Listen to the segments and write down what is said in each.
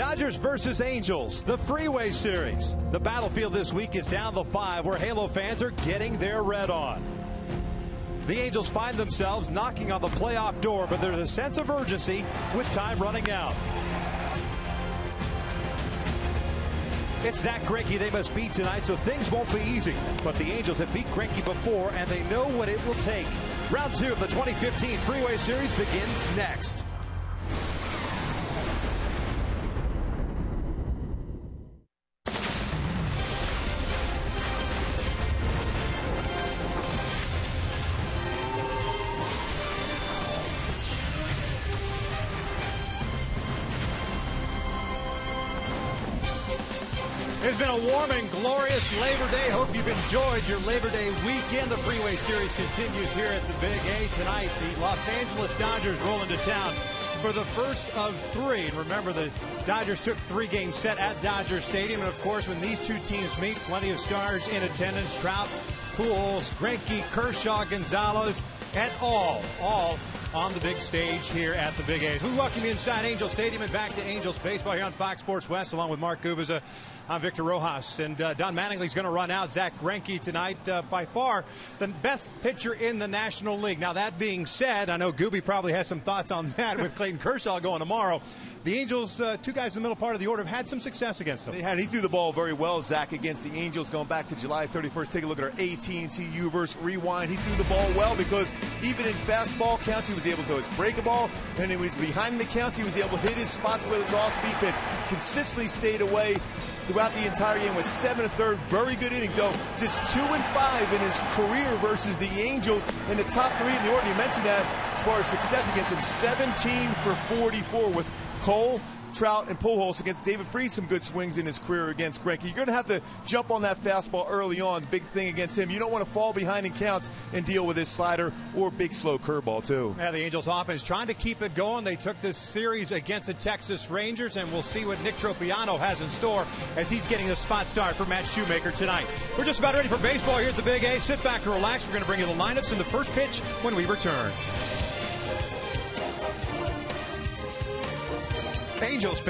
Dodgers versus Angels, the Freeway Series. The battlefield this week is down the 5, where Halo fans are getting their red on. The Angels find themselves knocking on the playoff door, but there's a sense of urgency with time running out. It's Zach Greinke they must beat tonight, so things won't be easy. But the Angels have beat Greinke before, and they know what it will take. Round 2 of the 2015 Freeway Series begins next. It's been a warm and glorious Labor Day. Hope you've enjoyed your Labor Day weekend. The Freeway Series continues here at the Big A tonight. The Los Angeles Dodgers roll into town for the first of 3. And remember, the Dodgers took 3-game set at Dodger Stadium. And of course, when these two teams meet, plenty of stars in attendance. Trout, Pujols, Greinke, Kershaw, Gonzalez, and all on the big stage here at the Big A. We welcome you inside Angel Stadium and back to Angels Baseball here on Fox Sports West, along with Mark Gubiza. I'm Victor Rojas, and Don Mattingly's going to run out. Zach Greinke tonight, by far the best pitcher in the National League. Now, that being said, I know Gooby probably has some thoughts on that with Clayton Kershaw going tomorrow. The Angels, two guys in the middle part of the order, have had some success against them. He threw the ball very well, Zach, against the Angels going back to July 31st. Take a look at our AT&T U-verse rewind. He threw the ball well because even in fastball counts, he was able to break a ball, and when he was behind the counts, he was able to hit his spots with its off-speed pitch. Consistently stayed away throughout the entire game with 7 1/3 very good innings. So just 2 and 5 in his career versus the Angels in the top 3 in the order. You mentioned that as far as success against him, 17 for 44 with Cole, Trout, and Pujols against David Freese. Some good swings in his career against Greinke. You're going to have to jump on that fastball early on. Big thing against him. You don't want to fall behind in counts and deal with his slider or big slow curveball too. Yeah, the Angels offense trying to keep it going. They took this series against the Texas Rangers, and we'll see what Nick Tropiano has in store as he's getting a spot start for Matt Shoemaker tonight. We're just about ready for baseball here at the Big A. Sit back and relax. We're going to bring you the lineups in the first pitch when we return. Angels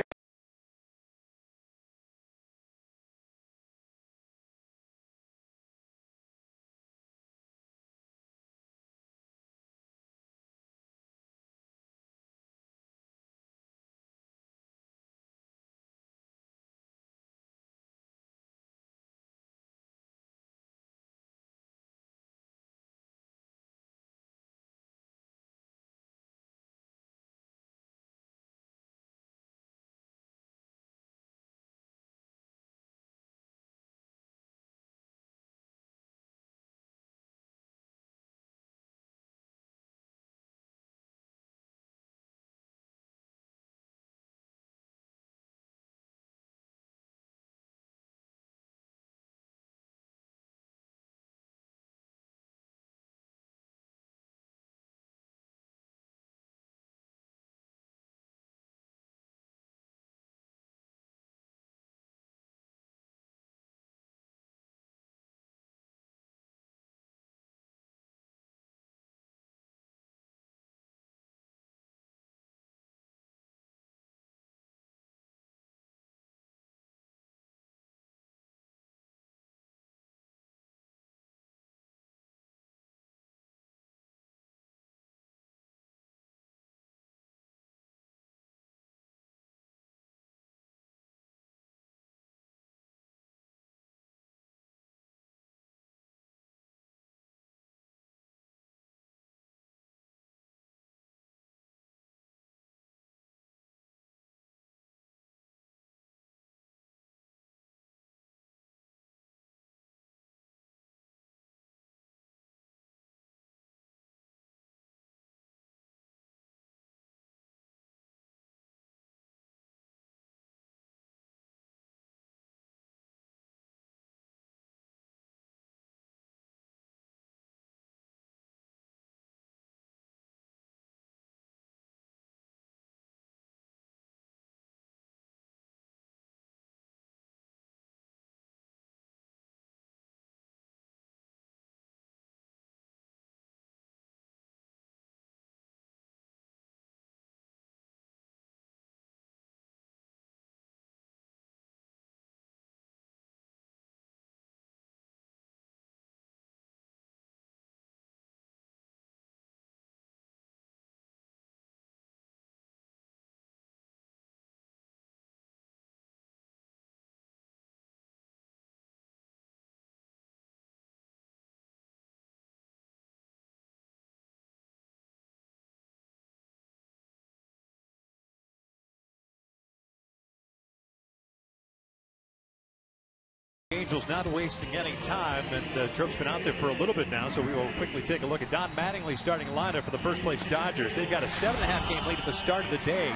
Angels not wasting any time, and Trope's been out there for a little bit now, so we will quickly take a look at Don Mattingly's starting lineup for the first place Dodgers. They've got a 7.5 game lead at the start of the day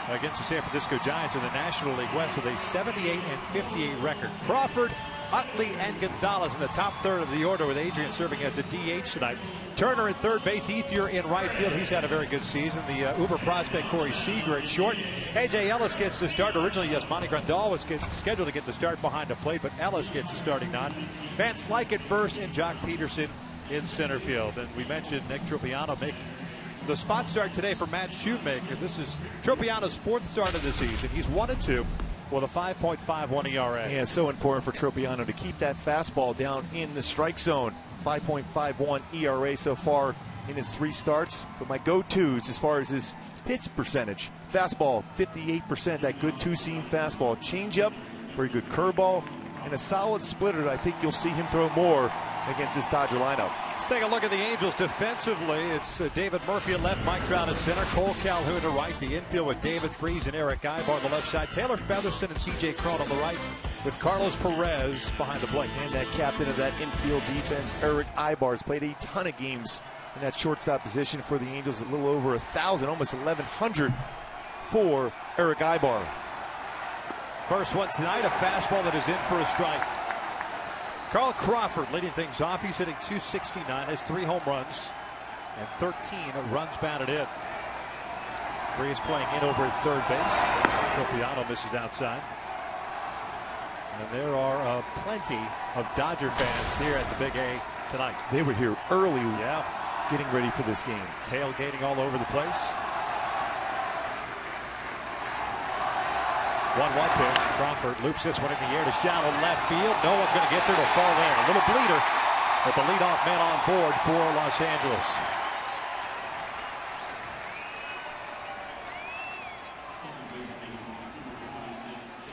against the San Francisco Giants in the National League West with a 78-58 record. Crawford, Utley, and Gonzalez in the top third of the order, with Adrian serving as a DH tonight. Turner at third base, Ethier in right field. He's had a very good season. The Uber prospect Corey Seager at short. A.J. Ellis gets the start. Originally, yes, Monty Grandal was scheduled to get the start behind the plate, but Ellis gets the starting nod. Van Slyke at first, and Jock Peterson in center field. And we mentioned Nick Tropeano making the spot start today for Matt Shoemaker. This is Tropeano's fourth start of the season. He's 1-2 with a 5.51 ERA. Yeah, so important for Tropeano to keep that fastball down in the strike zone. 5.51 ERA so far in his 3 starts. But my go-tos as far as his pitch percentage: fastball 58%, that good two-seam fastball, changeup, very good curveball, and a solid splitter that I think you'll see him throw more against this Dodger lineup. Let's take a look at the Angels defensively. It's David Murphy at left, Mike Trout at center, Cole Calhoun to right. The infield with David Freese and Eric Ibar on the left side. Taylor Featherston and C.J. Cron on the right, with Carlos Perez behind the plate. And that captain of that infield defense, Eric Ibar, has played a ton of games in that shortstop position for the Angels. A little over 1,000, almost 1,100 for Eric Ibar. First one tonight, a fastball that is in for a strike. Carl Crawford leading things off. He's hitting .269, has 3 home runs and 13 runs batted in. Freese playing in over at third base. Tropeano misses outside. And there are plenty of Dodger fans here at the Big A tonight. They were here early, getting ready for this game. Tailgating all over the place. 1-1 pitch. Crawford loops this one in the air to shallow left field. No one's going to get there to fall in. A little bleeder, but the leadoff man on board for Los Angeles.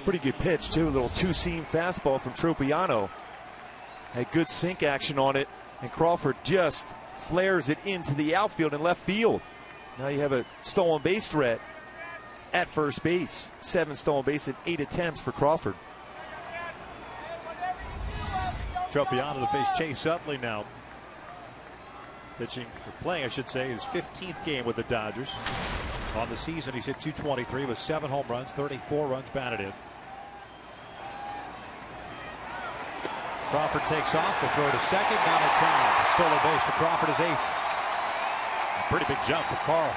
Pretty good pitch, too. A little two-seam fastball from Tropeano. Had good sink action on it, and Crawford just flares it into the outfield and left field. Now you have a stolen base threat at first base. 7 stolen base in 8 attempts for Crawford. Tropeano to face Chase Utley now. Pitching, or playing, I should say, his 15th game with the Dodgers. On the season, he's hit .223 with 7 home runs, 34 runs batted in. Crawford takes off. The throw to second. Down in town. Stolen base for Crawford is 8th. A pretty big jump for Carl.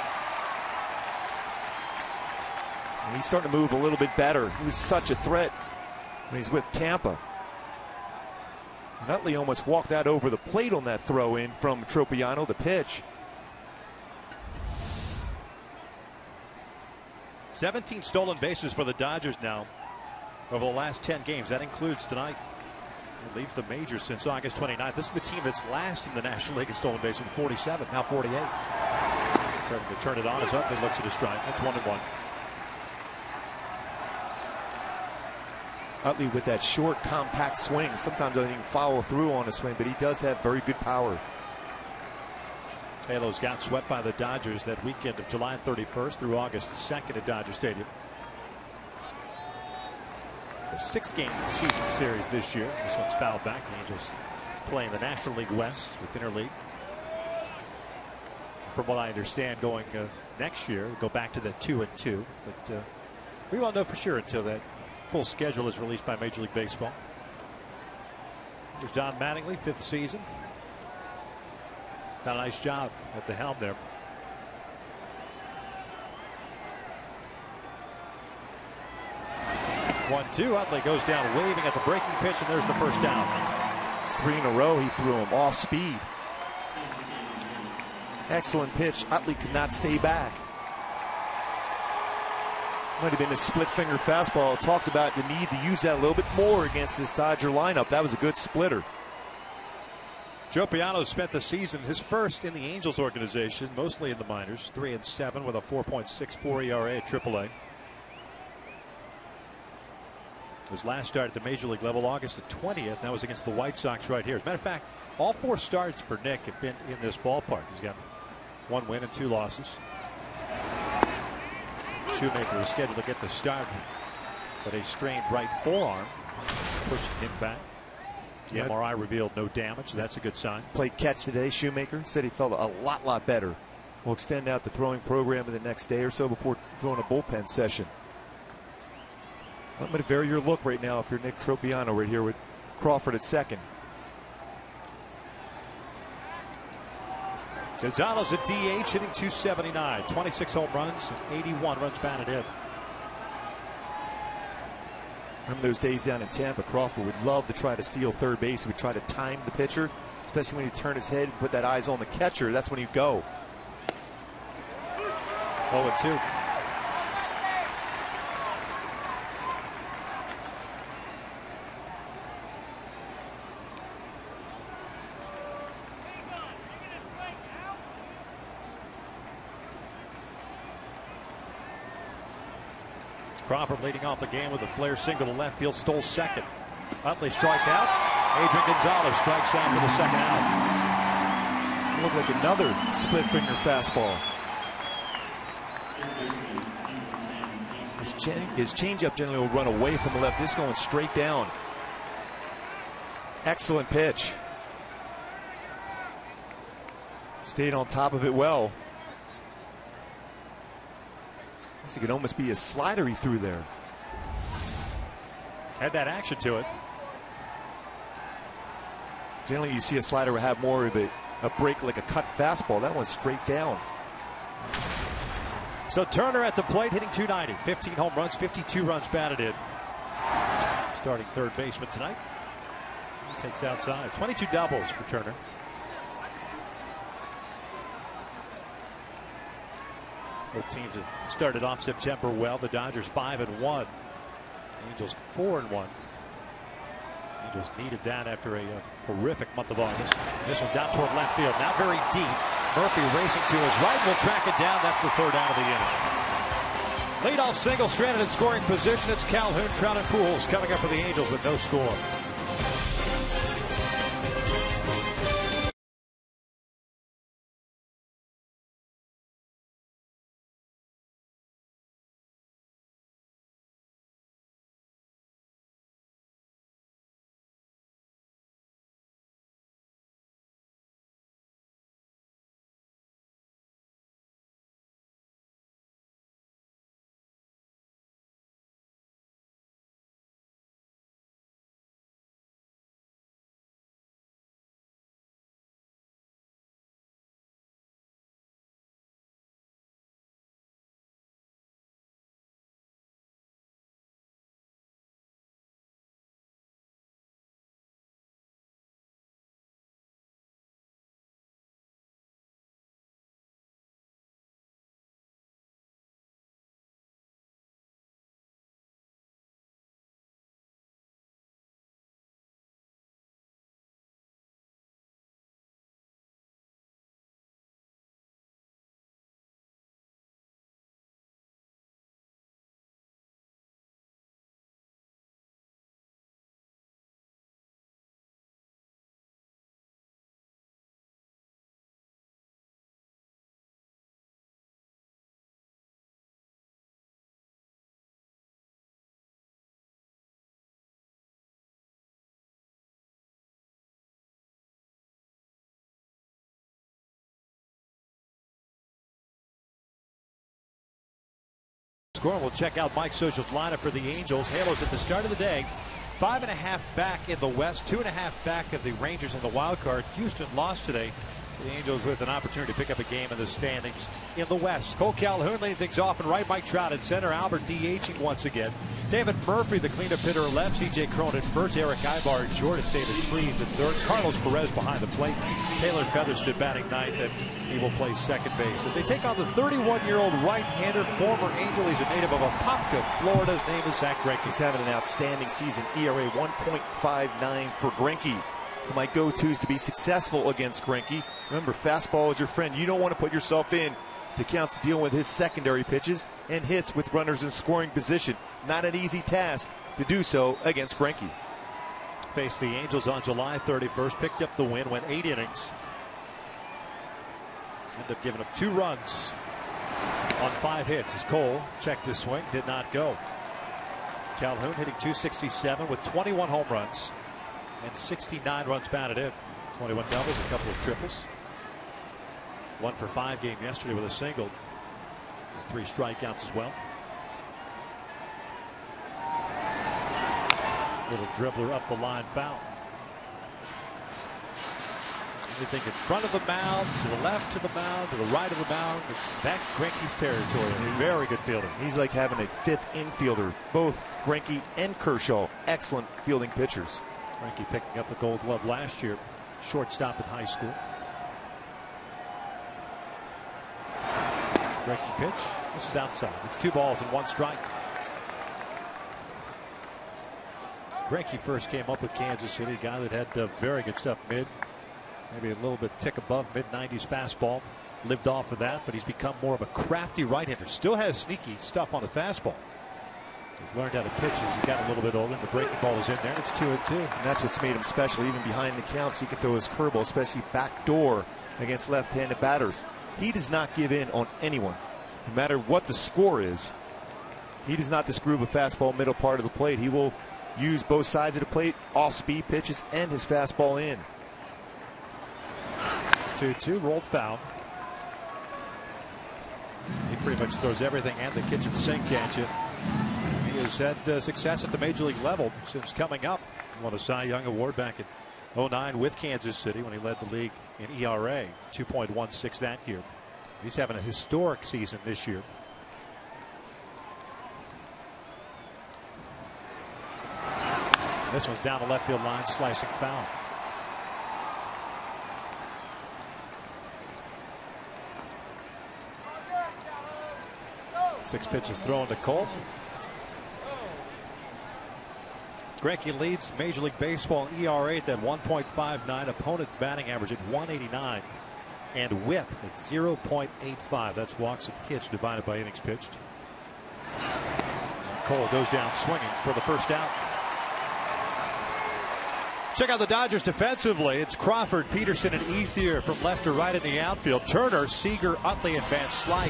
And he's starting to move a little bit better. He was such a threat when he's with Tampa. And Utley almost walked out over the plate on that throw in from Tropeano, the pitch. 17 stolen bases for the Dodgers now over the last 10 games. That includes tonight. It leads the majors since August 29th. This is the team that's last in the National League in stolen bases with 47, now 48. Trying to turn it on as Utley looks at his strike. That's 1-1. Utley with that short, compact swing. Sometimes doesn't even follow through on a swing, but he does have very good power. Halos got swept by the Dodgers that weekend of July 31st through August 2nd at Dodger Stadium. It's a 6-game season series this year. This one's fouled back. The Angels playing the National League West with Interleague. From what I understand, going next year, go back to the 2-2. But we won't know for sure until that full schedule is released by Major League Baseball. There's Don Mattingly, 5th season. Done a nice job at the helm there. One-two. Utley goes down waving at the breaking pitch, and there's the first down. It's 3 in a row. He threw him off speed. Excellent pitch. Utley could not stay back. Might have been a split finger fastball. Talked about the need to use that a little bit more against this Dodger lineup. That was a good splitter. Tropeano spent the season, his first in the Angels organization, mostly in the minors, 3-7 with a 4.64 ERA at AAA. His last start at the Major League level, August the 20th. That was against the White Sox right here. As a matter of fact, all 4 starts for Nick have been in this ballpark. He's got 1 win and 2 losses. Shoemaker was scheduled to get the start, but a strained right forearm. pushing him back. The MRI revealed no damage, so that's a good sign. Played catch today. Shoemaker said he felt a lot better. We'll extend out the throwing program in the next day or so before throwing a bullpen session. I'm going to vary your look right now if you're Nick Tropiano right here with Crawford at second. Gonzalez at DH, hitting .279, 26 home runs, and 81 runs batted in. Remember those days down in Tampa? Crawford would love to try to steal third base. He would try to time the pitcher, especially when he'd turn his head and put that eyes on the catcher. That's when he'd go. 0-2. Crawford leading off the game with a flare single to left field, stole second. Utley strike out. Adrian Gonzalez strikes out for the second out. Looked like another split finger fastball. His changeup generally will run away from the left. This going straight down. Excellent pitch. Stayed on top of it well. It could almost be a slider he threw there. Had that action to it. Generally, you see a slider will have more of a break like a cut fastball. That one's straight down. So Turner at the plate, hitting .290, 15 home runs, 52 runs batted in. Starting third baseman tonight. He takes outside. 22 doubles for Turner. Both teams have started off September well. The Dodgers 5-1. Angels 4-1. Angels needed that after a horrific month of August. This one's out toward left field. Now very deep. Murphy racing to his right. Will track it down. That's the third out of the inning. Leadoff single, stranded in scoring position. It's Calhoun, Trout, and Pujols coming up for the Angels with no score. Score. We'll check out Mike Social's lineup for the Angels. Halos at the start of the day. 5.5 back in the West, 2.5 back of the Rangers in the wild card. Houston lost today. The Angels with an opportunity to pick up a game in the standings in the West. Cole Calhoun leading things off and right. Mike Trout at center. Albert DHing once again. David Murphy, the cleanup hitter, at left. C.J. Cron at first. Eric Ibar at short. It's David Freese at third. Carlos Perez behind the plate. Taylor Featherston batting ninth, and he will play second base as they take on the 31-year-old right-hander, former Angel. He's a native of Apopka, Florida. His name is Zach Greinke. He's having an outstanding season. ERA 1.59 for Greinke. My go-to is to be successful against Greinke. Remember, fastball is your friend. You don't want to put yourself in the counts dealing with his secondary pitches and hits with runners in scoring position. Not an easy task to do so against Greinke. Faced the Angels on July 31st, picked up the win, went 8 innings. Ended up giving up 2 runs on 5 hits as Cole checked his swing, did not go. Calhoun hitting .267 with 21 home runs and 69 runs batted in. 21 doubles, a couple of triples. 1 for 5 game yesterday with a single. 3 strikeouts as well. Little dribbler up the line foul. Anything in front of the mound, to the left to the mound, to the right of the mound, it's Zach Greinke's territory. Very good fielder. He's like having a 5th infielder. Both Greinke and Kershaw, excellent fielding pitchers. Greinke picking up the Gold Glove last year, shortstop in high school. Greinke pitch. This is outside. It's 2 balls and 1 strike. Greinke first came up with Kansas City, a guy that had very good stuff, maybe a little bit tick above mid-90s fastball. Lived off of that, but he's become more of a crafty right-hander. Still has sneaky stuff on the fastball. He's learned how to pitch as he got a little bit older, and the breaking ball is in there. It's 2-2. And that's what's made him special. Even behind the counts, he can throw his curveball, especially backdoor against left-handed batters. He does not give in on anyone, no matter what the score is. He does not disgroove a fastball middle part of the plate. He will use both sides of the plate, off-speed pitches, and his fastball in. 2-2, rolled foul. He pretty much throws everything and the kitchen sink at you. He has had success at the major league level since coming up. He won a Cy Young Award back in '09 with Kansas City when he led the league in ERA, 2.16 that year. He's having a historic season this year. This one's down the left field line, slicing foul. Six pitches thrown to Cole. Greinke leads Major League Baseball ERA at that 1.59, opponent batting average at 189, and whip at 0.85. That's walks and hits divided by innings pitched. Cole goes down swinging for the first out. Check out the Dodgers defensively. It's Crawford, Peterson, and Ethier from left to right in the outfield. Turner, Seager, Utley, and Van Slyke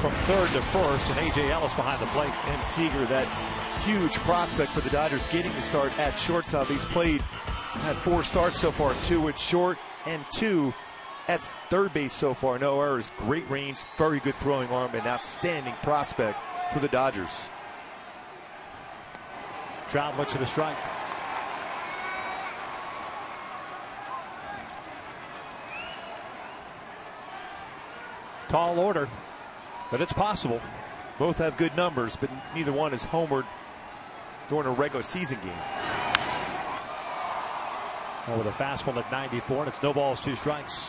from third to first, and A.J. Ellis behind the plate. And Seager, that huge prospect for the Dodgers, getting to start at shortstop. He's had 4 starts so far, 2 at short and 2 at third base so far. No errors, great range, very good throwing arm, and outstanding prospect for the Dodgers. Trout looks at a strike. Tall order, but it's possible. Both have good numbers, but neither one is homered during a regular season game. With a fastball at 94, and it's no balls, 2 strikes.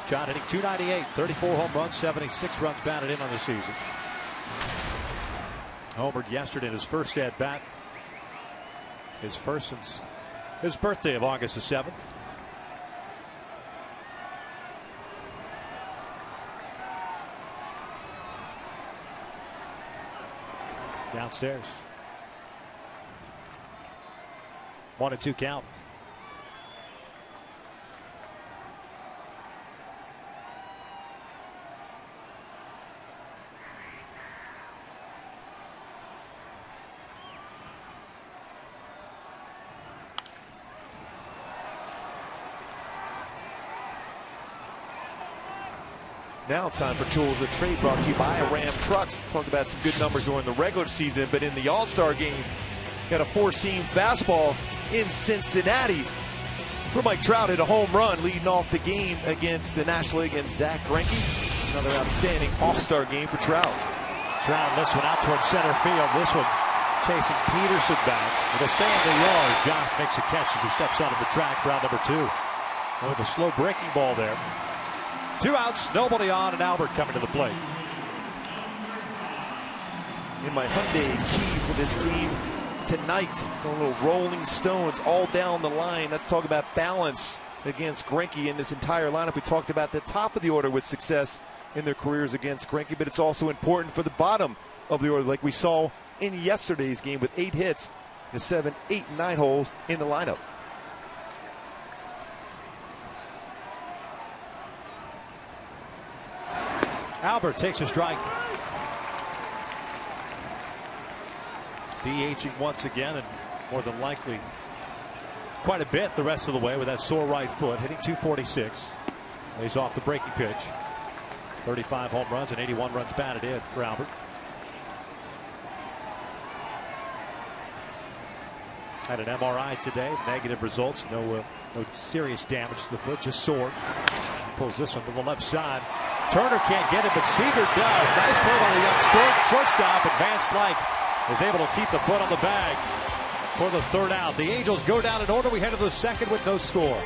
John hitting .298, 34 home runs, 76 runs batted in on the season. Homered yesterday in his first at bat. His first since his birthday of August the 7th. Downstairs. 1-2 count. Now it's time for Tools of Trade, brought to you by Ram Trucks. Talked about some good numbers during the regular season, but in the All-Star game, got a 4-seam fastball in Cincinnati. For Mike Trout, hit a home run leading off the game against the National League and Zach Greinke. Another outstanding All-Star game for Trout. Trout this one out towards center field. This one chasing Peterson back. It'll stay in the yard. Jock makes a catch as he steps onto the track for out number 2. With a slow breaking ball there. 2 outs, nobody on, and Albert coming to the plate. In my Hyundai key for this game tonight, a little Rolling Stones all down the line. Let's talk about balance against Greinke in this entire lineup. We talked about the top of the order with success in their careers against Greinke, but it's also important for the bottom of the order, like we saw in yesterday's game with 8 hits, the 7, 8, and 9 holes in the lineup. Albert takes a strike. DHing once again, and more than likely quite a bit the rest of the way with that sore right foot. Hitting .246. Lays off the breaking pitch. 35 home runs and 81 runs batted in for Albert. Had an MRI today. Negative results. No serious damage to the foot. Just sore. Pulls this one to the left side. Turner can't get it, but Seager does. Nice play by the young shortstop. And Van Slyke is able to keep the foot on the bag for the third out. The Angels go down in order. We head to the second with no score.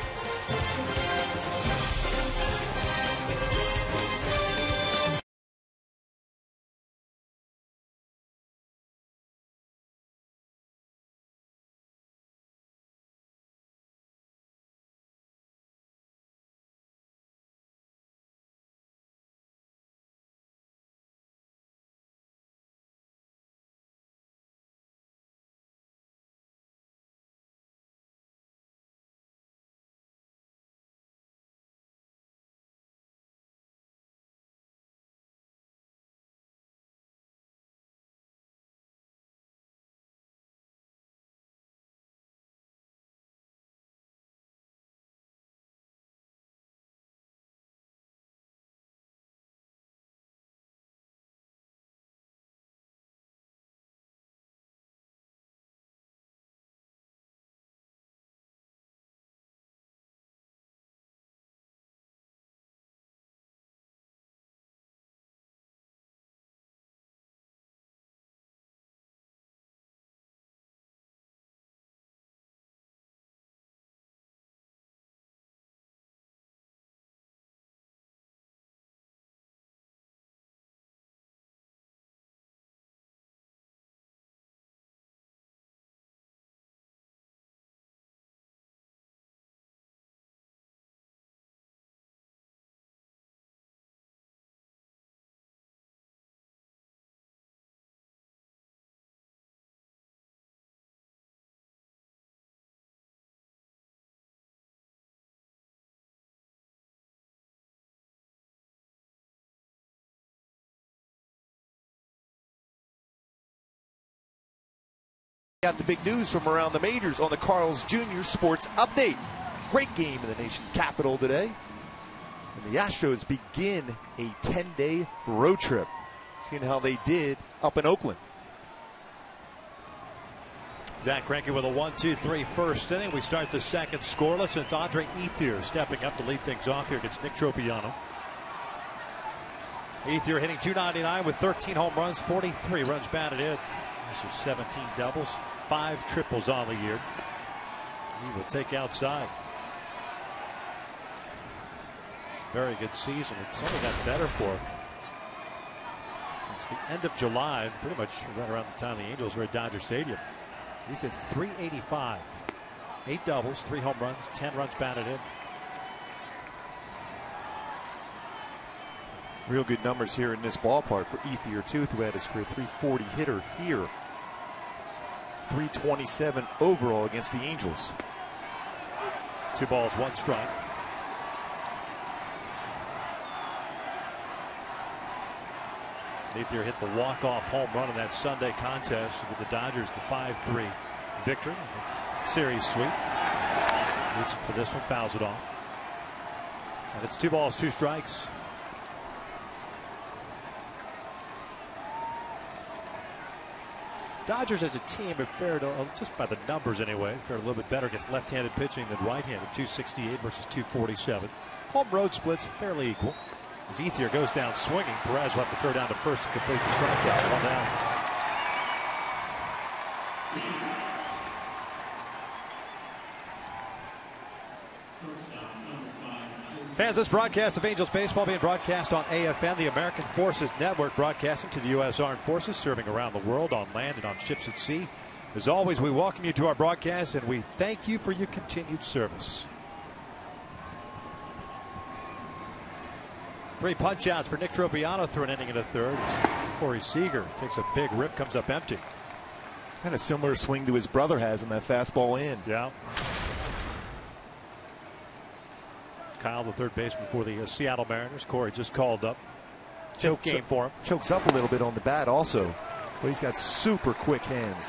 Got the big news from around the majors on the Carl's Jr. Sports Update. Great game in the nation capital today. And the Astros begin a 10-day road trip. Seeing how they did up in Oakland. Zach Greinke with a 1-2-3 first inning. We start the second scoreless. It's Andre Ethier stepping up to lead things off here against Nick Tropiano. Ethier hitting .299 with 13 home runs, 43 runs batted in. This is 17 doubles, 5 triples on the year. He will take outside. Very good season. It's only got better for him since the end of July, pretty much right around the time the Angels were at Dodger Stadium. He's at .385, 8 doubles, 3 home runs, 10 runs batted in. Real good numbers here in this ballpark for Ethier, too, who had his career .340 hitter here. .327 overall against the Angels. 2 balls, 1 strike. Ethier hit the walk-off home run in that Sunday contest with the Dodgers, the 5-3 victory. Series sweep. Reaching for this one, fouls it off. And it's 2 balls, 2 strikes. Dodgers as a team have fared, just by the numbers anyway, fared a little bit better against left-handed pitching than right-handed. .268 versus .247. Home road splits fairly equal. As Ethier goes down swinging, Perez will have to throw down to first to complete the strikeout. 1 down. Fans, this broadcast of Angels baseball being broadcast on AFN, the American Forces Network, broadcasting to the U.S. Armed Forces, serving around the world on land and on ships at sea. As always, we welcome you to our broadcast, and we thank you for your continued service. 3 punch-outs for Nick Tropiano through an inning and a third. Corey Seager takes a big rip, comes up empty. Kind of similar swing to his brother has in that fastball in. Yeah. Kyle, the third baseman for the Seattle Mariners. Corey just called up. Fifth game for him. Chokes up a little bit on the bat also. But he's got super quick hands.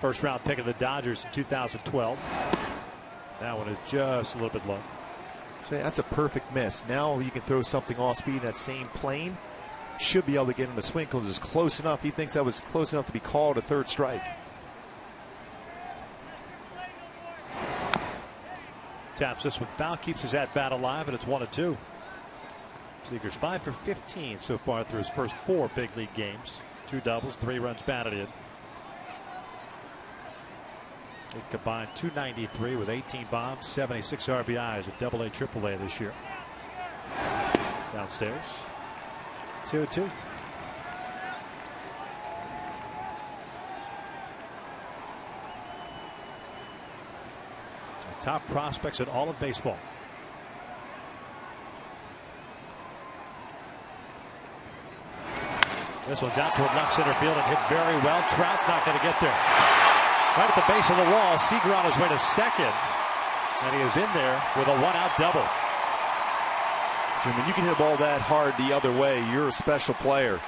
First-round pick of the Dodgers in 2012. That one is just a little bit low. So that's a perfect miss. Now you can throw something off speed in that same plane. Should be able to get him to swing because it's close enough. He thinks that was close enough to be called a third strike. Taps this one foul, keeps his at-bat alive, and it's 1-2. Seager's 5 for 15 so far through his first 4 big league games. 2 doubles, 3 runs batted in. He combined 293 with 18 bombs, 76 RBIs at AA, AAA this year. Downstairs, 2-2. Top prospects in all of baseball. This one's out toward left center field and hit very well. Trout's not going to get there. Right at the base of the wall, Seager on his way to second, and he is in there with a 1-out double. So when you can hit a ball that hard the other way, you're a special player.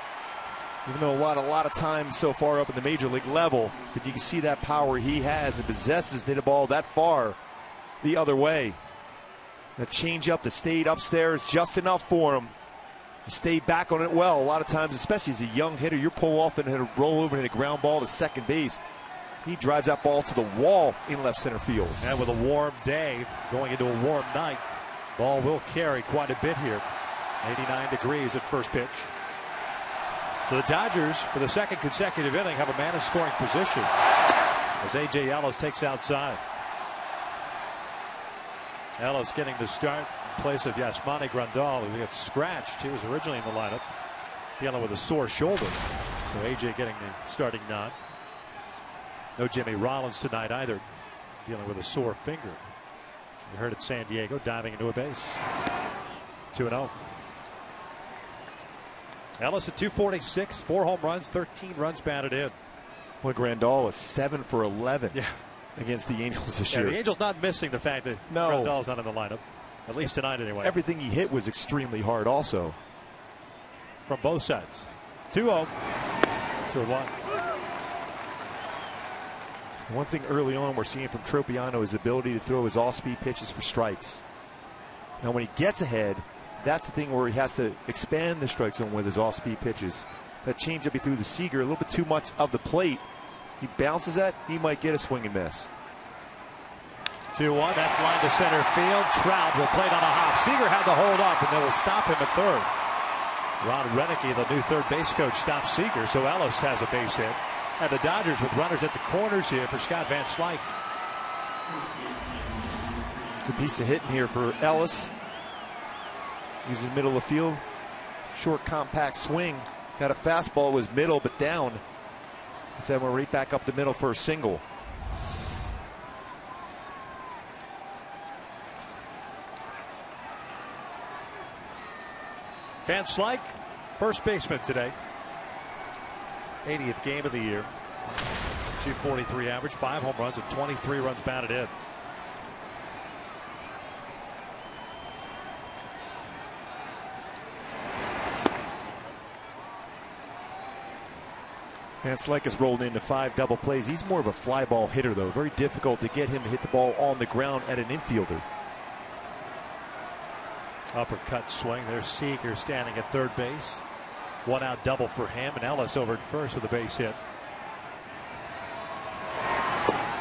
Even though a lot of times so far up at the major league level, but you can see that power he has and possesses to hit a ball that far the other way. That changeup that stayed upstairs just enough for him. He stayed back on it well. A lot of times, especially as a young hitter, you pull off and hit a roll over and hit a ground ball to second base. He drives that ball to the wall in left center field. And with a warm day going into a warm night, ball will carry quite a bit here. 89 degrees at first pitch. So the Dodgers, for the second consecutive inning, have a man in scoring position as A.J. Ellis takes outside. Ellis getting the start in place of Yasmani Grandal, who gets scratched. He was originally in the lineup dealing with a sore shoulder. So A.J. getting the starting nod. No Jimmy Rollins tonight either, dealing with a sore finger. You heard it, San Diego diving into a base. 2-0. Ellis at 246, 4 home runs, 13 runs batted in. Boy, Grandal was 7 for 11 against the Angels this year. The Angels not missing the fact that Grandal's not in the lineup, at least tonight anyway. Everything he hit was extremely hard also. From both sides. 2-0. 2-1. One thing early on we're seeing from Tropiano is the ability to throw his off-speed pitches for strikes. Now when he gets ahead, that's the thing where he has to expand the strike zone with his off-speed pitches. That changeup he threw to Seager, a little bit too much of the plate. He bounces that, he might get a swing and miss. 2-1, that's line to center field. Trout will play it on a hop. Seager had to hold up, and they will stop him at third. Ron Renicky, the new third base coach, stops Seager, so Ellis has a base hit. And the Dodgers with runners at the corners here for Scott Van Slyke. Good piece of hitting here for Ellis. Using the middle of the field. Short, compact swing. Got a fastball, was middle, but down. Instead, we're right back up the middle for a single. Van Slyke, first baseman today. 80th game of the year. 243 average, 5 home runs, and 23 runs batted in. Van Slyke has rolled into 5 double plays. He's more of a fly ball hitter, though. Very difficult to get him to hit the ball on the ground at an infielder. Uppercut swing. There's Seager standing at third base. 1-out double for him, and Ellis over at first with a base hit.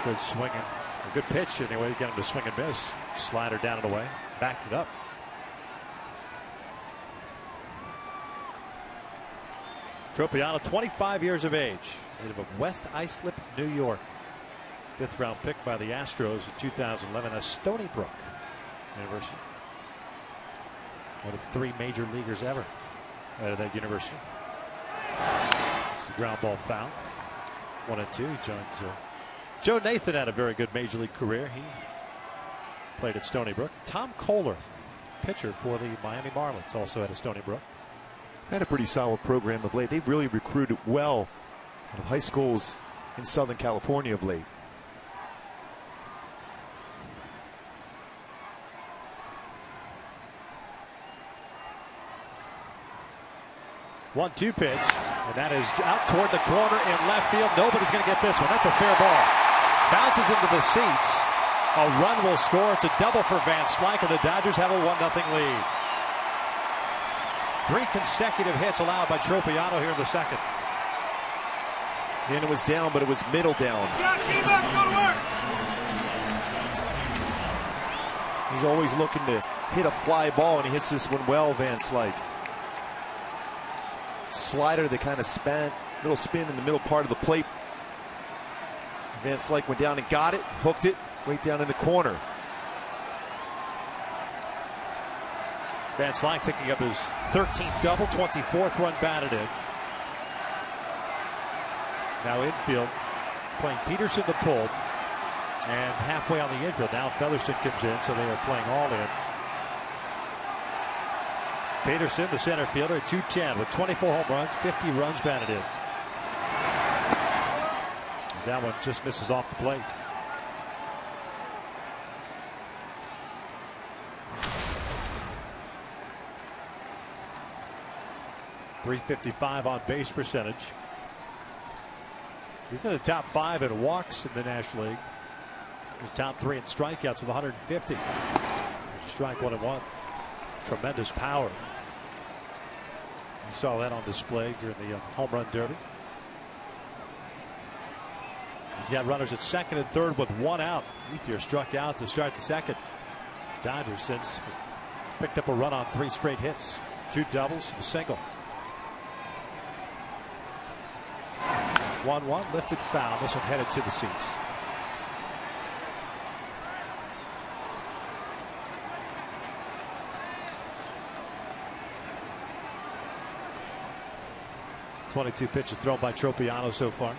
Good swinging. A good pitch anyway to get him to swing and miss. Slider down and away. Backed it up. Tropiano, 25 years of age. Native of West Islip, New York. 5th round pick by the Astros in 2011 at Stony Brook University. One of 3 major leaguers ever out of that university. It's a ground ball foul. 1-2. He joins Joe Nathan. Had a very good major league career. He played at Stony Brook. Tom Kohler, pitcher for the Miami Marlins, also at Stony Brook. Had a pretty solid program of late. They've really recruited well out of high schools in Southern California of late. One-two pitch. And that is out toward the corner in left field. Nobody's going to get this one. That's a fair ball. Bounces into the seats. A run will score. It's a double for Van Slyke, and the Dodgers have a 1-0 lead. 3 consecutive hits allowed by Tropiano here in the second. And it was down, but it was middle down. He's always looking to hit a fly ball, and he hits this one well, Van Slyke. Slider that kind of little spin in the middle part of the plate. Van Slyke went down and got it, hooked it right down in the corner. Van Slyke picking up his 13th double, 24th run batted in. Now infield, playing Peterson to pull, and halfway on the infield. Now Featherston comes in, so they are playing all in. Peterson, the center fielder, at 210 with 24 home runs, 50 runs batted in. As that one just misses off the plate. .355 on base percentage. He's in the top 5 in walks in the National League. He's top 3 in strikeouts with 150. Strike 1-1. Tremendous power. You saw that on display during the home run derby. He's got runners at second and third with 1 out. Ethier struck out to start the second. Dodgers since picked up a run on 3 straight hits. 2 doubles, a single. 1-1 lifted foul. This one headed to the seats. .22 pitches thrown by Tropiano so far.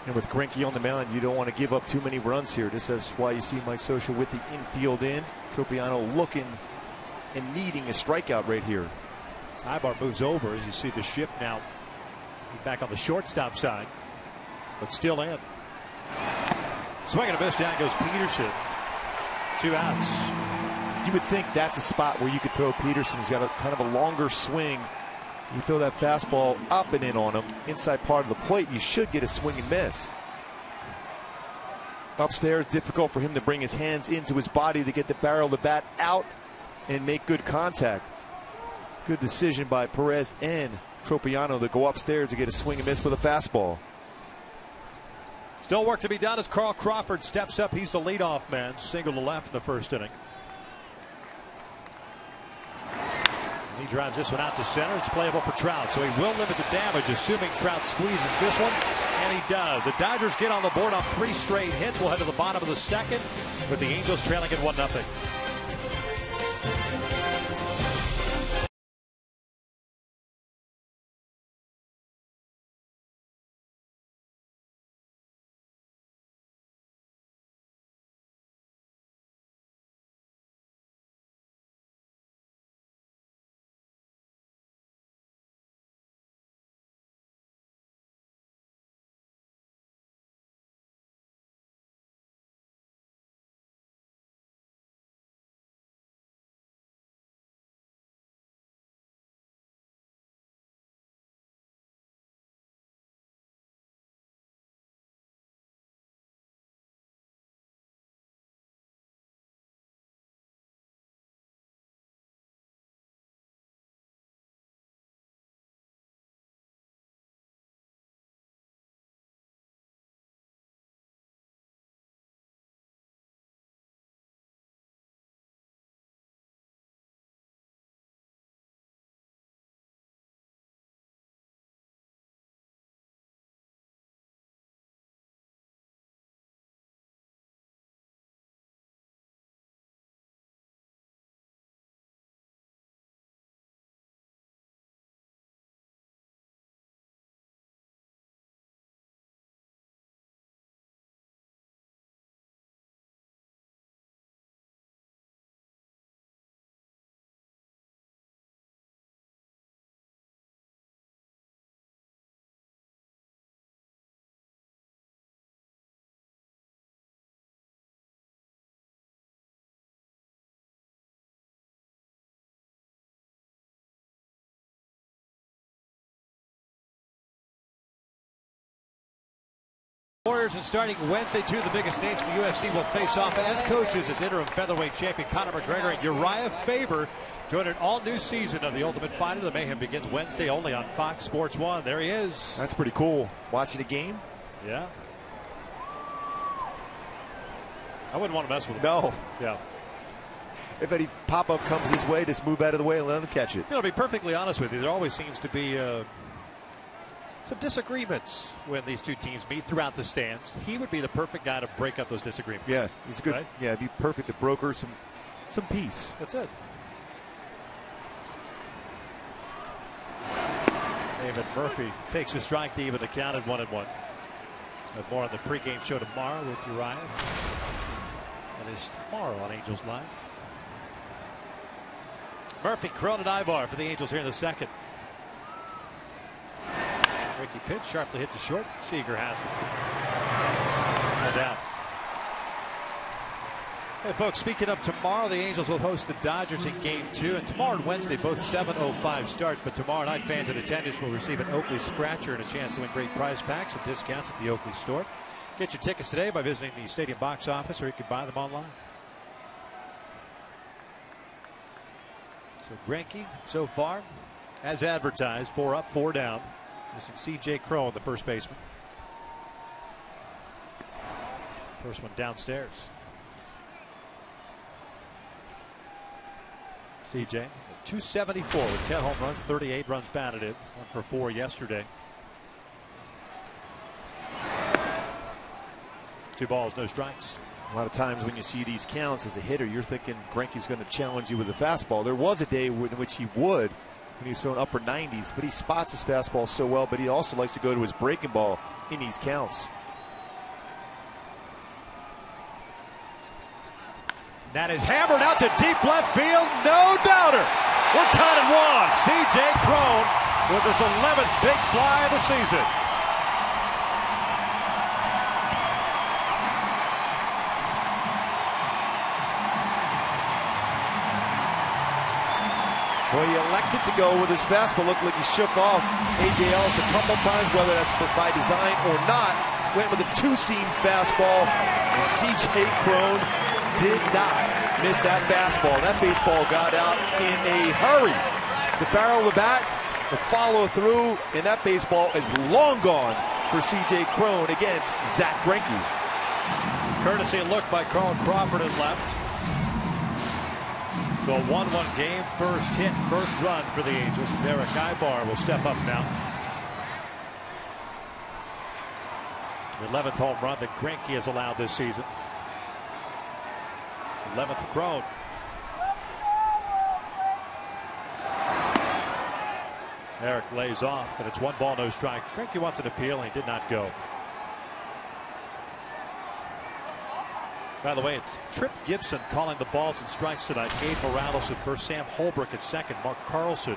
And with Greinke on the mound, you don't want to give up too many runs here. This is why you see Mike Scioscia with the infield in. Tropiano looking and needing a strikeout right here. Ibar moves over as you see the shift now. He's back on the shortstop side, but still in. Swing and a miss. Down goes Peterson. 2 outs. You would think that's a spot where you could throw Peterson. He's got a kind of a longer swing. You throw that fastball up and in on him, inside part of the plate, you should get a swing and miss. Upstairs, difficult for him to bring his hands into his body to get the barrel of the bat out and make good contact. Good decision by Perez and Tropiano to go upstairs to get a swing and miss with a fastball. Still work to be done as Carl Crawford steps up. He's the leadoff man. Single to left in the first inning. He drives this one out to center. It's playable for Trout, so he will limit the damage, assuming Trout squeezes this one, and he does. The Dodgers get on the board on 3 straight hits. We'll head to the bottom of the second with the Angels trailing at 1-0. Warriors, and starting Wednesday, two of the biggest names from the UFC will face off as coaches as interim featherweight champion Conor McGregor and Uriah Faber join an all-new season of The Ultimate Fighter. The mayhem begins Wednesday only on Fox Sports 1. There he is. That's pretty cool. Watching the game? Yeah. I wouldn't want to mess with him. No. Yeah. If any pop-up comes his way, just move out of the way and let him catch it. You know, to be perfectly honest with you, there always seems to be some disagreements when these two teams meet throughout the stands. He would be the perfect guy to break up those disagreements. Yeah, he's a good. Right? Yeah, he'd be perfect to broker some peace. That's it. David Murphy takes a strike to even the count at 1-1. But more on the pregame show tomorrow with Uriah. That is tomorrow on Angels Live. Murphy, Cron, and Ibar for the Angels here in the second. Ricky pitch, sharply hit to short. Seager has it. And down. Hey folks, speaking of tomorrow, the Angels will host the Dodgers in Game 2, and tomorrow and Wednesday both 7:05 starts. But tomorrow night, fans in attendance will receive an Oakley scratcher and a chance to win great prize packs and discounts at the Oakley store. Get your tickets today by visiting the stadium box office, or you can buy them online. So Greinke, so far, as advertised, 4 up, 4 down. Missing C.J. Cron, the first baseman. First one downstairs. C.J. 274 with 10 home runs, 38 runs batted in. 1 for 4 yesterday. 2 balls, no strikes. A lot of times when you see these counts as a hitter, you're thinking Greinke's going to challenge you with a fastball. There was a day in which he would when he was throwing upper 90s, but he spots his fastball so well, but he also likes to go to his breaking ball in these counts. That is hammered out to deep left field. No doubter. We're tied at 1. C.J. Cron with his 11th big fly of the season. Well, he elected to go with his fastball. Looked like he shook off A.J. Ellis a couple times, whether that's by design or not. Went with a 2-seam fastball, and C.J. Cron did not miss that fastball. That baseball got out in a hurry. The barrel of the bat, the follow through, and that baseball is long gone for C.J. Cron against Zach Greinke. Courtesy look by Carl Crawford at left. So a 1-1 game, first hit, first run for the Angels as Eric Ibar will step up now. The 11th home run that Greinke has allowed this season. 11th Cron. Eric lays off, and it's 1 ball, no strike. Greinke wants an appeal, and he did not go. By the way, it's Trip Gibson calling the balls and strikes tonight. Gabe Morales at first, Sam Holbrook at second, Mark Carlson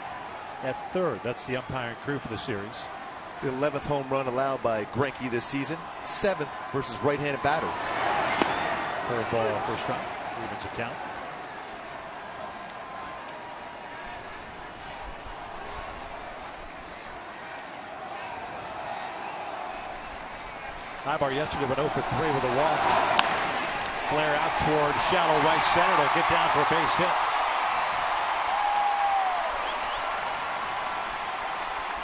at third. That's the umpiring crew for the series. It's the 11th home run allowed by Greinke this season. 7th versus right-handed batters. Third ball, first strike. Evens a count. Ibar yesterday went 0 for 3 with a walk. Flare out toward shallow right center. It'll get down for a base hit.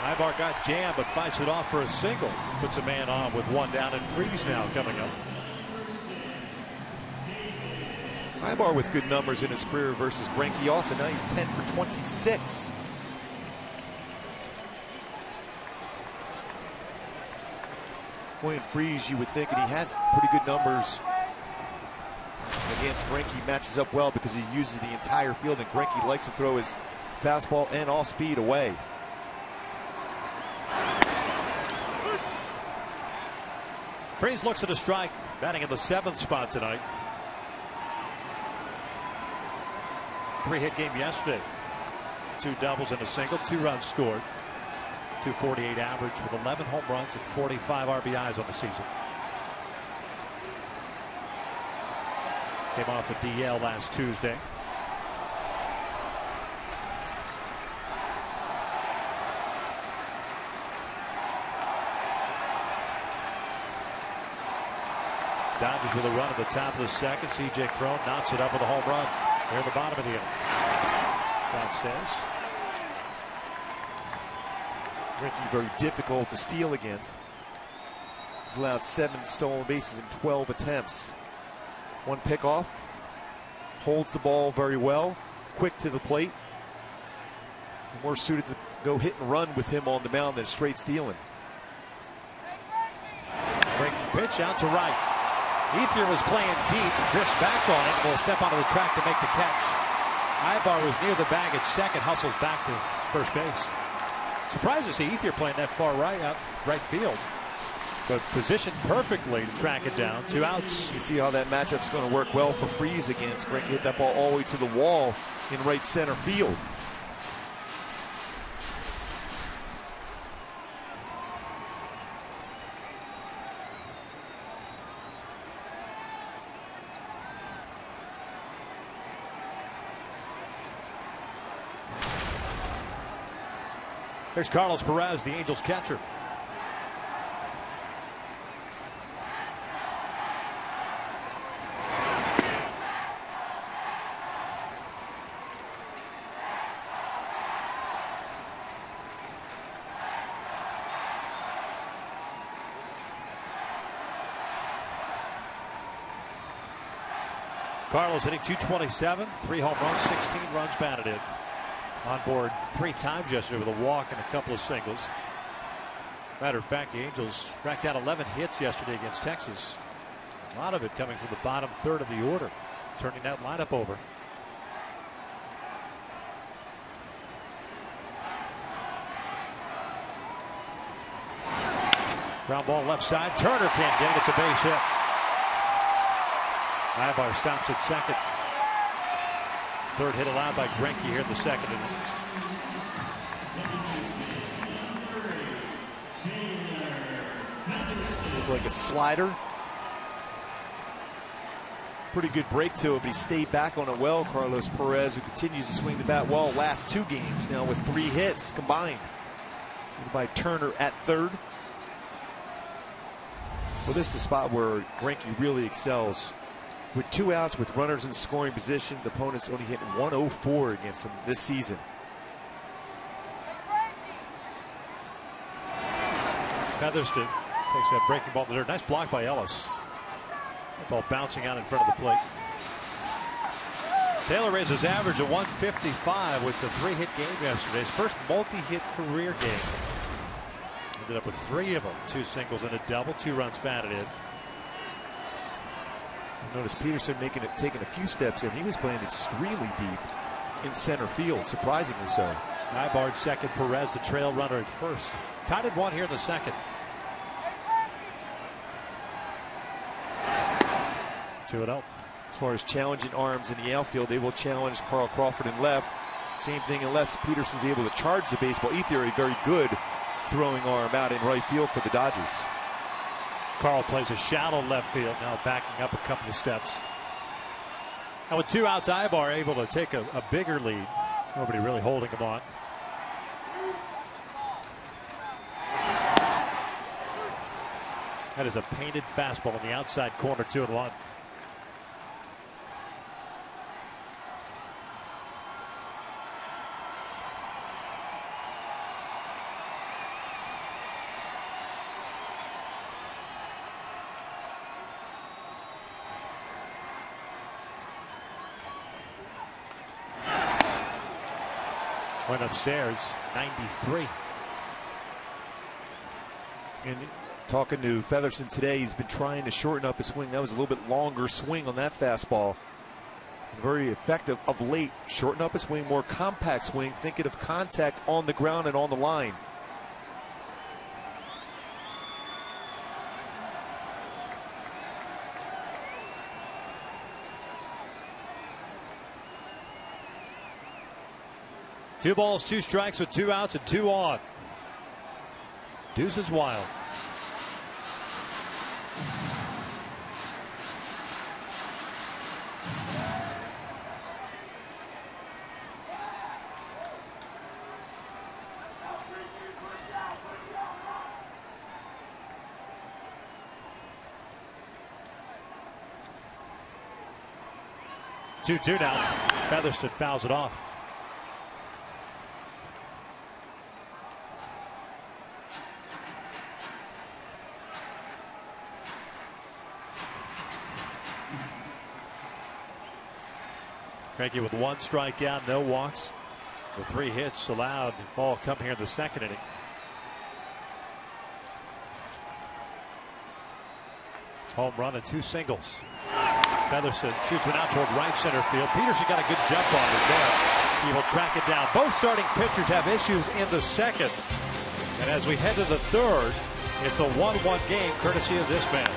Ibar got jammed but fights it off for a single. Puts a man on with 1 down, and Freeze now coming up. Ibar with good numbers in his career versus Greinke. Also now he's 10 for 26. William Freeze, you would think, and he has pretty good numbers against Greinke. Matches up well because he uses the entire field, and Greinke likes to throw his fastball and off speed away. Freeze looks at a strike, batting in the 7th spot tonight. 3-hit game yesterday. 2 doubles and a single, 2 runs scored. 248 average with 11 home runs and 45 RBIs on the season. Came off the DL last Tuesday. Dodgers with a run at the top of the second. C.J. Cron knocks it up with a home run. They're in the bottom of the inning. Downstairs. Greinke very difficult to steal against. He's allowed 7 stolen bases in 12 attempts. 1 pickoff. Holds the ball very well. Quick to the plate. More suited to go hit and run with him on the mound than straight stealing. Breaking pitch out to right. Ethier was playing deep, drifts back on it, will step onto the track to make the catch. Ibar was near the bag at second, hustles back to first base. Surprised to see Ethier playing that far right, out right field, but positioned perfectly to track it down. 2 outs. You see how that matchup's going to work well for Freese against Greinke. Hit that ball all the way to the wall in right center field. There's Carlos Perez, the Angels catcher. Carlos hitting .227, 3 home runs, 16 runs batted in. On board 3 times yesterday with a walk and a couple of singles. Matter of fact, the Angels racked out 11 hits yesterday against Texas. A lot of it coming from the bottom third of the order, turning that lineup over. Ground ball left side. Turner can't get it. It's a base hit. Ibar stops at second. 3rd hit allowed by Greinke here in the second inning. Looked like a slider. Pretty good break to it, but he stayed back on it well. Carlos Perez, who continues to swing the bat well, last 2 games now with 3 hits combined. By Turner at 3rd. Well, this is the spot where Greinke really excels. With 2 outs with runners in scoring positions, opponents only hitting .104 against him this season. Featherston takes that breaking ball to the dirt. Nice block by Ellis. That ball bouncing out in front of the plate. Taylor raises average to 155 with the 3-hit game yesterday. His first multi-hit career game. Ended up with 3 of them. 2 singles and a double. 2 runs batted in. Notice Peterson taking a few steps in. He was playing extremely deep in center field, surprisingly so. Ibar second, Perez the trail runner at first. Tied at 1 here in the second. 2-0. As far as challenging arms in the outfield, they will challenge Carl Crawford in left. Same thing unless Peterson's able to charge the baseball. Ethier, a very good throwing arm out in right field for the Dodgers. Carl plays a shallow left field, now backing up a couple of steps. And with 2 outs, Ibar able to take a bigger lead. Nobody really holding him on. That is a painted fastball in the outside corner, 2-1. Went upstairs, 93. And talking to Featherston today, he's been trying to shorten up his swing. That was a little bit longer swing on that fastball. Very effective of late. Shorten up his swing, more compact swing, thinking of contact on the ground and on the line. Two balls, 2 strikes with 2 outs and 2 on. Deuce is wild. 2-2 now. Featherston fouls it off. Greinke with 1 strikeout, no walks. The 3 hits allowed. Ball come here in the second inning. Home run and 2 singles. Featherston shoots one out toward right center field. Peterson got a good jump on it there. He will track it down. Both starting pitchers have issues in the second. And as we head to the third, it's a 1-1 game courtesy of this man.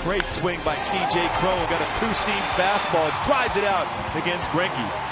Great swing by C.J. Cron. Got a 2-seam fastball. Drives it out against Greinke.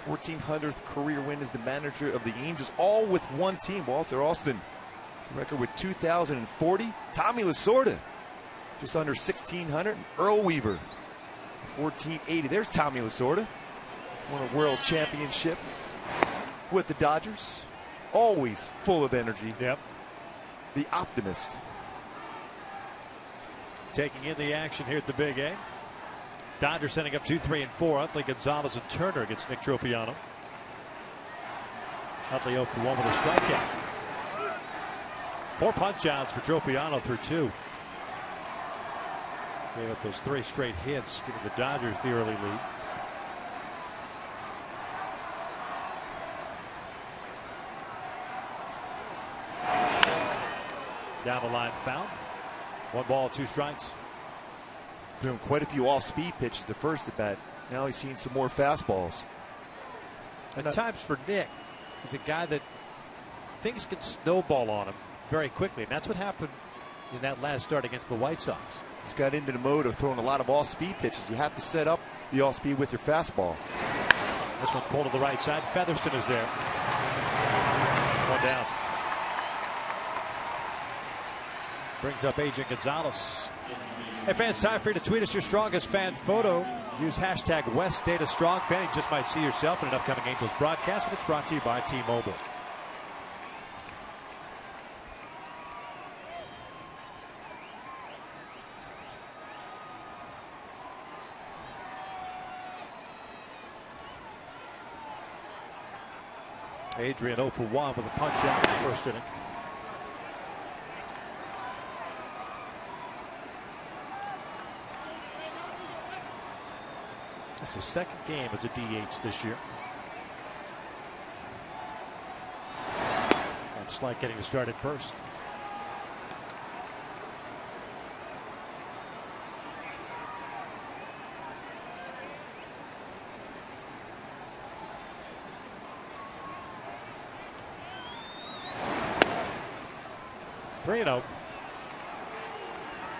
.1400th career win as the manager of the Angels, all with one team. Walter Alston, his record with 2,040. Tommy Lasorda, just under 1,600. Earl Weaver, 1,480. There's Tommy Lasorda, won a world championship with the Dodgers. Always full of energy. Yep. The optimist. Taking in the action here at the Big A. Dodgers sending up 2, 3, and 4. Utley, Gonzalez, and Turner against Nick Tropiano. Utley 0 for 1 with a strikeout. 4 punch-outs for Tropiano through 2. Gave up those 3 straight hits, giving the Dodgers the early lead. Down the line, foul. 1 ball, 2 strikes. Threw him quite a few off-speed pitches the first at bat. Now he's seen some more fastballs. At times for Nick, he's a guy that things can snowball on him very quickly, and that's what happened in that last start against the White Sox. He's got into the mode of throwing a lot of off-speed pitches. You have to set up the off-speed with your fastball. This one pulled to the right side. Featherston is there. 1 down. Brings up Agent Gonzalez. Hey fans, time for you to tweet us your strongest fan photo. Use hashtag WestDataStrongFan. You just might see yourself in an upcoming Angels broadcast, and it's brought to you by T-Mobile. Adrian 0 for 1 with a punch out in the first inning. It's his second game as a DH this year. And Slight getting to start at first. 3-0.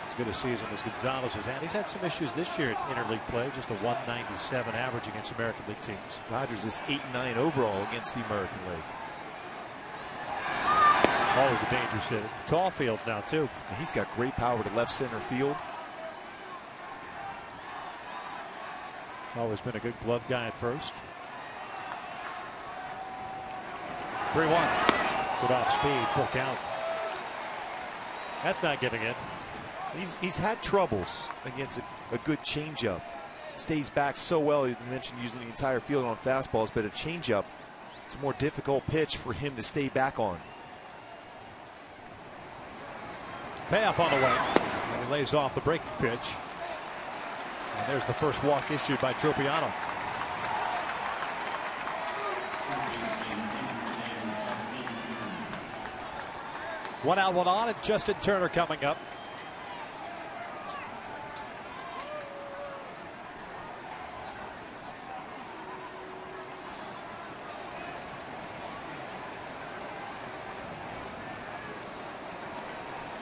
As good a season as Gonzalez has had. He's had some issues this year at interleague play. Just a 197 average against American League teams. Dodgers is 8-9 overall against the American League. Always a dangerous hitter. Tall fields now too. And he's got great power to left center field. Always been a good glove guy at first. 3-1. Good off speed, full count. That's not giving it. He's had troubles against a good changeup. Stays back so well. You mentioned using the entire field on fastballs, but a changeup, it's a more difficult pitch for him to stay back on. Payoff on the way. And he lays off the breaking pitch. And there's the first walk issued by Tropiano. One out, one on, and Justin Turner coming up.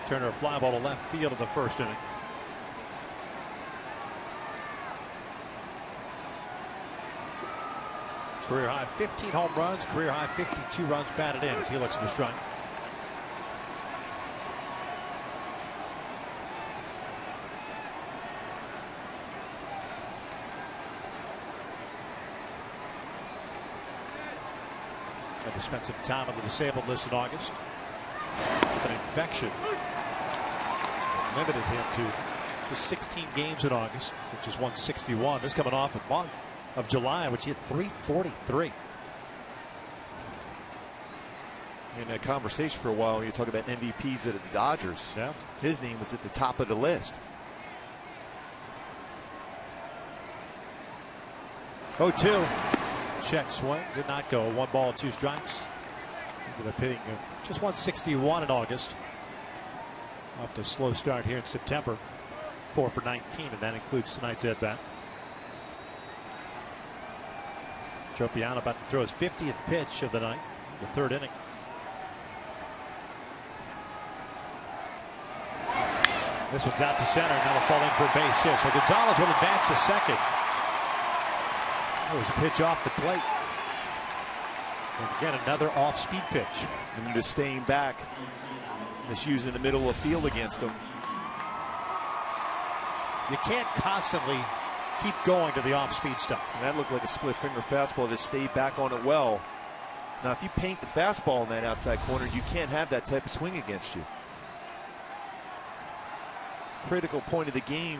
Turner a fly ball to left field in the first inning. Career high 15 home runs, career high 52 runs batted in as he looks at the strike. Had to spend some time on the disabled list in August. An infection limited him to just 16 games in August, which is 161. This coming off a month of July, which he hit 343. In that conversation for a while, when you talk about MVPs at the Dodgers, yeah, his name was at the top of the list. 0-2. Check swing did not go. 1 ball, 2 strikes. Ended up hitting just 161 in August. Off to a slow start here in September. 4 for 19, and that includes tonight's at bat. Tropiano about to throw his 50th pitch of the night, the 3rd inning. This one's out to center, and that'll fall in for a base hit. So Gonzalez will advance to second. That was a pitch off the plate. And again, another off-speed pitch. And just staying back. Just using the middle of the field against him. You can't constantly keep going to the off-speed stuff. And that looked like a split-finger fastball. Just stayed back on it well. Now, if you paint the fastball in that outside corner, you can't have that type of swing against you. Critical point of the game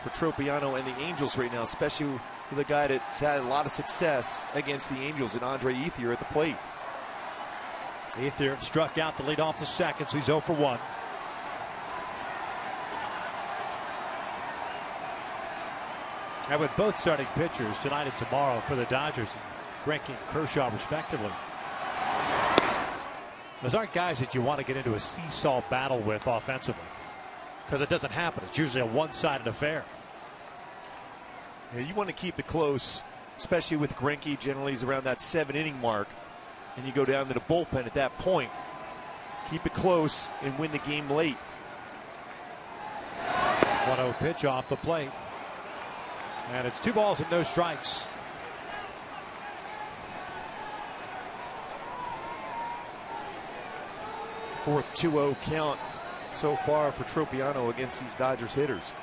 for Tropiano and the Angels right now, especially with a guy that's had a lot of success against the Angels and Andre Ethier at the plate. Ethier struck out to lead off the second, so he's 0 for 1. And with both starting pitchers tonight and tomorrow for the Dodgers, Greinke and Kershaw respectively, those aren't guys that you want to get into a seesaw battle with offensively, because it doesn't happen. It's usually a one-sided affair. Yeah, you want to keep it close, especially with Greinke. Generally, he's around that 7-inning mark, and you go down to the bullpen at that point. Keep it close and win the game late. 1-0 pitch off the plate, and it's 2 balls and no strikes. Fourth 2-0 count so far for Tropiano against these Dodgers hitters.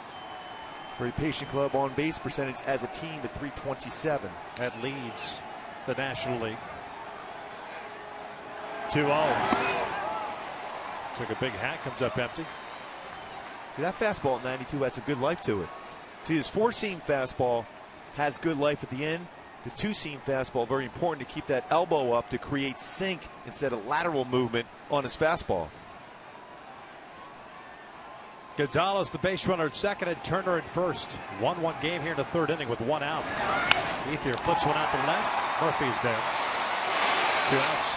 Very patient club on base percentage as a team to .327. That leads the National League. 2-0. Took a big hack, comes up empty. See, that fastball at 92 has a good life to it. See, his 4-seam fastball has good life at the end. The 2-seam fastball, very important to keep that elbow up to create sink instead of lateral movement on his fastball. Gonzalez, the base runner at second, and Turner at first. 1-1 game here in the 3rd inning with 1 out. Ethier flips one out to left. Murphy's there. 2 outs.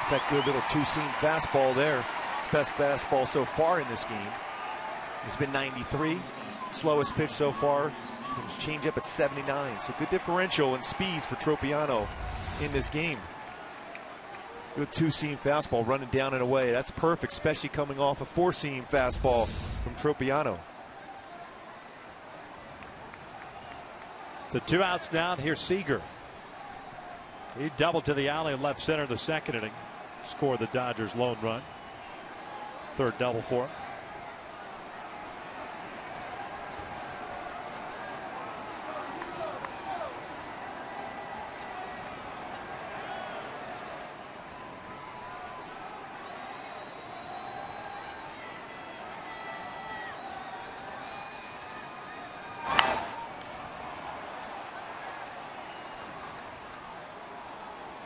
It's that good little 2-seam fastball there. His best fastball so far in this game. It's been 93. Slowest pitch so far. His changeup at 79. So good differential and speeds for Tropiano in this game. Good two-seam fastball running down and away. That's perfect, especially coming off a four-seam fastball from Tropiano. The 2 outs down. Here's Seager. He doubled to the alley and left center in the second inning. Scored the Dodgers' lone run. Third double for him.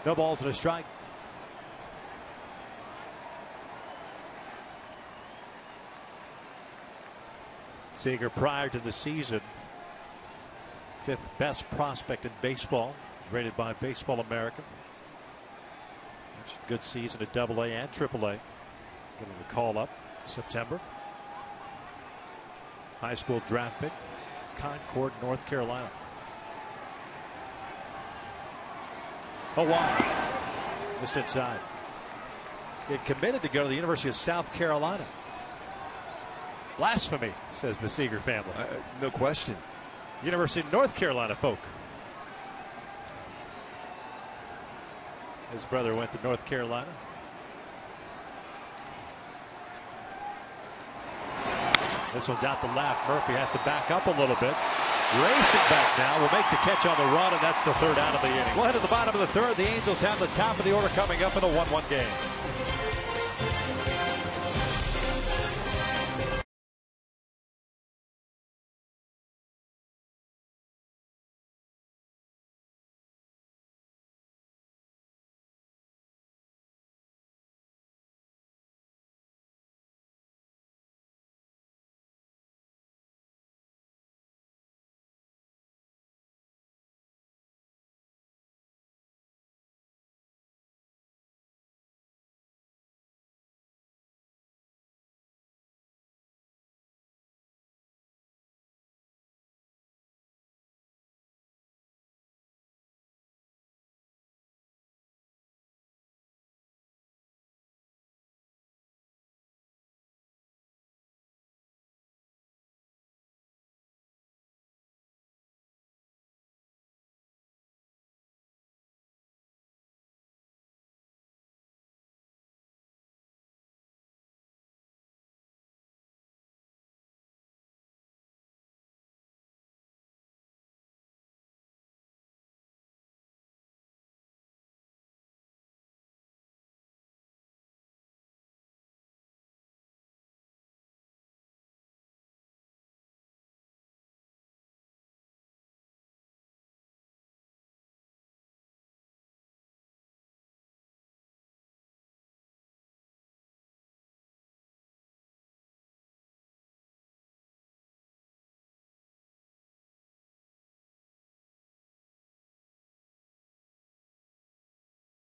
No balls and a strike. Seager, prior to the season, 5th best prospect in baseball, rated by Baseball America. Good season at AA and AAA. Getting the call up in September. High school draft pick, Concord, North Carolina. Oh, wow. Missed inside. He had committed to go to the University of South Carolina. Blasphemy, says the Seager family. No question. University of North Carolina folk. His brother went to North Carolina. This one's out to left. Murphy has to back up a little bit. Racing back now, will make the catch on the run, and that's the 3rd out of the inning. We'll head to the bottom of the 3rd. The Angels have the top of the order coming up in a 1-1 game.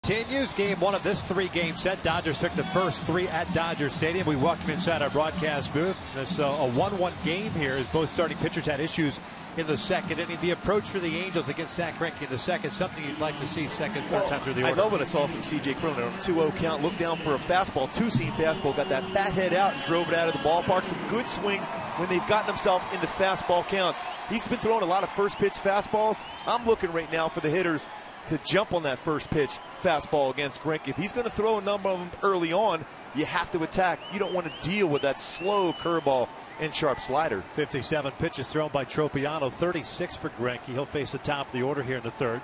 Continues game 1 of this 3-game set. Dodgers took the first 3 at Dodger Stadium. We welcome inside our broadcast booth. This a 1-1 game here as both starting pitchers had issues in the second inning. The approach for the Angels against Zach Greinke in the second, something you'd like to see second, third time through the order. I love what I saw from C.J. Cronin on a 2-0 count. Looked down for a fastball, two-seam fastball, got that bat head out and drove it out of the ballpark. Some good swings when they've gotten themselves into fastball counts. He's been throwing a lot of first pitch fastballs. I'm looking right now for the hitters to jump on that first pitch fastball against Greinke. If he's going to throw a number of them early on, you have to attack. You don't want to deal with that slow curveball and sharp slider. 57 pitches thrown by Tropiano, 36 for Greinke. He'll face the top of the order here in the 3rd.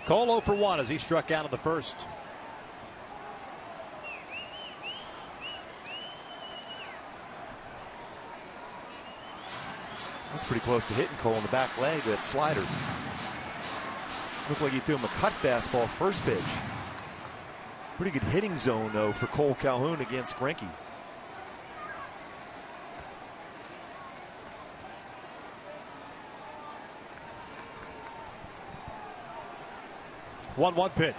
Cole 0 for 1 as he struck out in the first. That's pretty close to hitting Cole in the back leg, that slider. Looked like he threw him a cut fastball first pitch. Pretty good hitting zone, though, for Cole Calhoun against Greinke. One pitch.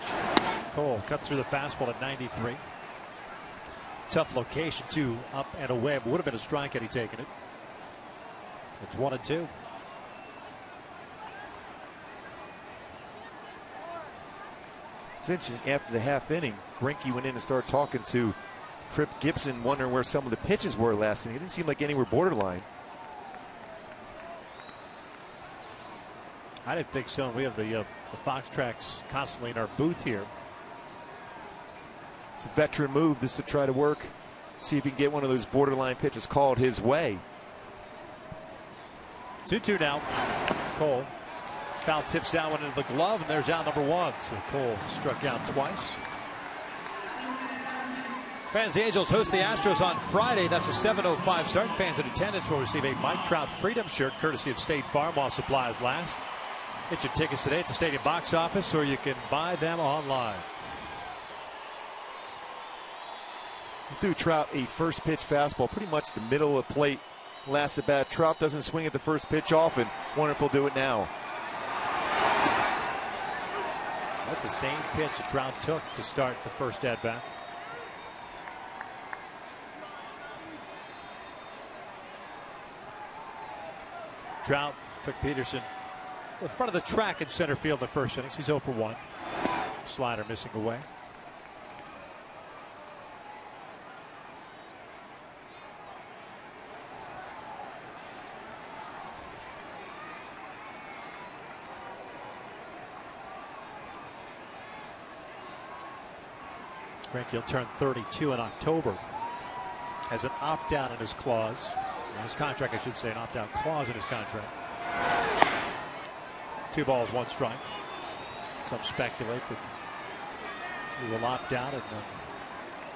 Cole cuts through the fastball at 93. Tough location, too, up and away, but would have been a strike had he taken it. It's 1-2. It's interesting, after the half inning, Greinke went in and started talking to Tripp Gibson, wondering where some of the pitches were last inning. It didn't seem like any were borderline. I didn't think so. We have the Fox tracks constantly in our booth here. It's a veteran move. This to try to work, see if he can get one of those borderline pitches called his way. 2-2 now. Cole. Foul tips that one into the glove, and there's out number 1. So Cole struck out twice. Fans, the Angels host the Astros on Friday. That's a 7:05 start. Fans in attendance will receive a Mike Trout Freedom shirt courtesy of State Farm while supplies last. Get your tickets today at the stadium box office, or you can buy them online. He threw Trout a first pitch fastball, pretty much the middle of the plate. Last at bat. Trout doesn't swing at the first pitch often. Wonder if he'll do it now. That's the same pitch that Trout took to start the first at bat. Trout took Peterson in front of the track in center field in the first innings. He's 0 for 1. Slider missing away. Greinke will turn 32 in October. Has an opt-out in his clause. In his contract, I should say, an opt-out clause in his contract. 2 balls, 1 strike. Some speculate that he will opt out, and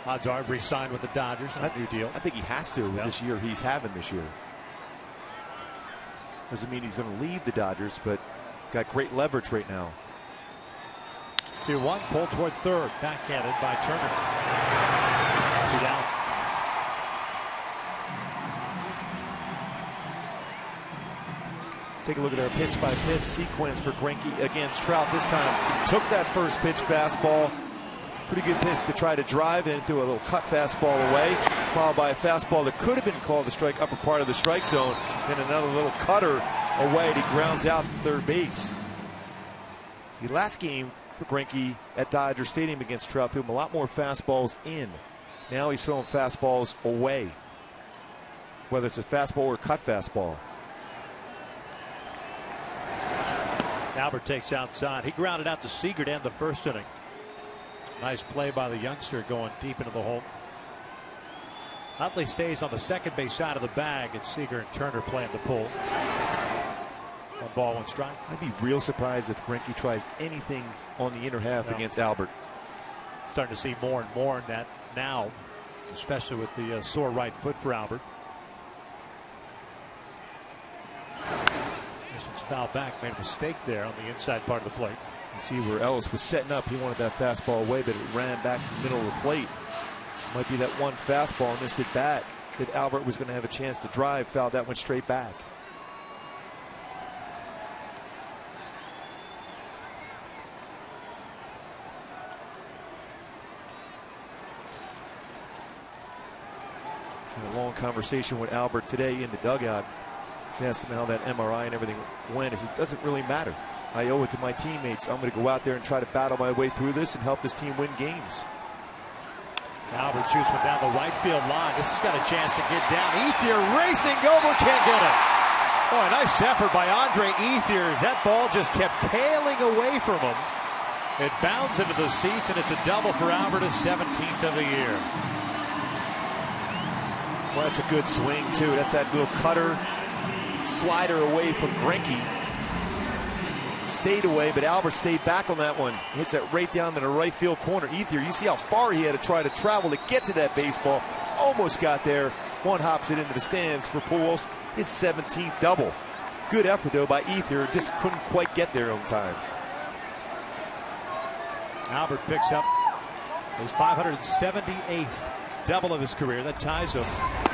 odds are re-signed with the Dodgers. A new deal. I think he has to with this year he's having this year. Doesn't mean he's going to leave the Dodgers, but got great leverage right now. 2-1, pulled toward third, backhanded by Turner. 2 down. Let's take a look at our pitch-by-pitch sequence for Greinke against Trout. This time took that first pitch fastball. Pretty good pitch to try to drive in, threw a little cut fastball away, followed by a fastball that could have been called the strike, upper part of the strike zone, then another little cutter away, and he grounds out to third base. See, last game for Greinke at Dodger Stadium against Trout, threw him a lot more fastballs in. Now he's throwing fastballs away, whether it's a fastball or a cut fastball. Albert takes outside. He grounded out to Seager to end the first inning. Nice play by the youngster going deep into the hole. Utley stays on the second base side of the bag, and Seager and Turner playing the pull. 1 ball, 1 strike. I'd be real surprised if Greinke tries anything on the inner half against Albert. Starting to see more and more in that now, especially with the sore right foot for Albert. This one's fouled back, made a mistake there on the inside part of the plate. You see where Ellis was setting up. He wanted that fastball away, but it ran back to the middle of the plate. Might be that one fastball in this at bat that Albert was going to have a chance to drive. Fouled that one straight back. Had a long conversation with Albert today in the dugout. Ask him how that MRI and everything went. He said, it doesn't really matter. I owe it to my teammates. I'm going to go out there and try to battle my way through this and help this team win games. Albert shoots one down the right field line. This has got a chance to get down. Ethier racing over, can't get it. Boy, nice effort by Andre Ethier as that ball just kept tailing away from him. It bounds into the seats, and it's a double for Albert, his 17th of the year. Well, that's a good swing, too. That's that little cutter. Slider away from Greinke. Stayed away, but Albert stayed back on that one. Hits that right down to the right field corner. Ethier, you see how far he had to try to travel to get to that baseball. Almost got there. One hops it into the stands for Pujols. His 17th double. Good effort, though, by Ethier. Just couldn't quite get there on time. Albert picks up his 578th double of his career. That ties him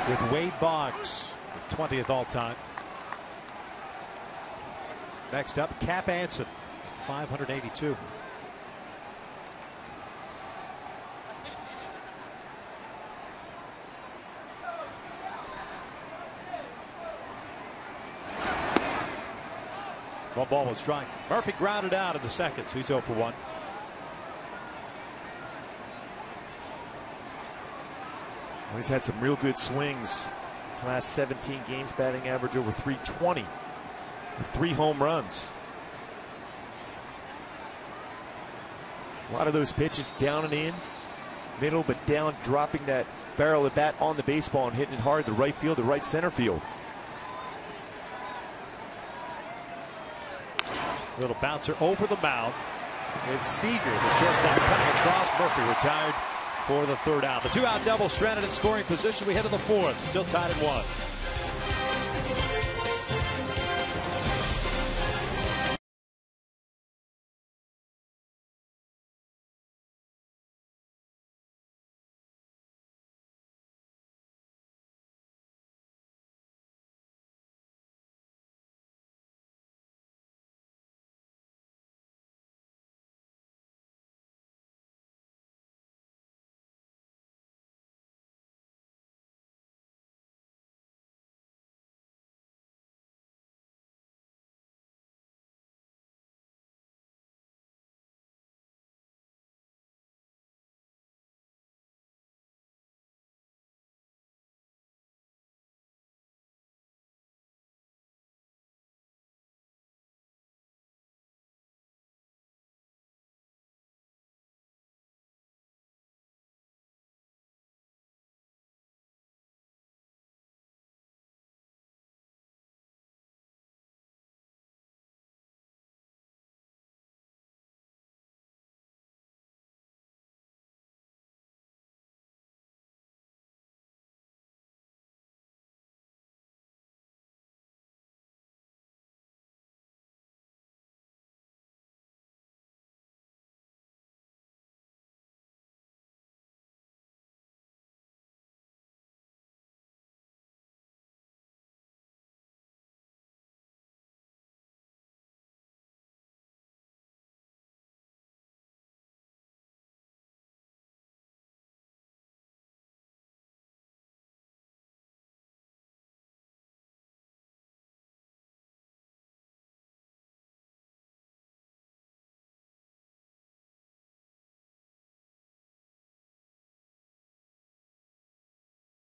with Wade Boggs, 20th all-time. Next up, Cap Anson, 582. One ball, one strike. Murphy grounded out in the second, so he's 0 for 1. He's had some real good swings. His last 17 games, batting average over 320 with 3 home runs. A lot of those pitches down and in, middle but down, dropping that barrel of bat on the baseball and hitting it hard to right field, to right center field. Little bouncer over the mound. It's Seager, the shortstop, cutting across. Murphy retired for the 3rd out. The 2-out double stranded in scoring position. We head to the 4th. Still tied at 1.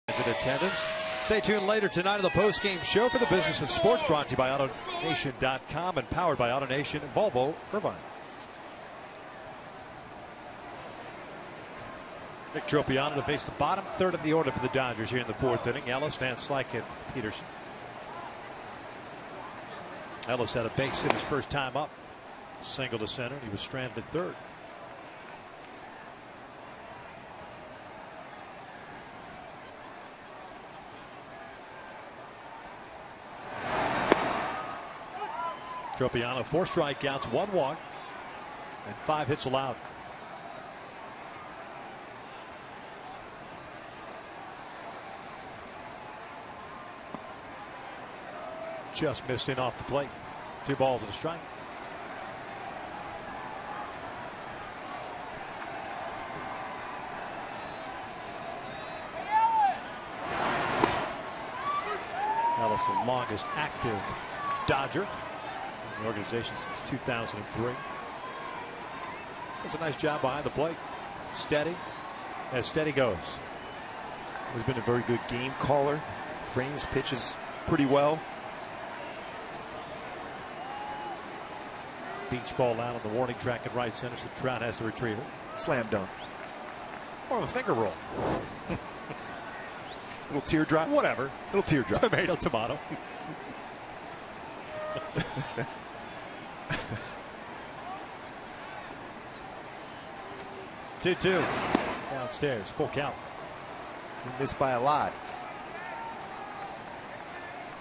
In attendance. Stay tuned later tonight on the post-game show for the Business of Sports, brought to you by AutoNation.com and powered by AutoNation and Volvo Irvine. Nick Tropiano to face the bottom 3rd of the order for the Dodgers here in the 4th inning. Ellis, Van Slyke, and Peterson. Ellis had a base hit his first time up. Single to center. He was stranded at 3rd. Tropiano, 4 strikeouts, 1 walk, and 5 hits allowed. Just missed in off the plate. 2 balls and a strike. Ellis, the longest active Dodger in the organization since 2003. Does a nice job behind the plate. Steady as steady goes. He's been a very good game caller. Frames pitches pretty well. Beach ball out on the warning track at right center, so Trout has to retrieve it. Slam dunk. Or a finger roll. Little teardrop. Whatever. Little teardrop. Tomato, tomato. 2-2 downstairs, full count. He missed by a lot.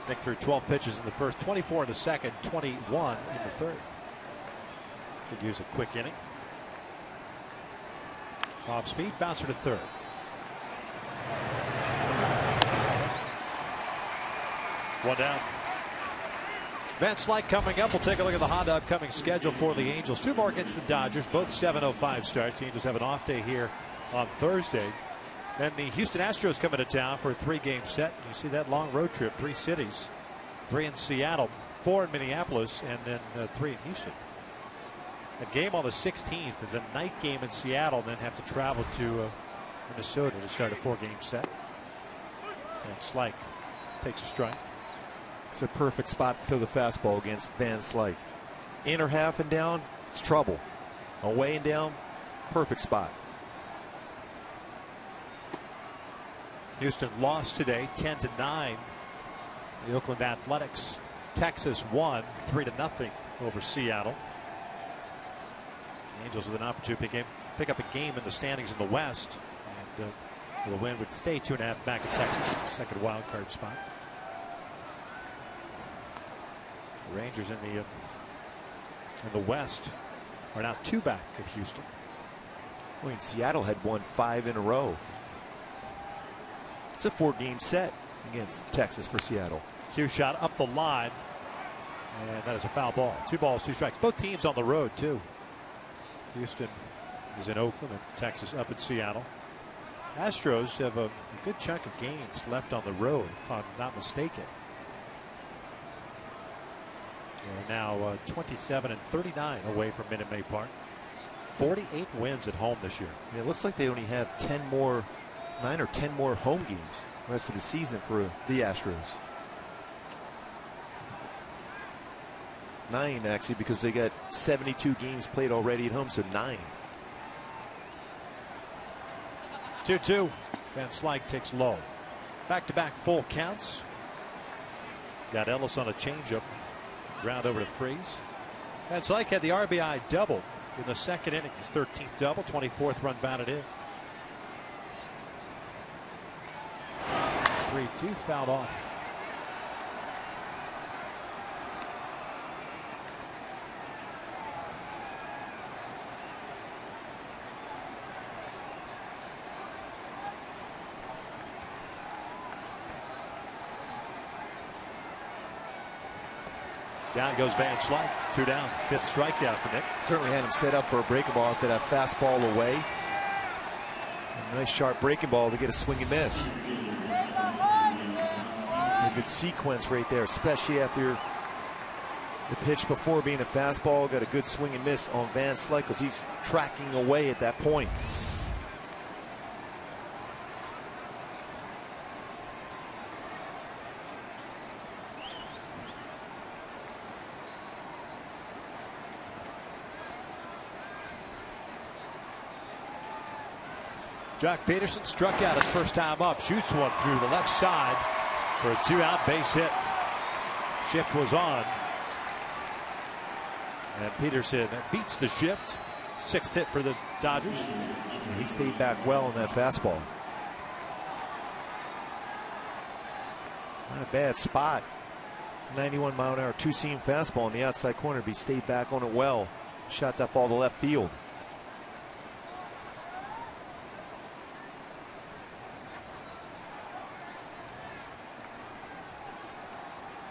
Nick threw 12 pitches in the first, 24 in the second, 21 in the third. Could use a quick inning. Off speed, bouncer to third. One down. Van Slyke coming up. We'll take a look at the Honda upcoming schedule for the Angels. 2 more against the Dodgers, both 7:05 starts. The Angels have an off day here on Thursday. Then the Houston Astros coming to town for a 3-game set. You see that long road trip, 3 cities, 3 in Seattle, 4 in Minneapolis and then 3 in Houston. A game on the 16th is a night game in Seattle, and then have to travel to Minnesota to start a 4-game set. And Slyke takes a strike. It's a perfect spot to throw the fastball against Van Slyke. Inner half and down, it's trouble. Away and down, perfect spot. Houston lost today 10-9. The Oakland Athletics. Texas won 3-0 over Seattle. The Angels with an opportunity to pick up a game in the standings in the West, and the win would stay 2.5 back in Texas, second wild card spot. The Rangers in the West are now 2 back of Houston. I mean, Seattle had won 5 in a row. It's a 4-game set against Texas for Seattle. Cue shot up the line, and that is a foul ball. 2 balls, 2 strikes. Both teams on the road too. Houston is in Oakland and Texas up in Seattle. Astros have a good chunk of games left on the road, if I'm not mistaken. They're now 27-39 away from Minute Maid Park. 48 wins at home this year. Yeah, it looks like they only have 9 or 10 more home games the rest of the season for the Astros. 9 actually, because they got 72 games played already at home, so 9. 2-2. Van Slyke takes low. Back-to-back full counts. Got Ellis on a changeup. Ground over to Freeze. Van Slyke had the RBI double in the second inning. His 13th double, 24th run batted in. 3-2, fouled off. Down goes Van Slyke. 2 down. 5th strikeout for Nick. Certainly had him set up for a breaking ball after that fastball away. A nice sharp breaking ball to get a swing and miss. A good sequence right there, especially after the pitch before being a fastball. Got a good swing and miss on Van Slyke because he's tracking away at that point. Jock Peterson struck out his first time up. Shoots one through the left side for a 2-out base hit. Shift was on. And Peterson beats the shift. 6th hit for the Dodgers. He stayed back well on that fastball. Not a bad spot. 91-mile-an-hour 2-seam fastball on the outside corner. But he stayed back on it well. Shot that ball to left field.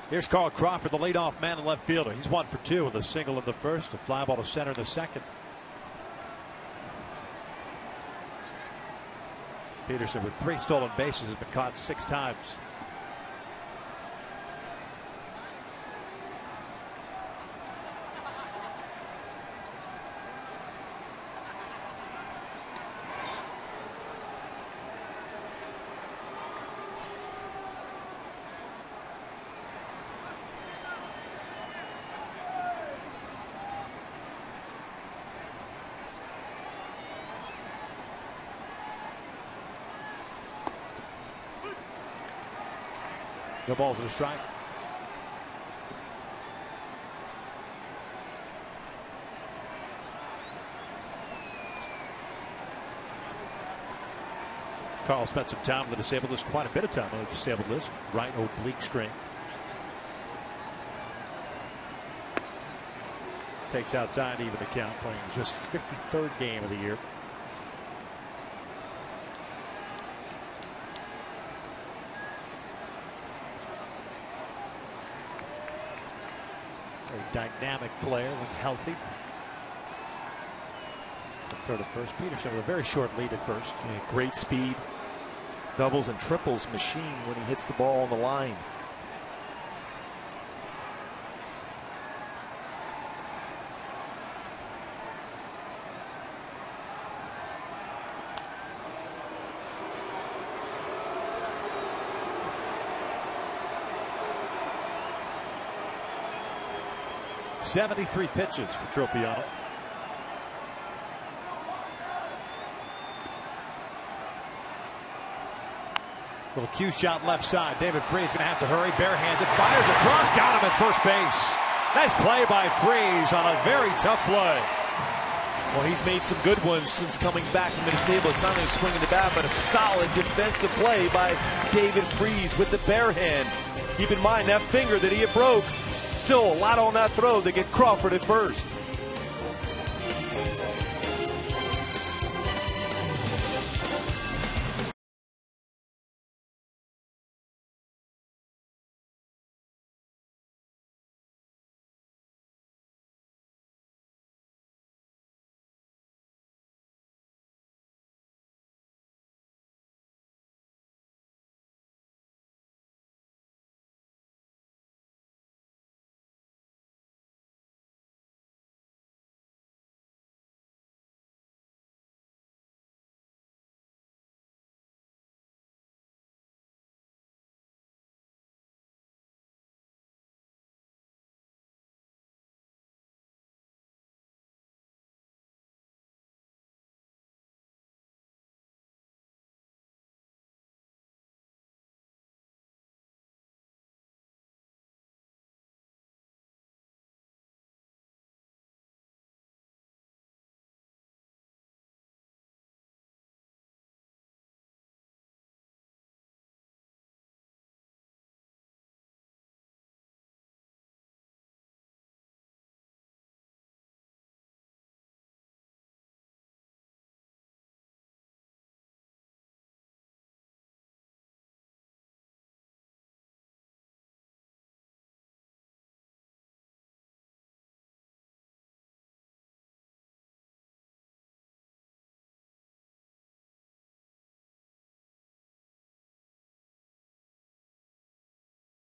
Here's Carl Crawford, the leadoff man and left fielder. He's 1 for 2 with a single in the first, a fly ball to center in the second. Peterson with 3 stolen bases has been caught 6 times. No balls and a strike. Carl spent some time on the disabled list, quite a bit of time on the disabled list. Right oblique strain. Takes outside even the count, playing just 53rd game of the year. A dynamic player when healthy. Third at first. Peterson with a very short lead at first. Yeah, great speed. Doubles and triples machine when he hits the ball on the line. 73 pitches for Tropiano. Little cue shot left side. David Freese going to have to hurry. Bare hands it. Fires across. Got him at first base. Nice play by Freese on a very tough play. Well, he's made some good ones since coming back from the disabled. It's not only swinging the bat, but a solid defensive play by David Freese with the bare hand. Keep in mind that finger that he had broke. Still a lot on that throw to get Crawford at first.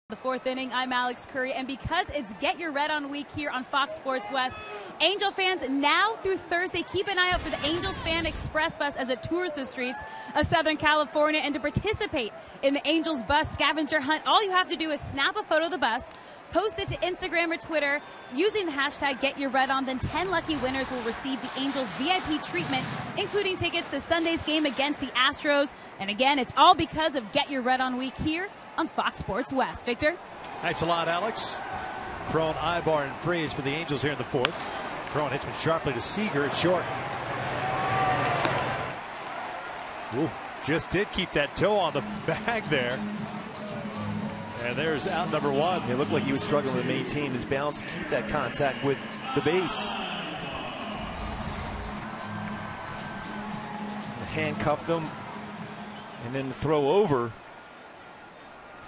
The fourth inning, I'm Alex Curry, and because it's Get Your Red On week here on Fox Sports West, Angel fans now through Thursday, keep an eye out for the Angels Fan Express bus as it tours the streets of Southern California. And to participate in the Angels bus scavenger hunt, all you have to do is snap a photo of the bus, post it to Instagram or Twitter using the hashtag #GetYourRedOn. Then 10 lucky winners will receive the Angels VIP treatment, including tickets to Sunday's game against the Astros. And again, it's all because of Get Your Red On week here on Fox Sports West. Victor? Thanks a lot, Alex. Crone, Ibar, and Freese for the Angels here in the fourth. Crone hits one sharply to Seager at short. Ooh, just did keep that toe on the bag there. And there's out number one. It looked like he was struggling to maintain his balance, keep that contact with the base. Handcuffed him, and then the throw over.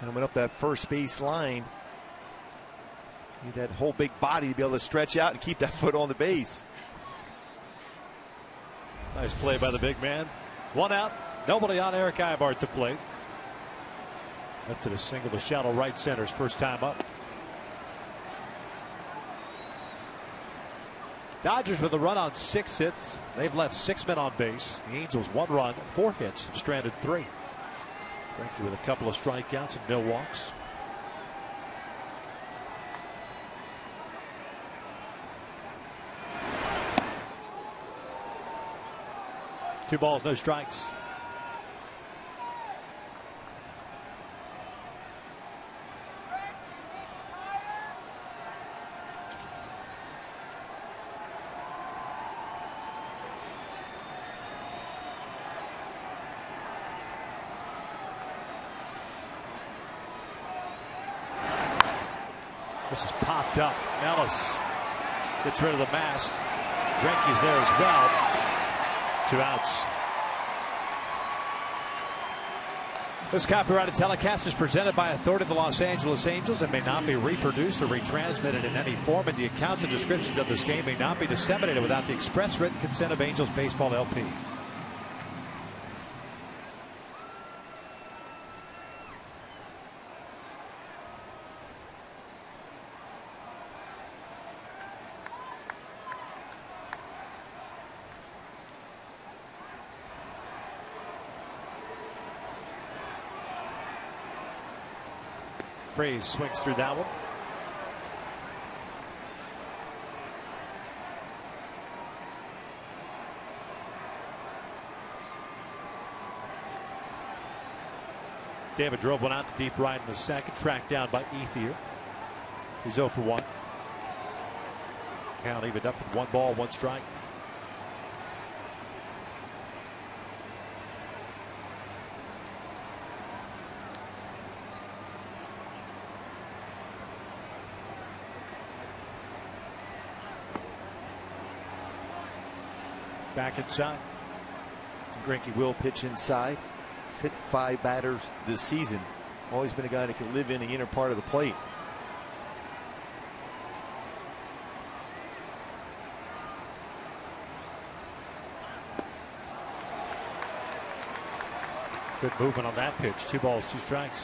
And went up that first base line. Need that whole big body to be able to stretch out and keep that foot on the base. Nice play by the big man. One out, nobody on. Eric Ibar at the plate. Up to the single to shallow right center's first time up. Dodgers with a run on 6 hits. They've left 6 men on base. The Angels 1 run, 4 hits, stranded 3. Frankie with a couple of strikeouts and no walks. Two balls, no strikes. This is popped up. Ellis gets rid of the mask. Greinke's there as well. 2 outs. This copyrighted telecast is presented by authority of the Los Angeles Angels and may not be reproduced or retransmitted in any form, and the accounts and descriptions of this game may not be disseminated without the express written consent of Angels Baseball LP. Freese swings through that one. David drove one out to deep right in the second, tracked down by Ethier. He's 0 for 1. Count evened up with 1 ball, 1 strike. Back inside. Greinke will pitch inside. He's hit 5 batters this season. Always been a guy that can live in the inner part of the plate. Good movement on that pitch. 2 balls, 2 strikes.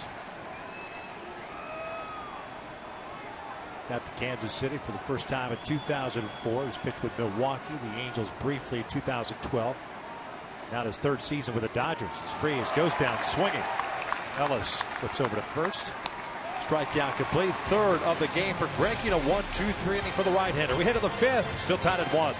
Got to Kansas City for the first time in 2004. He's pitched with Milwaukee, the Angels briefly in 2012. Now his 3rd season with the Dodgers. He's free as goes down swinging. Ellis flips over to first. Strikeout complete. 3rd of the game for Greinke. A 1-2-3 inning for the right-hander. We head to the 5th. Still tied at 1.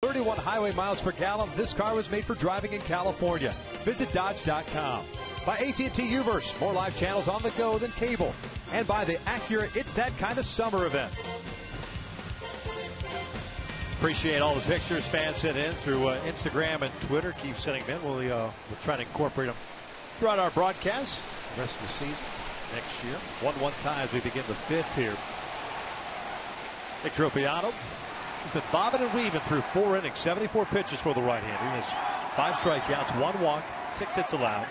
.31 highway miles per gallon. This car was made for driving in California. Visit Dodge.com. By AT&T Uverse, more live channels on the go than cable. And by the Acura It's That Kind of Summer event. Appreciate all the pictures fans sent in through Instagram and Twitter. Keep sending them in. We'll try to incorporate them throughout our broadcast the rest of the season next year. 1-1 ties. We begin the 5th here. Nick Tropiano. He's been bobbing and weaving through 4 innings, 74 pitches for the right-hander. He has 5 strikeouts, 1 walk, 6 hits allowed.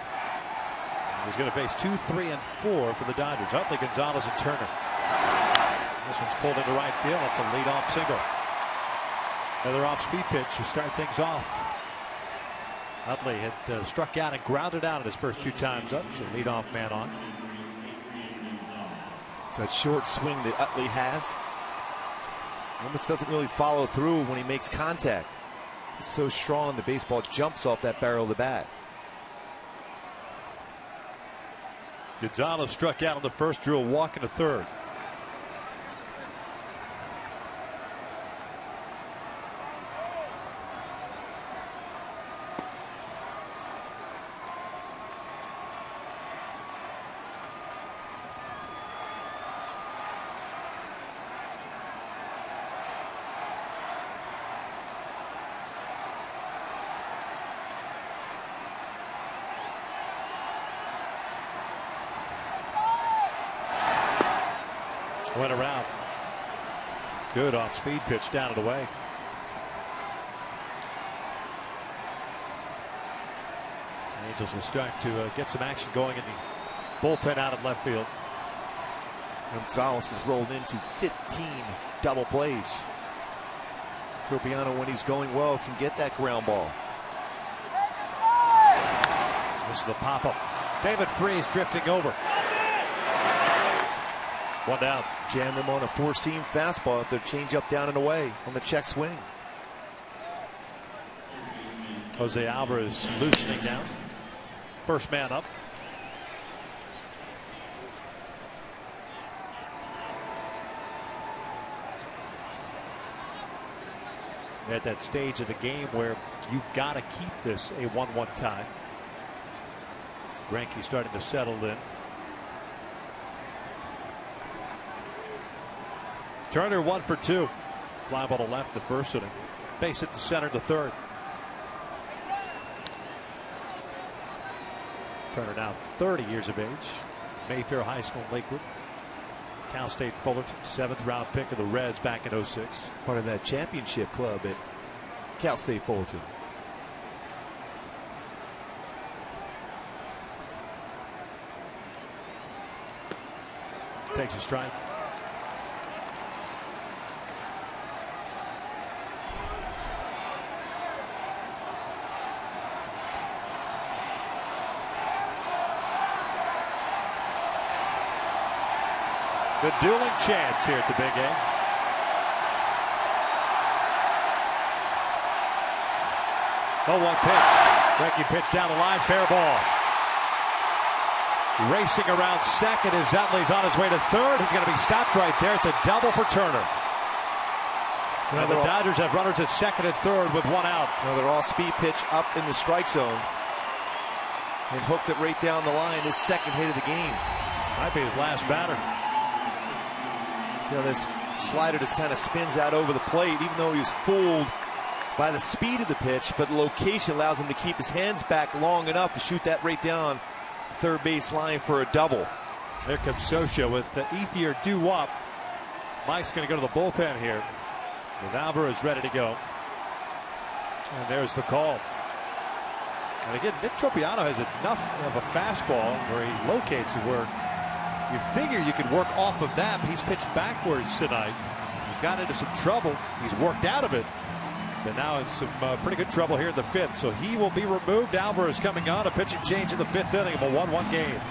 He's going to face 2, 3, and 4 for the Dodgers. Utley, Gonzalez, and Turner. This one's pulled into right field. That's a leadoff single. Another off-speed pitch to start things off. Utley had struck out and grounded out at his first 2 times up, so leadoff man on. It's that short swing that Utley has. Almost doesn't really follow through when he makes contact. He's so strong, the baseball jumps off that barrel of the bat. Gonzalez struck out on the first, drew a walk in the 3rd. Went around. Good off-speed pitch down and away. The Angels will start to get some action going in the bullpen out of left field. Gonzalez has rolled into 15 double plays. Tropiano, when he's going well, can get that ground ball. This is the pop-up. David Freese drifting over. One down. Jam them on a four-seam fastball if they're change up down and away on the check swing. Jose Alvarez loosening down. First man up. At that stage of the game where you've got to keep this a 1-1 tie. Greinke starting to settle in. Turner 1 for 2. Fly ball to left the first inning. Base hit to center the third. Turner now 30 years of age. Mayfair High School in Lakewood. Cal State Fullerton, 7th round pick of the Reds back in 06. Part of that championship club at Cal State Fullerton. Takes a strike. The dueling chants here at the Big A. Oh, 1 pitch. Greinke pitch down the line, fair ball. Racing around second as Utley's on his way to third. He's going to be stopped right there. It's a double for Turner. So now the Dodgers have runners at second and third with 1 out. Another off-speed pitch up in the strike zone. And hooked it right down the line. His second hit of the game. Might be his last batter. You know, this slider just kind of spins out over the plate, even though he was fooled by the speed of the pitch, but the location allows him to keep his hands back long enough to shoot that right down the third base line for a double. There comes Socia with the Ethier due up. Mike's going to go to the bullpen here with Alvarez ready to go. And there's the call. And again, Nick Tropiano has enough of a fastball where he locates it where you figure you could work off of that, but he's pitched backwards tonight. He's got into some trouble. He's worked out of it. But now in some pretty good trouble here in the 5th. So he will be removed. Alvarez coming on. A pitching change in the 5th inning of a 1-1 game.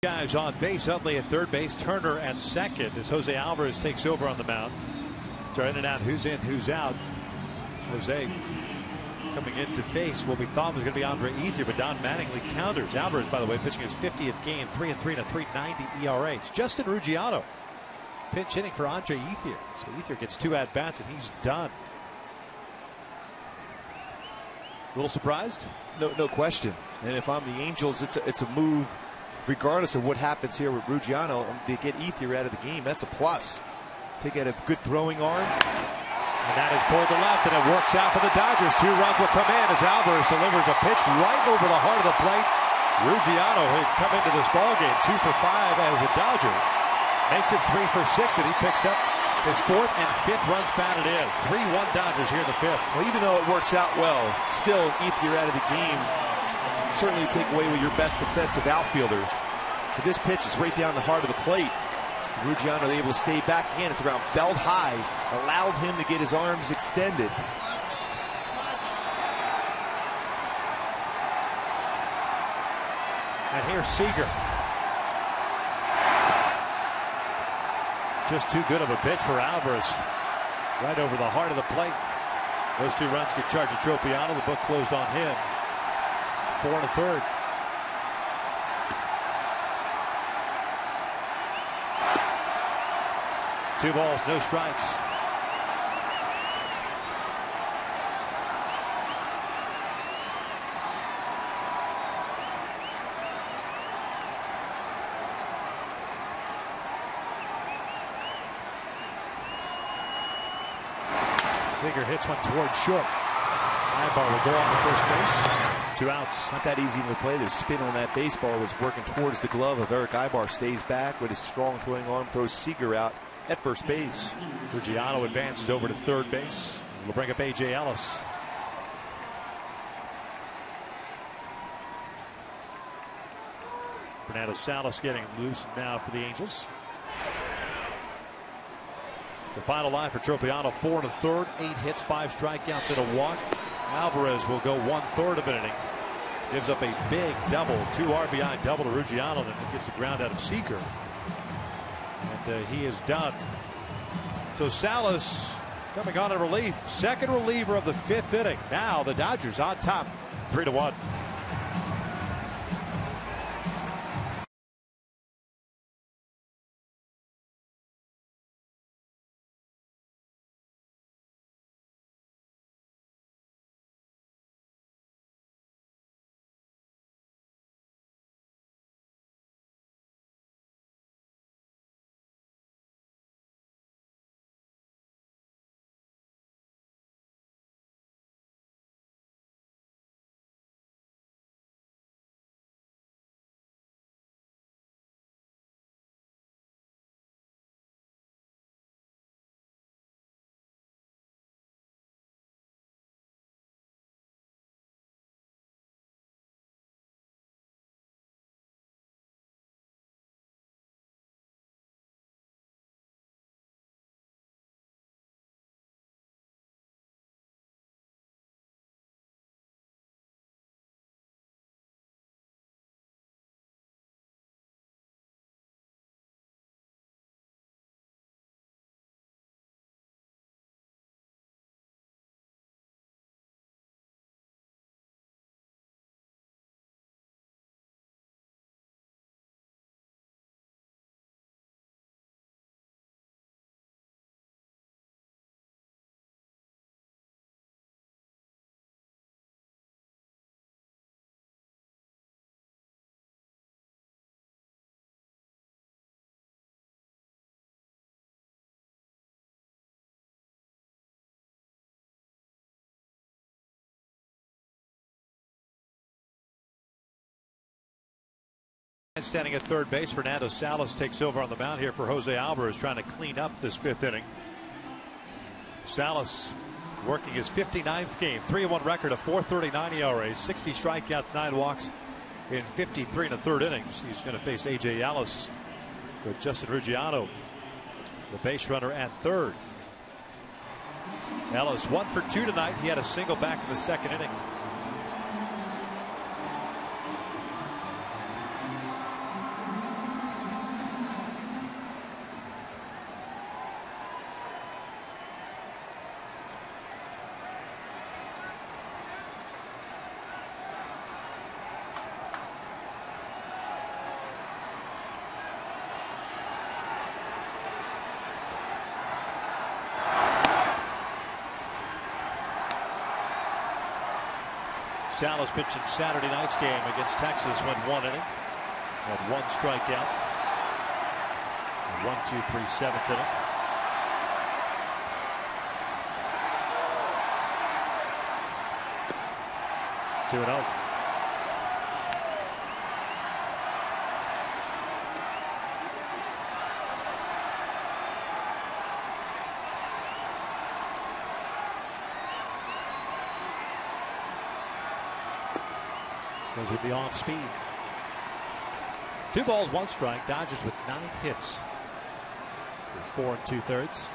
Guys on base. Utley at third base. Turner at second as Jose Alvarez takes over on the mound. So in and out, who's in, who's out. Jose coming in to face what we thought was going to be Andre Ethier, but Don Mattingly counters. Alvarez, by the way, pitching his 50th game, 3-3 and a 3.90 ERA. It's Justin Ruggiano pinch hitting for Andre Ethier. So Ethier gets 2 at-bats and he's done. A little surprised? No question. And if I'm the Angels, it's a move. Regardless of what happens here with Ruggiano, they get Ethier out of the game. That's a plus. They get a good throwing arm. And that is pulled to left, and it works out for the Dodgers. 2 runs will come in as Alvarez delivers a pitch right over the heart of the plate. Ruggiano had come into this ballgame 2 for 5 as a Dodger. Makes it 3 for 6, and he picks up his 4th and 5th runs batted in. 3-1 Dodgers here in the 5th. Well, even though it works out well, still, if you're out of the game, certainly take away with your best defensive outfielder. But this pitch is right down the heart of the plate. Ruggiano able to stay back again. It's around belt high. Allowed him to get his arms extended. And here's Seager. Just too good of a pitch for Alvarez. Right over the heart of the plate. Those 2 runs get charged to Tropiano. The book closed on him. 4 1/3. Two balls, no strikes. Bigger hits one towards short. Ibar will go on to first base. 2 outs. Not that easy to play. The spin on that baseball was working towards the glove of Eric Ibar. Stays back with his strong throwing arm. Throws Seager out at first base. Ruggiano advances over to third base. We'll bring up A.J. Ellis. Fernando Salas getting loose now for the Angels. The final line for Tropiano, 4 1/3, 8 hits, 5 strikeouts, and a walk. Alvarez will go 1/3 of an inning. Gives up a big double, 2 RBI double to Ruggiano, and gets the ground out of Seager. And he is done. So Salas coming on in relief. Second reliever of the 5th inning. Now the Dodgers on top, 3-1. Standing at third base, Fernando Salas takes over on the mound here for Jose Alvarez, trying to clean up this 5th inning. Salas working his 59th game, 3-1 record, a 4.39 ERA, 60 strikeouts, 9 walks in 53 1/3 innings. He's going to face A.J. Ellis with Justin Ruggiano, the base runner, at third. Ellis 1 for 2 tonight. He had a single back in the 2nd inning. Salas pitched in Saturday night's game against Texas, went 1 inning, had 1 strikeout. 1, 2, 3, 7th inning. 2-0. Goes with the on speed. 2 balls, 1 strike. Dodgers with 9 hits. 4 2/3.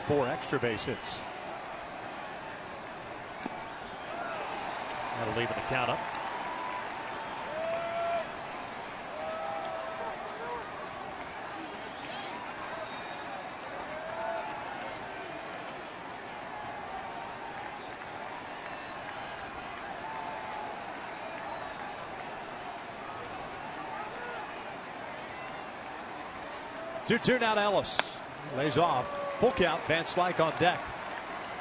Four extra base hits. That'll leave the count up. Two now to Ellis. He lays off. Full count. Van Slyke on deck.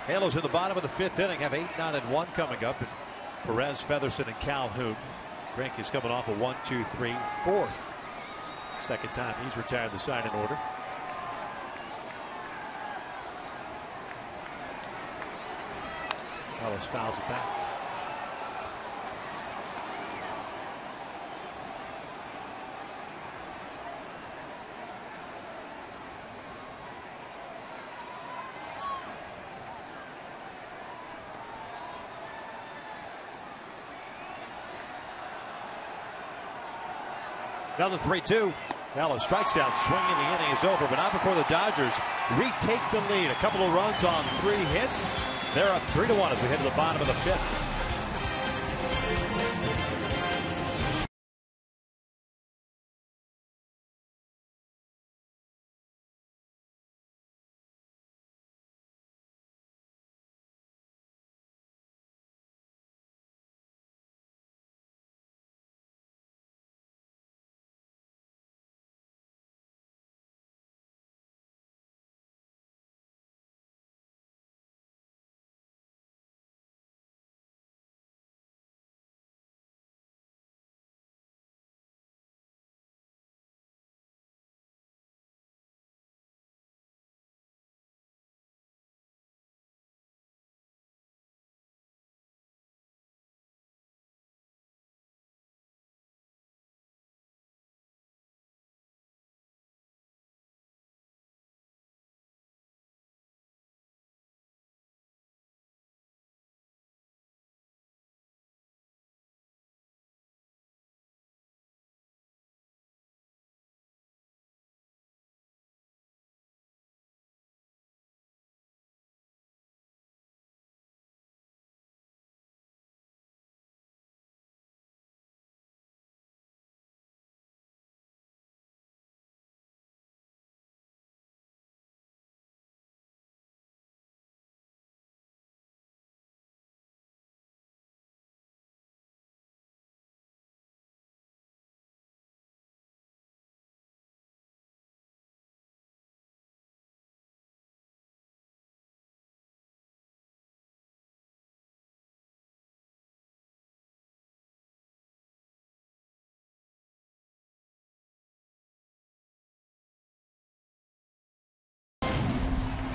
Halos in the bottom of the 5th inning have 8, 9, and 1 coming up. And Perez, Featherston, and Calhoun. Greinke's coming off a 1, 2, 3, 4th. Second time he's retired the sign-in order. Ellis fouls it back. Another 3-2. Ellis strikes out, swinging. The inning is over, but not before the Dodgers retake the lead. A couple of runs on 3 hits. They're up 3-1 as we head to the bottom of the 5th.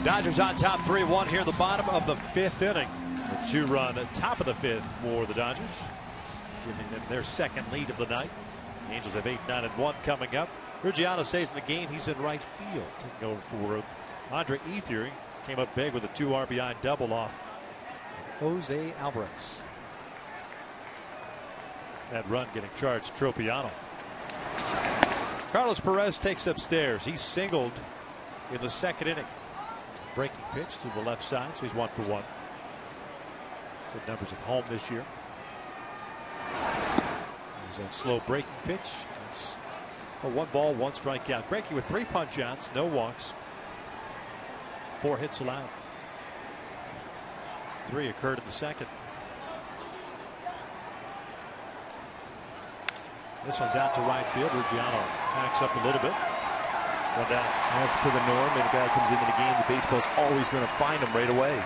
Dodgers on top 3-1 here in the bottom of the 5th inning. A 2-run top of the 5th for the Dodgers, giving them their second lead of the night. The Angels have 8, 9, and 1 coming up. Ruggiano stays in the game. He's in right field, taking over for Andre Ethier. Came up big with a 2 RBI double off Jose Alvarez. That run getting charged to Tropiano. Carlos Perez takes upstairs. He singled in the 2nd inning. Breaking pitch to the left side, so he's 1 for 1. Good numbers at home this year. There's that slow breaking pitch. That's a 1 ball, 1 strikeout. Greinke with 3 punch outs, no walks, 4 hits allowed. 3 occurred in the 2nd. This one's out to right field. Ruggiano backs up a little bit. 1 down. As per the norm, when a guy comes into the game, the baseball's always going to find him right away.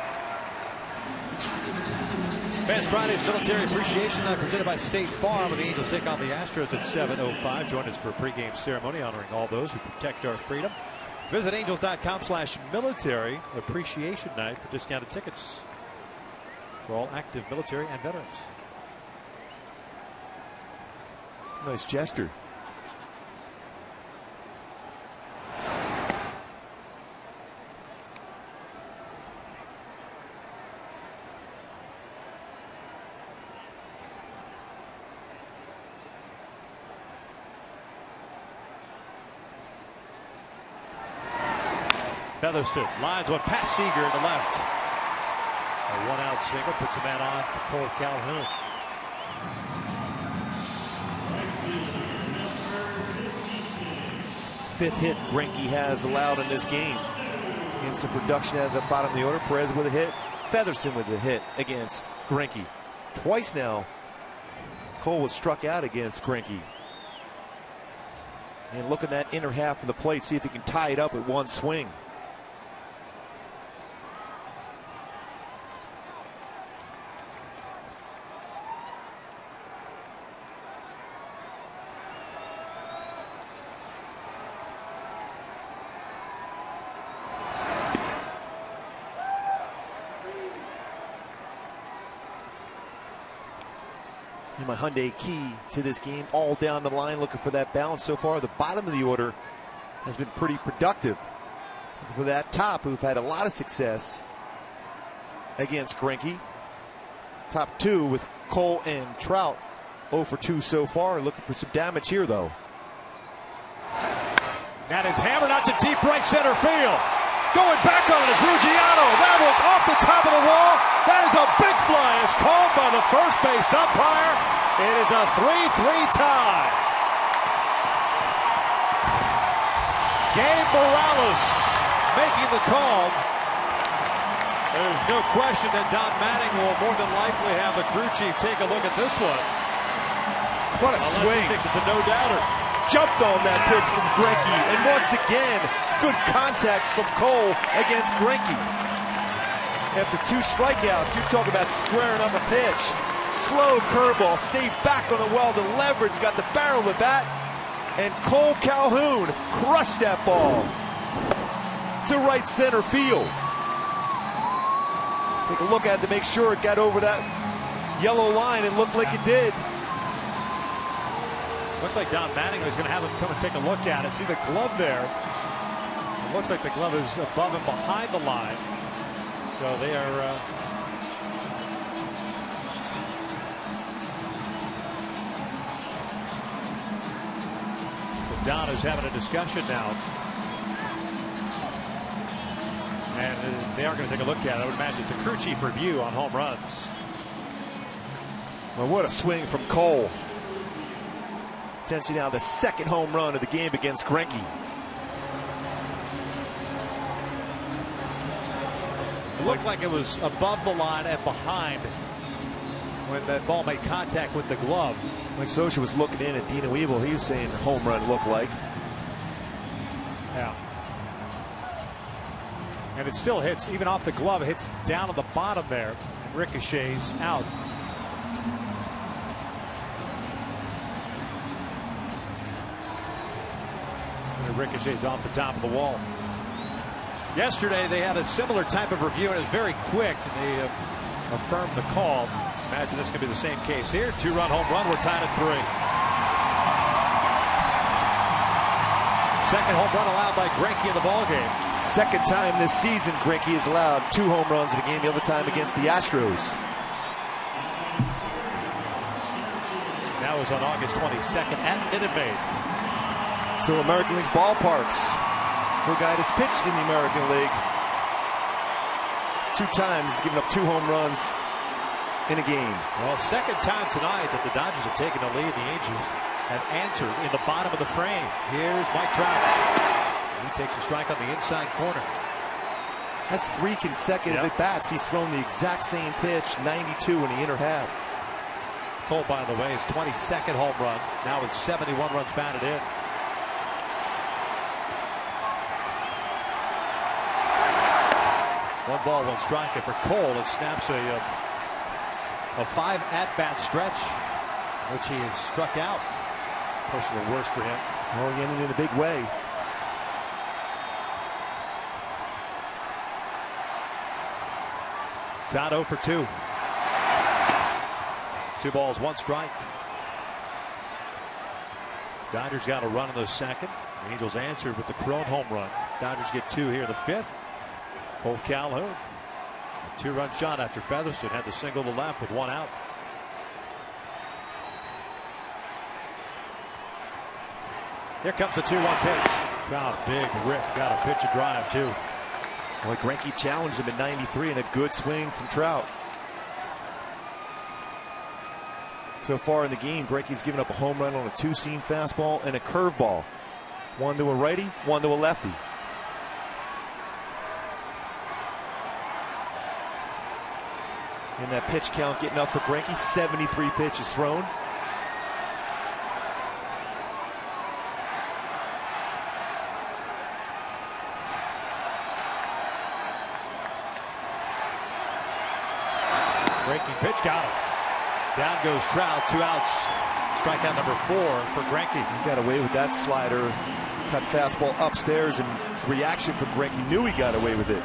Fans Friday's Military Appreciation Night presented by State Farm. The Angels take on the Astros at 7:05. Join us for a pregame ceremony honoring all those who protect our freedom. Visit angels.com/military appreciation night for discounted tickets for all active military and veterans. Nice gesture. Featherston lines one past Seager to left. A one-out single puts a man on for Cole Calhoun. Fifth hit Greinke has allowed in this game. Against the production at the bottom of the order. Perez with a hit. Featherston with a hit against Greinke. Twice now, Cole was struck out against Greinke. And look at that inner half of the plate. See if he can tie it up with one swing. And my Hyundai key to this game, all down the line, looking for that balance. So far, the bottom of the order has been pretty productive. Looking for that top, who've had a lot of success against Greinke. Top two with Cole and Trout. 0 for 2 so far. Looking for some damage here, though. That is hammered out to deep right center field. Going back on it is Ruggiano. That one's off the top of the wall. That is a big fly. It's called by the first base umpire. It is a 3-3 tie. Gabe Morales making the call. There's no question that Don Manning will more than likely have the crew chief take a look at this one. What a swing. He thinks it's a no-doubter. Jumped on that pitch from Greinke. And once again, good contact from Cole against Greinke. After 2 strikeouts, you talk about squaring up a pitch. Slow curveball, stayed back on the well to leverage, got the barrel of the bat, and Cole Calhoun crushed that ball to right center field. Take a look at it to make sure it got over that yellow line and looked like it did. Looks like Don Manning is going to have him come and take a look at it. See the glove there. It looks like the glove is above and behind the line. So they are Don is having a discussion now. And they are going to take a look at it. I would imagine it's a crew chief review on home runs. Well, what a swing from Cole. Potentially now the second home run of the game against Greinke. It looked like it was above the line and behind when that ball made contact with the glove. When Socha was looking in at Dino Evil, he was saying the home run looked like. Yeah. And it still hits, even off the glove, it hits down at the bottom there and ricochets out. And it ricochets off the top of the wall. Yesterday they had a similar type of review and it was very quick. And they affirmed the call. Imagine this could be the same case here. 2-run home run. We're tied at 3. Second home run allowed by Greinke in the ballgame. Second time this season Greinke has allowed 2 home runs in a game. The other time against the Astros. That was on August 22nd at Minute Maid. So American League ballparks. For a guy that's pitched in the American League 2 times, he's given up 2 home runs in a game. Well, second time tonight that the Dodgers have taken a lead. The Angels have answered in the bottom of the frame. Here's Mike Trout. He takes a strike on the inside corner. That's 3 consecutive at bats. He's thrown the exact same pitch, 92 in the inner half. Cole, by the way, his 22nd home run, now with 71 runs batted in. One ball, one strike. And for Cole, it snaps a 5 at-bat stretch, which he has struck out. Personally worse for him. Oh, he ended in a big way. Trout 0 for 2. 2 balls, 1 strike. Dodgers got a run in the second. The Angels answered with the Crone home run. Dodgers get 2 here in the 5th. Cole Calhoun, a 2-run shot after Featherston had the single to left with 1 out. Here comes the 2-1 pitch. Trout, big rip, got to pitch a drive too. Boy, Greinke challenged him in '93 and a good swing from Trout. So far in the game, Greinke's given up a home run on a 2-seam fastball and a curveball. 1 to a righty, 1 to a lefty. And that pitch count getting up for Greinke. 73 pitches thrown. Breaking pitch, got him. Down goes Trout, 2 outs. Strikeout number 4 for Greinke. He got away with that slider. Cut fastball upstairs, and reaction from Greinke, knew he got away with it.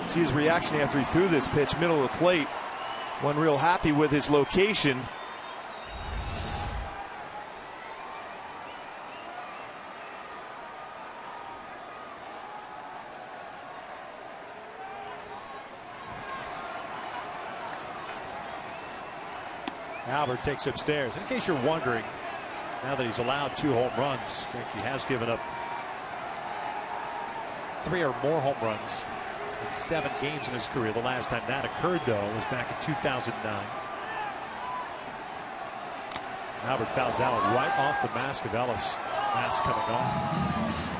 See his reaction after he threw this pitch, middle of the plate. Wasn't real happy with his location. Albert takes upstairs. In case you're wondering, now that he's allowed 2 home runs, Greinke has given up 3 or more home runs in 7 games in his career. The last time that occurred, though, was back in 2009. Albert fouls that one right off the mask of Ellis. Mask coming off.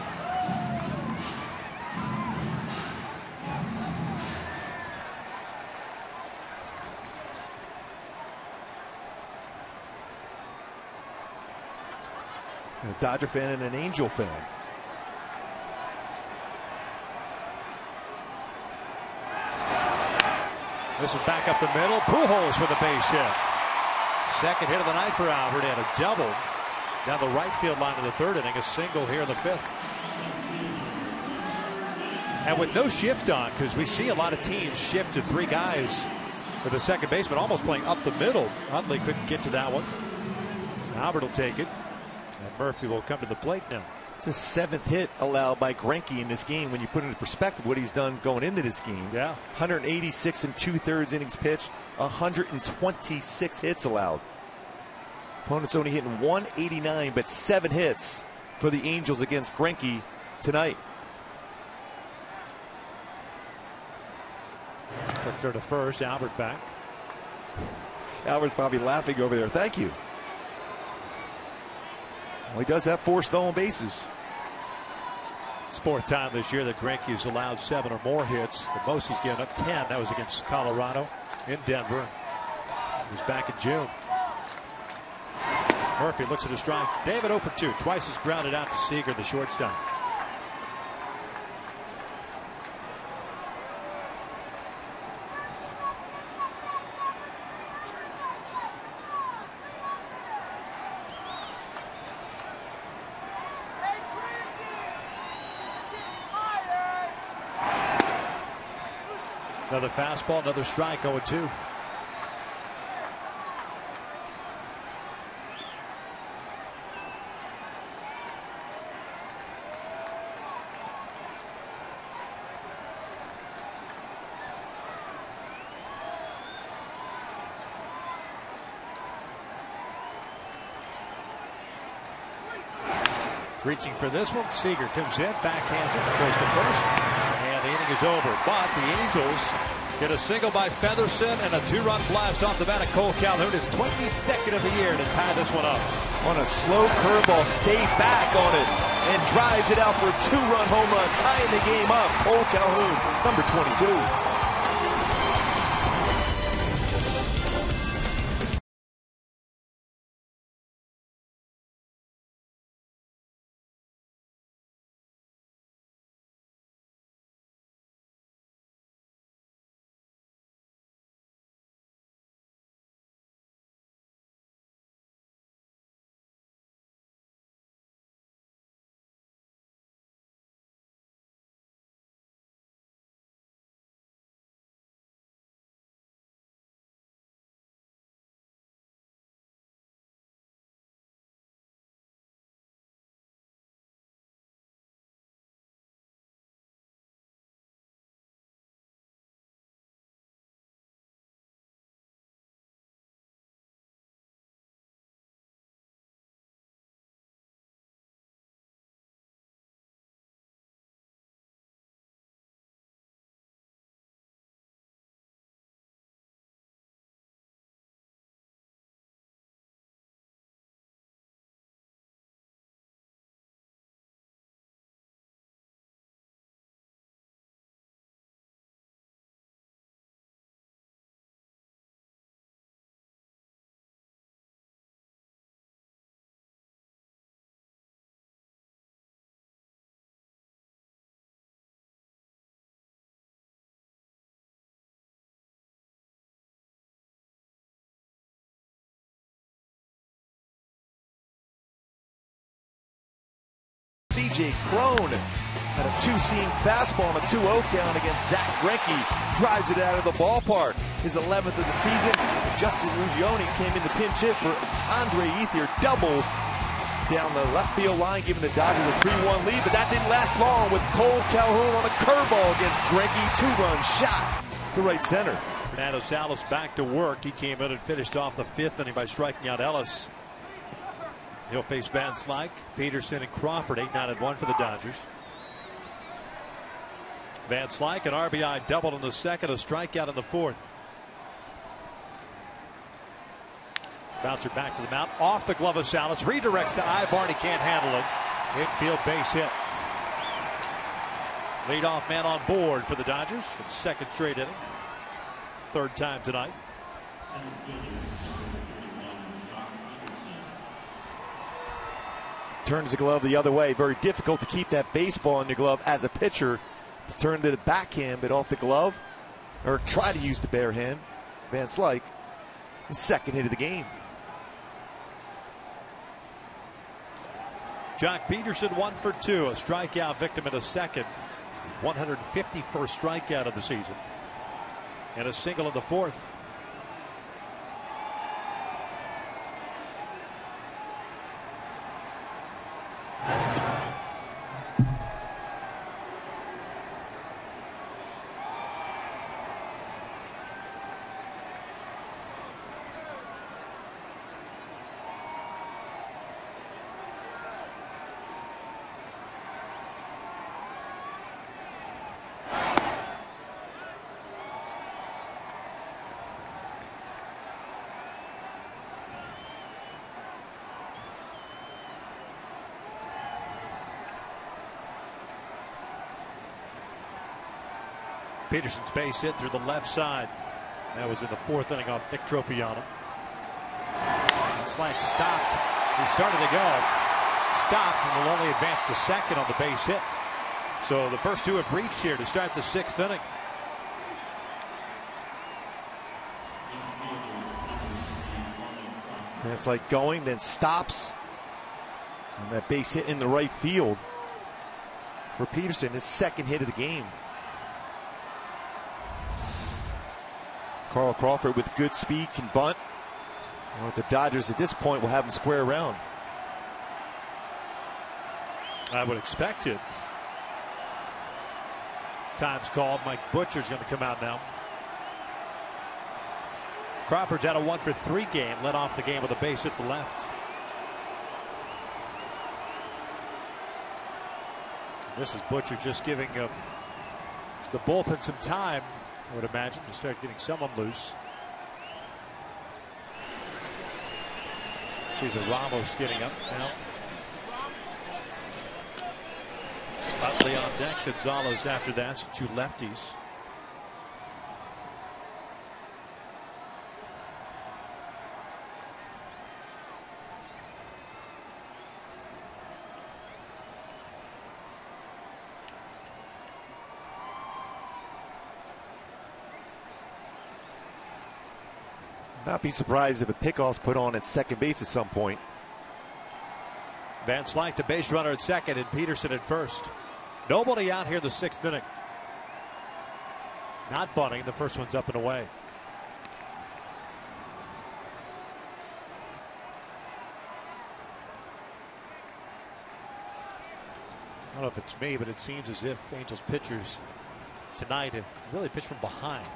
A Dodger fan and an Angel fan. This is back up the middle. Pujols with a base hit. Second hit of the night for Albert, and a double down the right field line in the 3rd inning. A single here in the 5th. And with no shift on, because we see a lot of teams shift to 3 guys with a second baseman almost playing up the middle. Utley couldn't get to that one. Albert will take it. And Murphy will come to the plate now. It's his 7th hit allowed by Greinke in this game. When you put into perspective what he's done going into this game. Yeah. 186 and 2/3 innings pitched. 126 hits allowed. Opponents only hitting 189, but 7 hits for the Angels against Greinke tonight. Took 3rd to 1st. Albert back. Albert's probably laughing over there. Thank you. Well, he does have 4 stolen bases. It's 4th time this year that Greinke's allowed 7 or more hits. The most he's given up 10. That was against Colorado in Denver. He was back in June. Murphy looks at a strike. David 0 for 2. Twice has grounded out to Seager, the shortstop. Another fastball, another strike, 0-2. Reaching for this one, Seager comes in, backhands it, goes to first, and the inning is over. But the Angels get a single by Featherston and a 2-run blast off the bat of Cole Calhoun, his 22nd of the year, to tie this one up. On a slow curveball, stayed back on it and drives it out for a 2-run home run, tying the game up. Cole Calhoun, number 22. C.J. Cron had a two-seam fastball on a 2-0 count against Zach Greinke. Drives it out of the ballpark. His 11th of the season. Justin Ruggioni came in to pinch hit for Andre Ethier. Doubles down the left field line, giving the Dodgers a 3-1 lead. But that didn't last long with Cole Calhoun on a curveball against Greinke. 2-run shot to right center. Fernando Salas back to work. He came in and finished off the 5th inning by striking out Ellis. He'll face Van Slyke, Peterson, and Crawford. 8-9-1 for the Dodgers. Van Slyke, an RBI double in the 2nd, a strikeout in the 4th. Bouncer back to the mound, off the glove of Salas, redirects to Ibarn. He can't handle it. Infield base hit. Leadoff man on board for the Dodgers for the 2nd straight inning. 3rd time tonight. Turns the glove the other way. Very difficult to keep that baseball in your glove as a pitcher. Turned to the backhand, but off the glove, or try to use the bare hand. Van Slyke, his 2nd hit of the game. Jock Peterson 1 for 2, a strikeout victim in a 2nd. His 151st strikeout of the season, and a single in the 4th. Peterson's base hit through the left side. That was in the 4th inning off Nick Tropiano. Slyke stopped. He started to go. Stopped and will only advance to 2nd on the base hit. So the first 2 have reached here to start the 6th inning. And it's like going, then stops. And that base hit in the right field for Peterson, his 2nd hit of the game. Carl Crawford with good speed can bunt. Well, the Dodgers at this point will have him square around. I would expect it. Time's called. Mike Butcher's going to come out now. Crawford's had a 1 for 3 game. Led off the game with a base hit to left. This is Butcher just giving the bullpen some time, I would imagine, to start getting someone loose. She's a Ramos getting up now. Utley on deck. Gonzalez after that. So 2 lefties. Not be surprised if a pickoff's put on at 2nd base at some point. Van Slyke, the base runner at 2nd, and Peterson at 1st. Nobody out here in the 6th inning. Not bunting. The first one's up and away. I don't know if it's me, but it seems as if Angels pitchers tonight have really pitched from behind.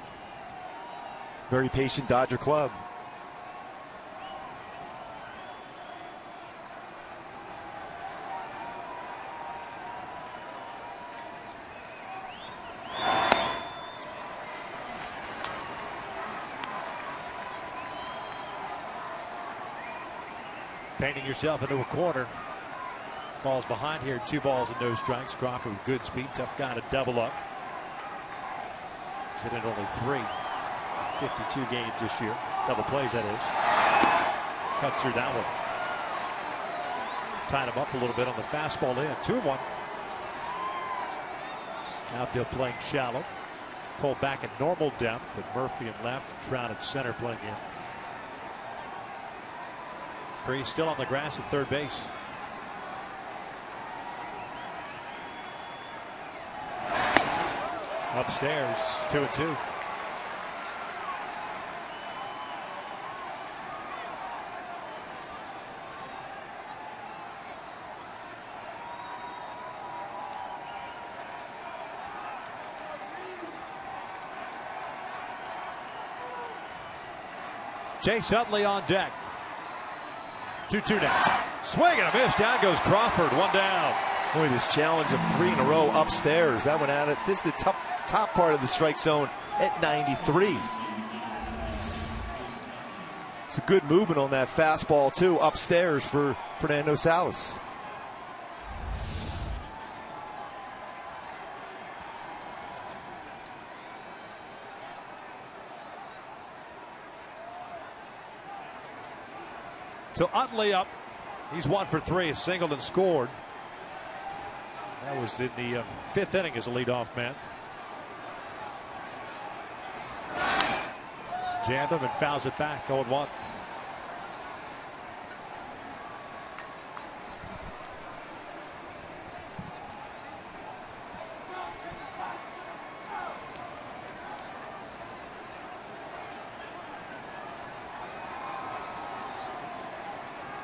Very patient Dodger club. Painting yourself into a corner. Falls behind here. 2 balls and no strikes. Crawford with good speed. Tough guy to double up. He's hit it only 3. 52 games this year. Double plays, that is. Cuts through that one. Tied him up a little bit on the fastball in. 2-1. Outfield playing shallow. Cole back at normal depth, but Murphy in left and Trout at center playing in. Freese still on the grass at 3rd base. Upstairs, 2-2. Chase Utley on deck. 2-2 now. Swing and a miss. Down goes Crawford. One down. Boy, this challenge of 3 in a row upstairs. That went at it. This is the top part of the strike zone at 93. It's a good movement on that fastball, too, upstairs for Fernando Salas. So Utley up. He's 1 for 3. Has singled and scored. That was in the 5th inning as a leadoff man. Jammed him and fouls it back. 0-1.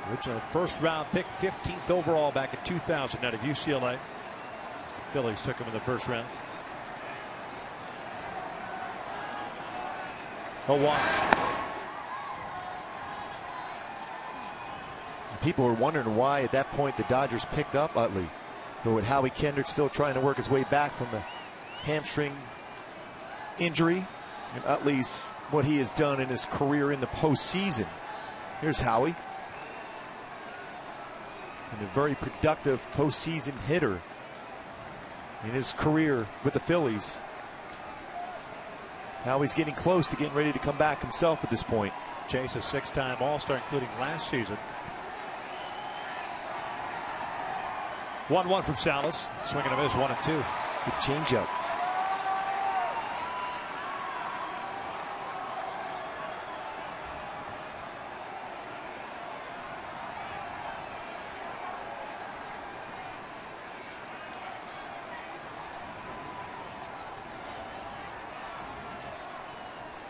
Original first round pick, 15th overall back in 2000 out of UCLA. The Phillies took him in the first round. 0-1. People were wondering why at that point the Dodgers picked up Utley. But with Howie Kendrick still trying to work his way back from a hamstring injury, and Utley's what he has done in his career in the postseason. Here's Howie. And a very productive postseason hitter in his career with the Phillies. Now he's getting close to getting ready to come back himself at this point. Chase, a 6-time All-Star, including last season. 1-1 from Salas. Swing and a miss, 1-2. Good changeup.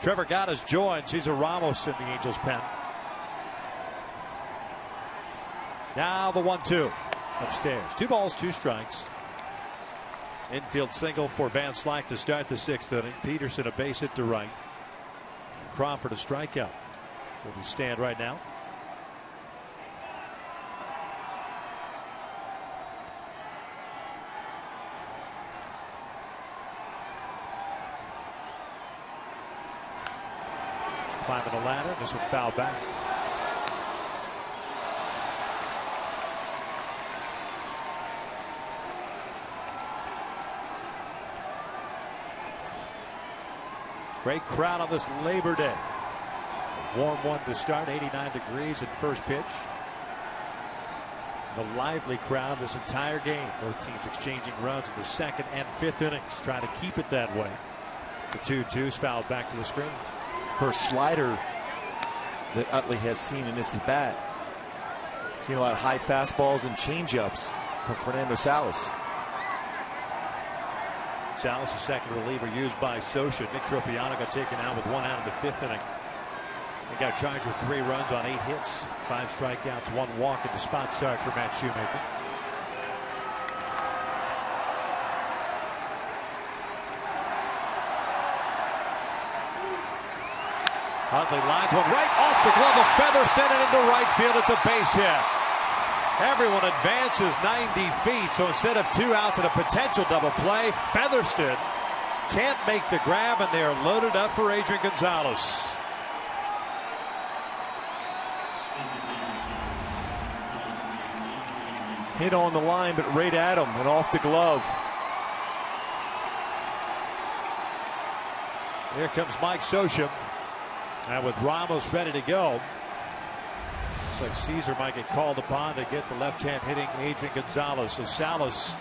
Trevor Gottis joins. He's a Ramos in the Angels pen. Now the 1-2 upstairs. 2 balls, 2 strikes. Infield single for Van Slyke to start the 6th inning. Peterson a base hit to right. Crawford a strikeout. Where we stand right now. Climbing the ladder. This one fouled back. Great crowd on this Labor Day. A warm one to start, 89 degrees at first pitch. A lively crowd this entire game. Both teams exchanging runs in the 2nd and 5th innings, trying to keep it that way. The 2-2's fouled back to the screen. First slider that Utley has seen in this at bat. Seen a lot of high fastballs and changeups from Fernando Salas. Salas, the second reliever used by Scioscia. Nick Tropiano got taken out with 1 out in the 5th inning. He got charged with 3 runs on 8 hits, 5 strikeouts, 1 walk in the spot start for Matt Shoemaker. Utley lines one right off the glove of Featherston and into right field. It's a base hit. Everyone advances 90 feet, so instead of 2 outs and a potential double play, Featherston can't make the grab, and they are loaded up for Adrian Gonzalez. Hit on the line, but right at him and off the glove. Here comes Mike Scioscia. And with Ramos ready to go, looks like Caesar might get called upon to get the left-hand hitting Adrian Gonzalez. So Salas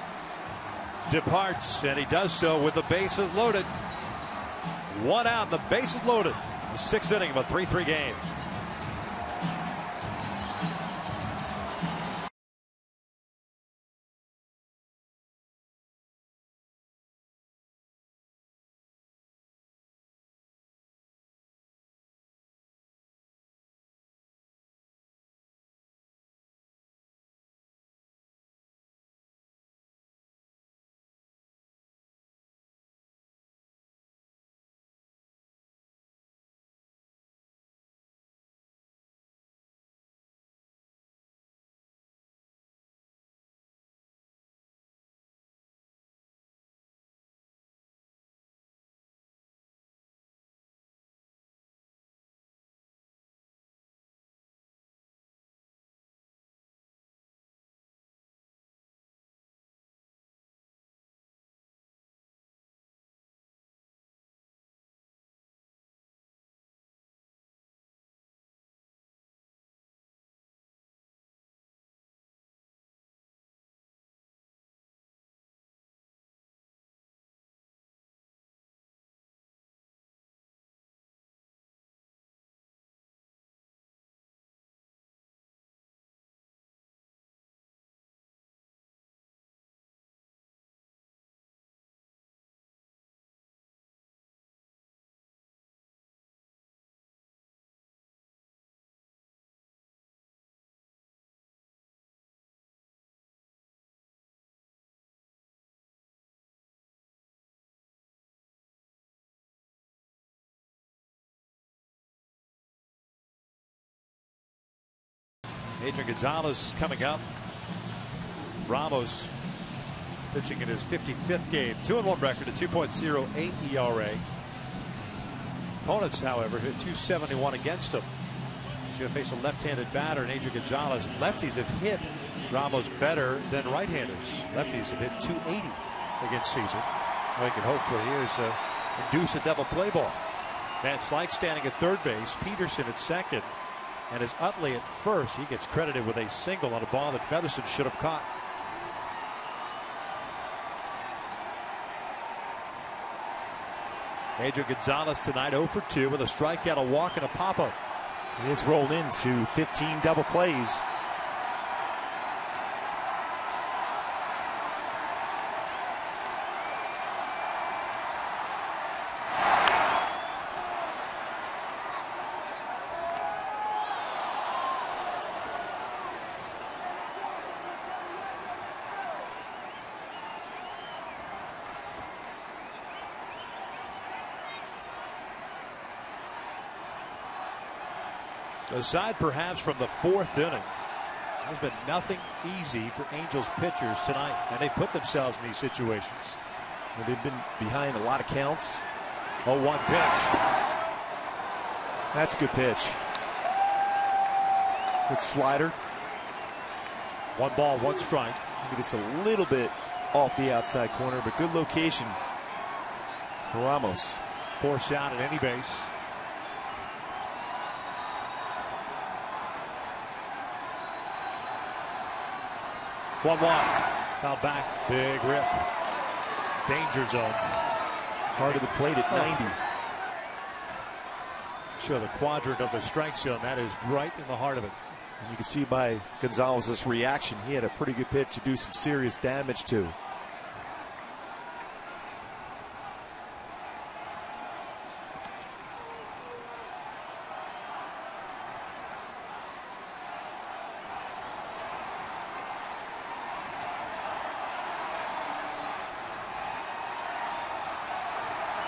departs, and he does so with the bases loaded. 1 out, the bases loaded. The 6th inning of a 3-3 game. Adrian Gonzalez coming up. Ramos pitching in his 55th game. 2-1 record, a 2.08 ERA. Opponents, however, hit .271 against him. He's going to face a left-handed batter in Adrian Gonzalez. Lefties have hit Ramos better than right-handers. Lefties have hit .280 against Caesar. All he can hope for here is induce a double play ball. Van Slyke standing at third base. Peterson at second. And as Utley at first, he gets credited with a single on a ball that Featherston should have caught. Adrian Gonzalez tonight 0 for 2 with a strikeout, a walk, and a pop-up. He has rolled into 15 double plays. Aside perhaps from the fourth inning, there's been nothing easy for Angels pitchers tonight, and they put themselves in these situations. And they've been behind a lot of counts. 0-1 pitch. That's a good pitch. Good slider. 1 ball, 1 strike. Maybe just a little bit off the outside corner, but good location for Ramos. Force out at any base. 1-1. Foul back. Big rip. Danger zone. Heart of the plate at 90. Show the quadrant of the strike zone. That is right in the heart of it. And you can see by Gonzalez's reaction, he had a pretty good pitch to do some serious damage to.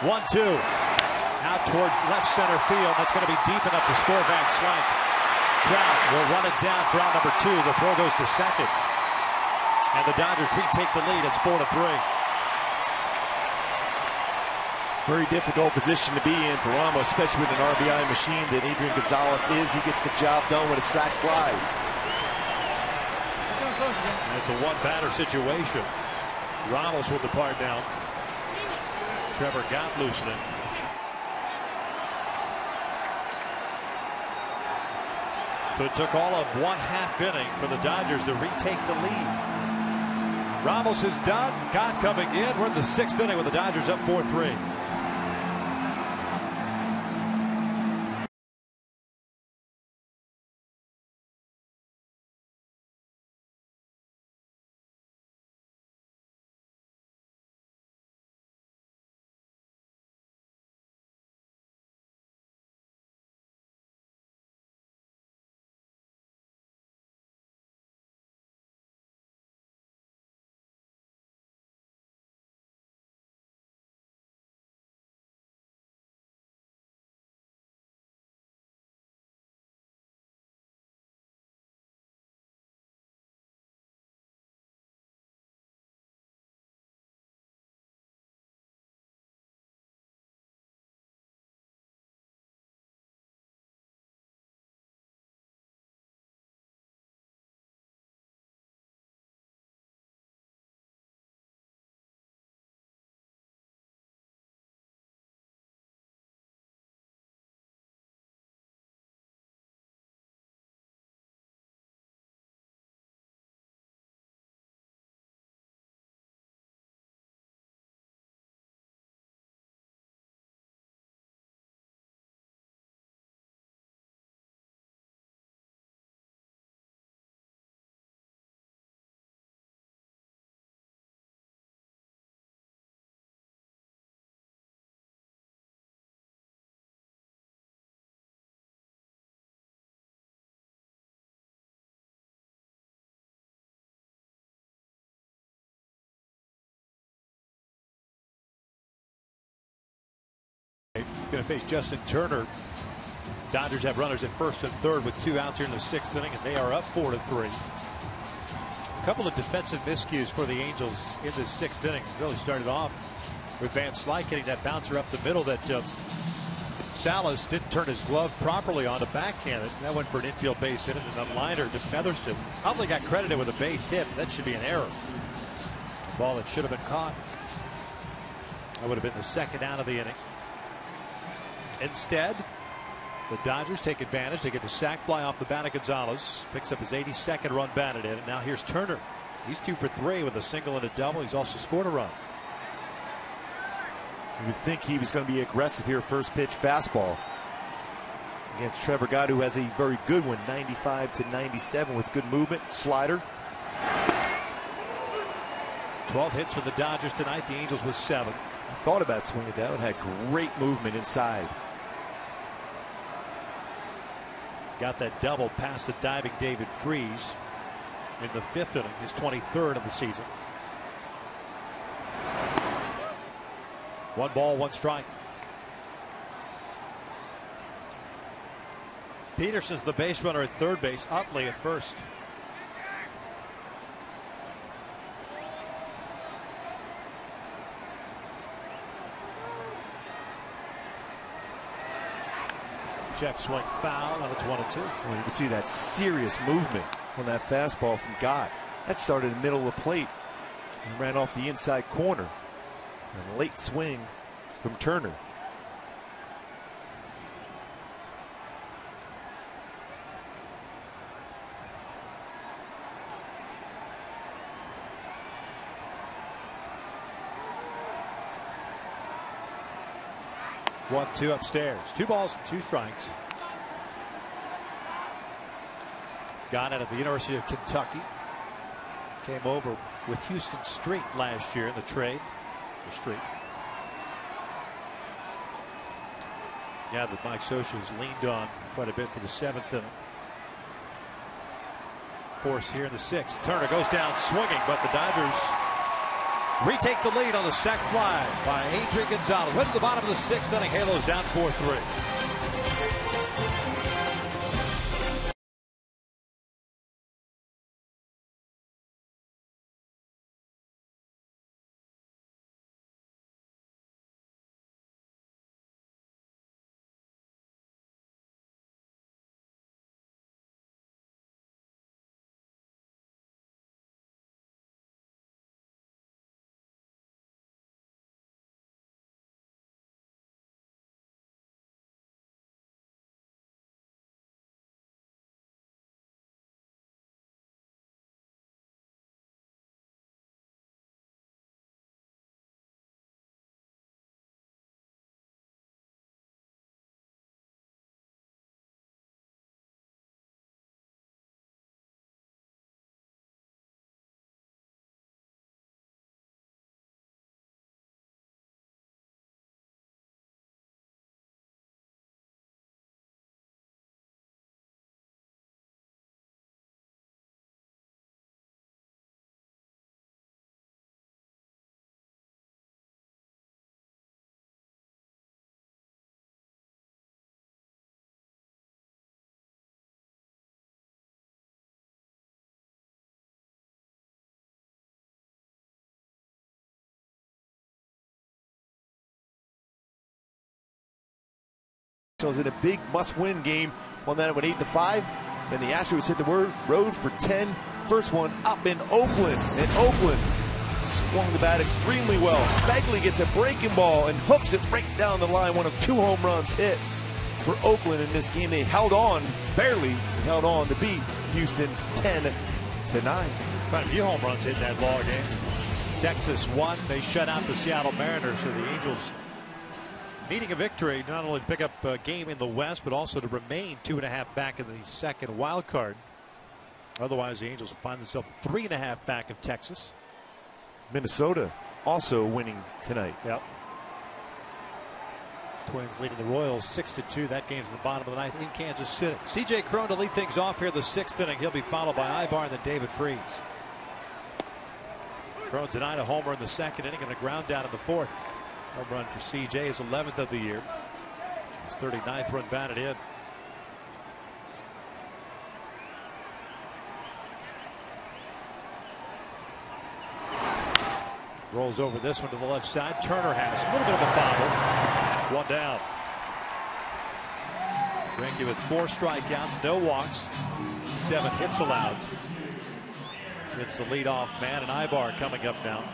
One-two. Out towards left center field. That's going to be deep enough to score Van Slyke. Trout will run it down for out number 2. The throw goes to second. And the Dodgers retake the lead. It's 4-3. Very difficult position to be in for Ramos, especially with an RBI machine that Adrian Gonzalez is. He gets the job done with a sac fly. It's a one-batter situation. Ramos will depart now. Trevor Gott loosening. So it took all of 1/2 inning for the Dodgers to retake the lead. Ramos is done. Gott coming in. We're in the 6th inning with the Dodgers up 4-3. Going to face Justin Turner Dodgers have runners at first and third with 2 outs here in the 6th inning, and they are up 4-3. A couple of defensive miscues for the Angels in this 6th inning. Really started off with Van Slyke hitting that bouncer up the middle that Salas didn't turn his glove properly on to backhand it. That went for an infield base hit, and then a liner to Featherston. Probably got credited with a base hit. That should be an error. A ball that should have been caught. That would have been the 2nd out of the inning. Instead, the Dodgers take advantage. They get the sac fly off the bat of Gonzalez. Picks up his 82nd run batted in. And now here's Turner. He's 2 for 3 with a single and a double. He's also scored a run. You would think he was going to be aggressive here. First pitch fastball against Trevor Gott, who has a very good one, 95-97 with good movement. Slider. 12 hits for the Dodgers tonight. The Angels with 7. I thought about swinging that one. Had great movement inside. Got that double past the diving David Freese in the 5th inning, his 23rd of the season. 1 ball, 1 strike. Peterson's the base runner at third base. Utley at first. Check swing foul, and it's 1-2. Well, you can see that serious movement on that fastball from Gott. That started in the middle of the plate and ran off the inside corner. And a late swing from Turner. One, 2 upstairs. 2 balls and 2 strikes. Gott out of the University of Kentucky. Came over with Houston Street last year in the trade. The Street. Yeah, that Mike Scioscia's leaned on quite a bit for the 7th inning. Force here in the 6th. Turner goes down swinging, but the Dodgers retake the lead on the sac fly by Adrian Gonzalez. Went to the bottom of the 6th inning. Halos down 4-3. Was in a big must-win game on that one 8-5. Then the Astros hit the road for 10. First one up in Oakland, and Oakland swung the bat extremely well. Begley gets a breaking ball and hooks it right down the line. One of 2 home runs hit for Oakland in this game. They held on, barely held on to beat Houston 10-9. Quite a few home runs hit that ball game. Texas won. They shut out the Seattle Mariners, so the Angels needing a victory, not only to pick up a game in the West, but also to remain 2.5 back in the second wild card. Otherwise, the Angels will find themselves 3.5 back of Texas. Minnesota also winning tonight. Yep. Twins leading the Royals 6-2. That game's in the bottom of the 9th in Kansas City. C.J. Cron to lead things off here in the 6th inning. He'll be followed by Ibar and then David Freese. Cron denied a homer in the 2nd inning and a ground down in the 4th. Home run for C.J. his 11th of the year. His 39th run batted in. Rolls over this one to the left side. Turner has a little bit of a bobble. One down. Greinke with 4 strikeouts, no walks, 7 hits allowed. It's the leadoff man, and Ibar coming up now.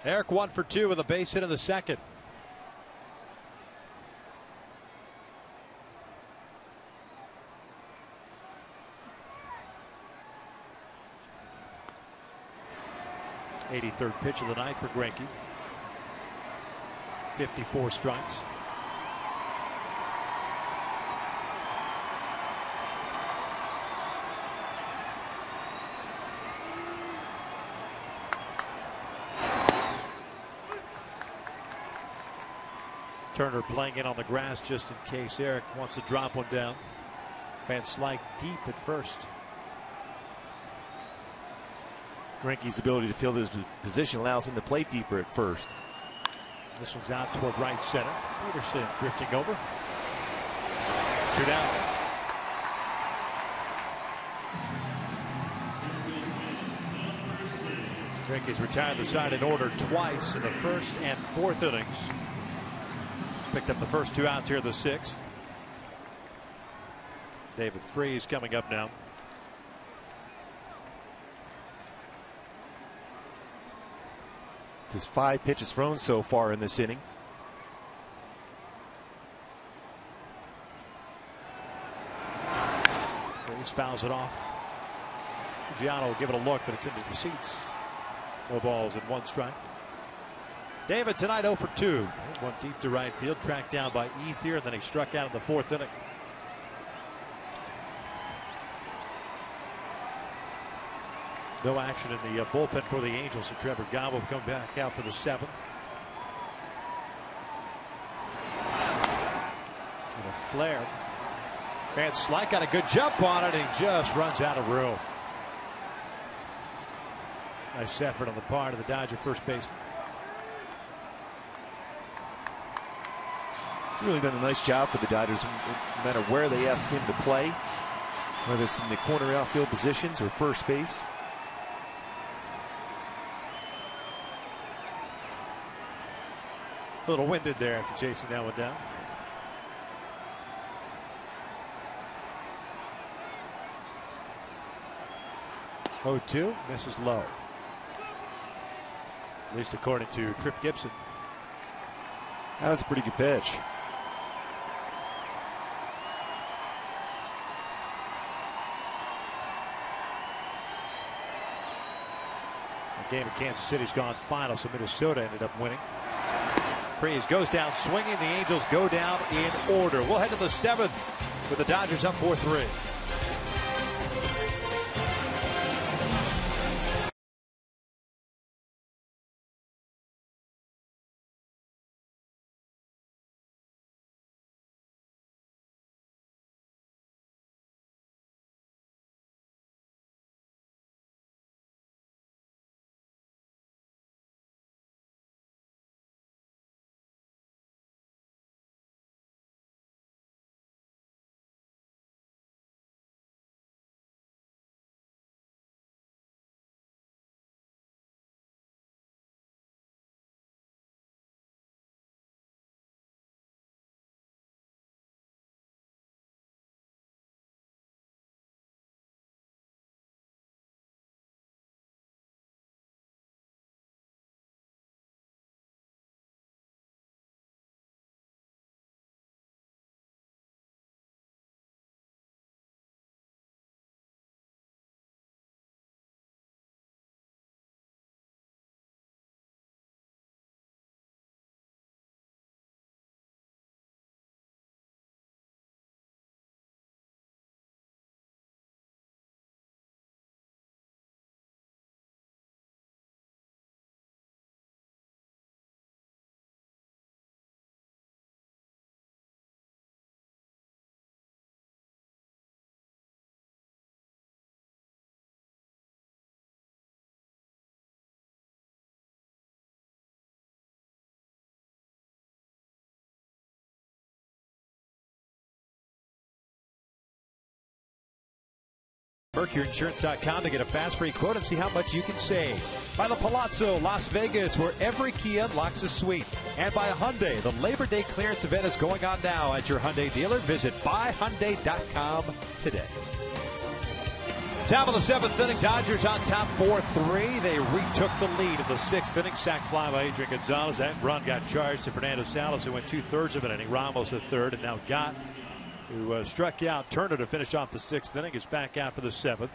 Eric 1 for 2 with a base hit in the second. '83rd pitch of the night for Greinke. 54 strikes. Turner playing in on the grass just in case Eric wants to drop one down. Van Slyke deep at first. Greinke's ability to field his position allows him to play deeper at first. This one's out toward right center. Peterson drifting over. 2 down. Greinke's retired the side in order twice in the first and fourth innings. Picked up the first 2 outs here in the 6th. David Freese coming up now. Just 5 pitches thrown so far in this inning. Freese fouls it off. Giano will give it a look, but it's into the seats. No balls and 1 strike. David tonight 0 for 2. One deep to right field, tracked down by Ethier, and then he struck out in the 4th inning. No action in the bullpen for the Angels, so Trevor Gott will come back out for the 7th. And a flare. Van Slyke got a good jump on it, and he just runs out of room. Nice effort on the part of the Dodger first baseman. He's really done a nice job for the Dodgers, no matter where they ask him to play, whether it's in the corner outfield positions or first base. A little winded there after chasing that one down. Oh, 2 misses low. At least according to Trip Gibson. That was a pretty good pitch. The game in Kansas City's gone final, so Minnesota ended up winning. Freese goes down swinging. The Angels go down in order. We'll head to the 7th with the Dodgers up 4-3. MercuryInsurance.com to get a fast free quote and see how much you can save. By the Palazzo, Las Vegas, where every key unlocks a suite. And by Hyundai, the Labor Day clearance event is going on now at your Hyundai dealer. Visit buyhyundai.com today. Top of the 7th inning, Dodgers on top 4-3. They retook the lead in the 6th inning. Sac fly by Adrian Gonzalez. That run got charged to Fernando Salas, who went 2/3 of an inning. Ramos a third, and now Gott, who struck out Turner to finish off the 6th inning, is back out for the 7th.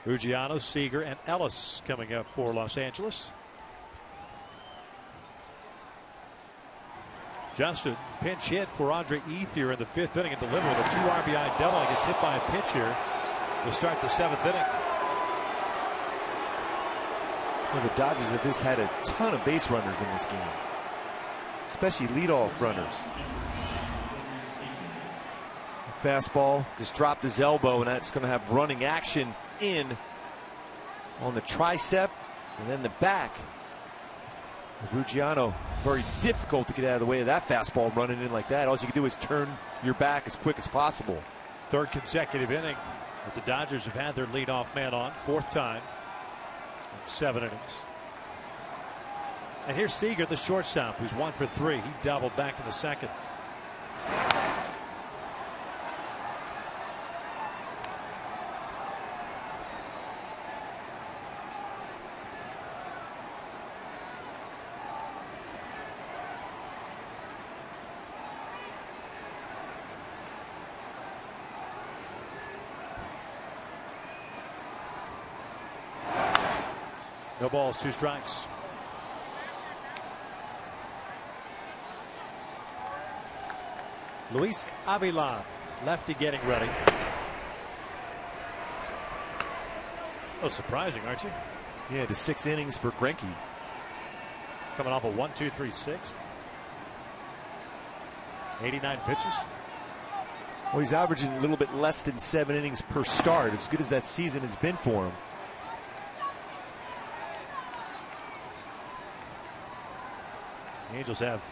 Ruggiano, Seager, and Ellis coming up for Los Angeles. Justin pinch hit for Andre Ethier in the 5th inning and delivered with a 2 RBI double. He gets hit by a pitch here to start the 7th inning. Well, the Dodgers have just had a ton of base runners in this game, especially leadoff runners. Fastball just dropped his elbow, and that's going to have running action in on the tricep and then the back. Ruggiano, very difficult to get out of the way of that fastball running in like that. All you can do is turn your back as quick as possible. 3rd consecutive inning that the Dodgers have had their leadoff man on, 4th time in 7 innings. And here's Seager, the shortstop, who's 1 for 3. He doubled back in the 2nd. No balls, 2 strikes. Luis Avilan, lefty, getting ready. Oh, surprising, aren't you? Yeah, the 6 innings for Greinke. Coming off a 1-2-3-6. 89 pitches. Well, he's averaging a little bit less than 7 innings per start, as good as that season has been for him. The Angels have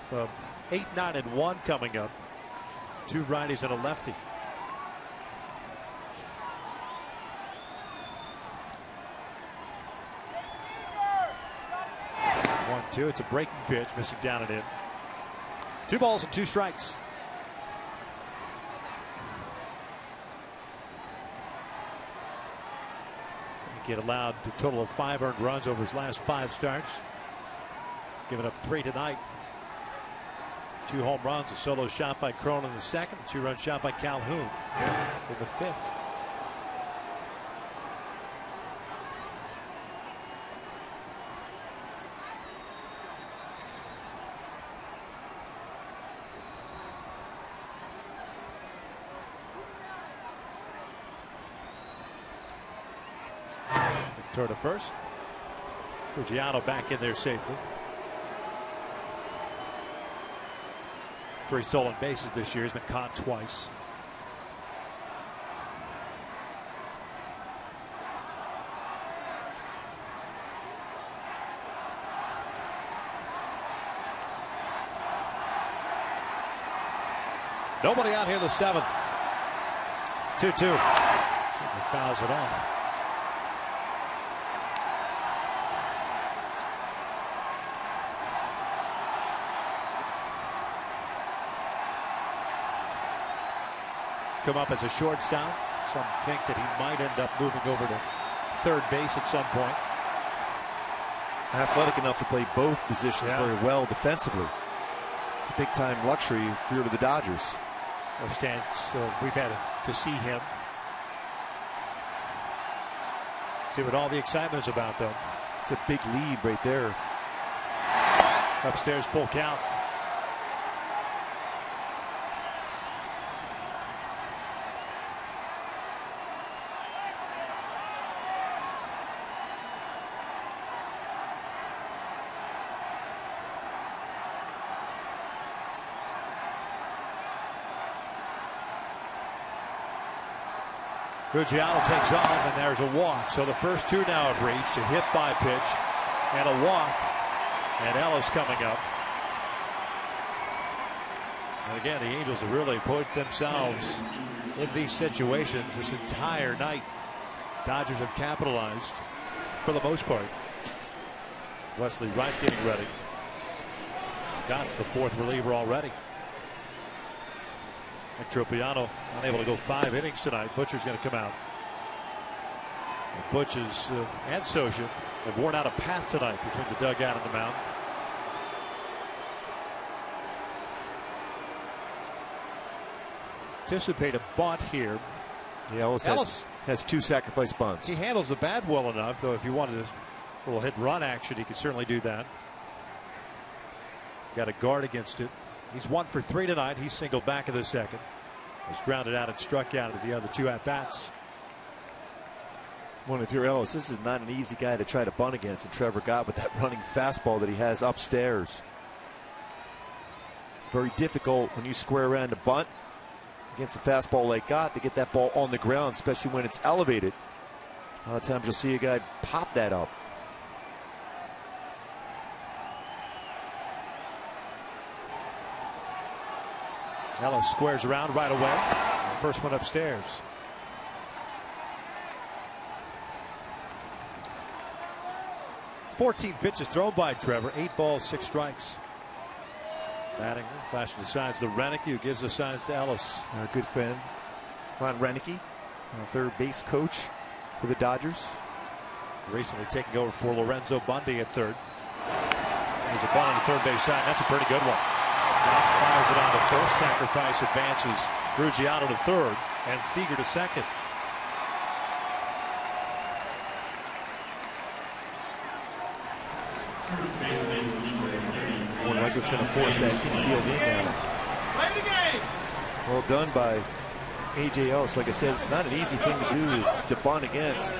8-9-1 coming up. 2 righties and a lefty. 1-2. It's a breaking pitch, missing down and in. 2 balls and 2 strikes. He allowed a total of 5 earned runs over his last 5 starts. He's given up 3 tonight. 2 home runs, a solo shot by Cron in the 2nd, 2-run shot by Calhoun in the 5th. Throw to first. Ruggiano back in there safely. 3 stolen bases this year. He's been caught twice. Nobody out here in the 7th. 2-2. He fouls it off. Come up as a shortstop. Some think that he might end up moving over to 3rd base at some point. Athletic enough to play both positions very well defensively. It's a big time luxury for the Dodgers. We've had to see him. See what all the excitement is about, though. It's a big lead right there. Upstairs, full count. Ruggiano takes off, and there's a walk. So the first 2 now have reached a hit by pitch and a walk. And Ellis coming up. And again, the Angels have really put themselves in these situations this entire night. Dodgers have capitalized for the most part. Wesley Wright getting ready. Gott's the fourth reliever already. Tropiano unable to go 5 innings tonight. Butcher's going to come out. And Butch's and Socia have worn out a path tonight between the dugout and the mound. Anticipate a bunt here. Yeah, Ellis has 2 sacrifice bunts. He handles the bat well enough, though. If you wanted a little hit run action, he could certainly do that. Got a guard against it. He's 1 for 3 tonight. He's singled back in the second. He's grounded out and struck out at the other 2 at bats. Well, if you're Ellis, this is not an easy guy to try to bunt against, and Trevor Gott with that running fastball that he has upstairs. Very difficult when you square around to bunt against a fastball like Gott to get that ball on the ground, especially when it's elevated. A lot of times you'll see a guy pop that up. Ellis squares around right away. First one upstairs. "14 pitches thrown by Trevor. 8 balls, 6 strikes. Batting, flashing the signs to Renicky, who gives the signs to Ellis. Our good friend, Ron Renicky, third base coach for the Dodgers. Recently taking over for Lorenzo Bundy at third. There's a bunt on the third base side. That's a pretty good one. Fires it on to first. Sacrifice advances Ruggiano to third and Seager to second. Like it's going to force that field in now. Well done by A.J. Ellis. Like I said, it's not an easy thing to do to bunt against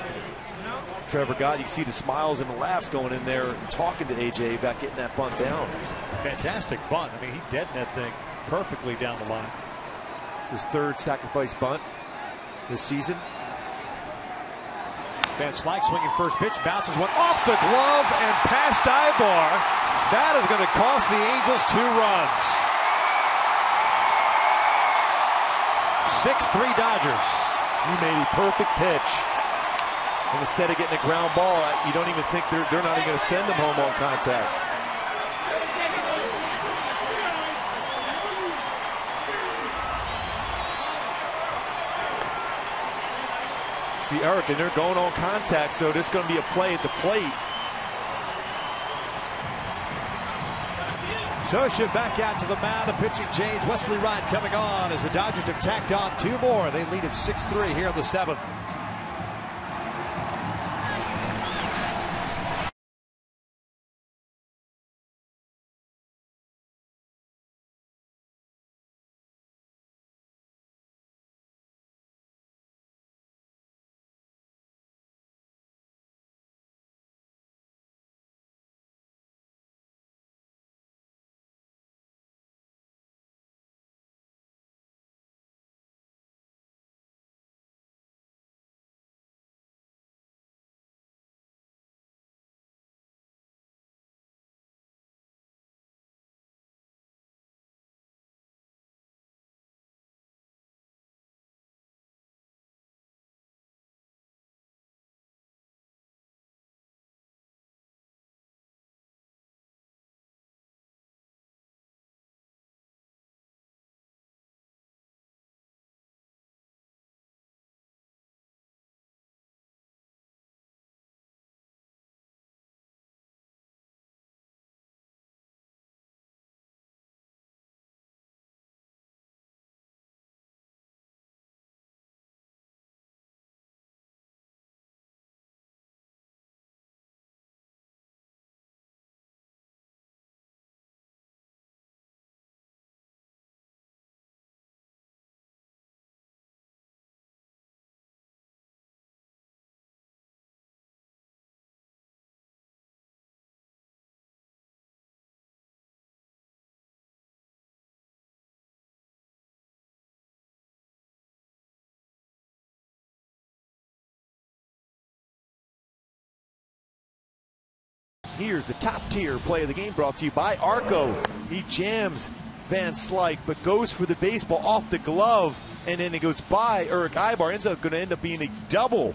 Trevor Gott. You can see the smiles and the laughs going in there and talking to A.J. about getting that bunt down. Fantastic bunt. I mean, he deadened that thing perfectly down the line. It's his 3rd sacrifice bunt this season. Van Slyke swinging first pitch, bounces one off the glove and past Ibar. That is going to cost the Angels 2 runs. 6-3 Dodgers. He made a perfect pitch. And instead of getting a ground ball, you don't even think they're not even going to send him home on contact. See, Eric, and they're going on contact, so there's going to be a play at the plate. Socia back out to the mound. A pitching change. Wesley Wright coming on as the Dodgers have tacked on 2 more. They lead at 6-3 here in the 7th. Here's the top tier play of the game brought to you by Arco. He jams Van Slyke, but goes for the baseball off the glove, and then it goes by Eric Ibar. Ends up going to end up being a double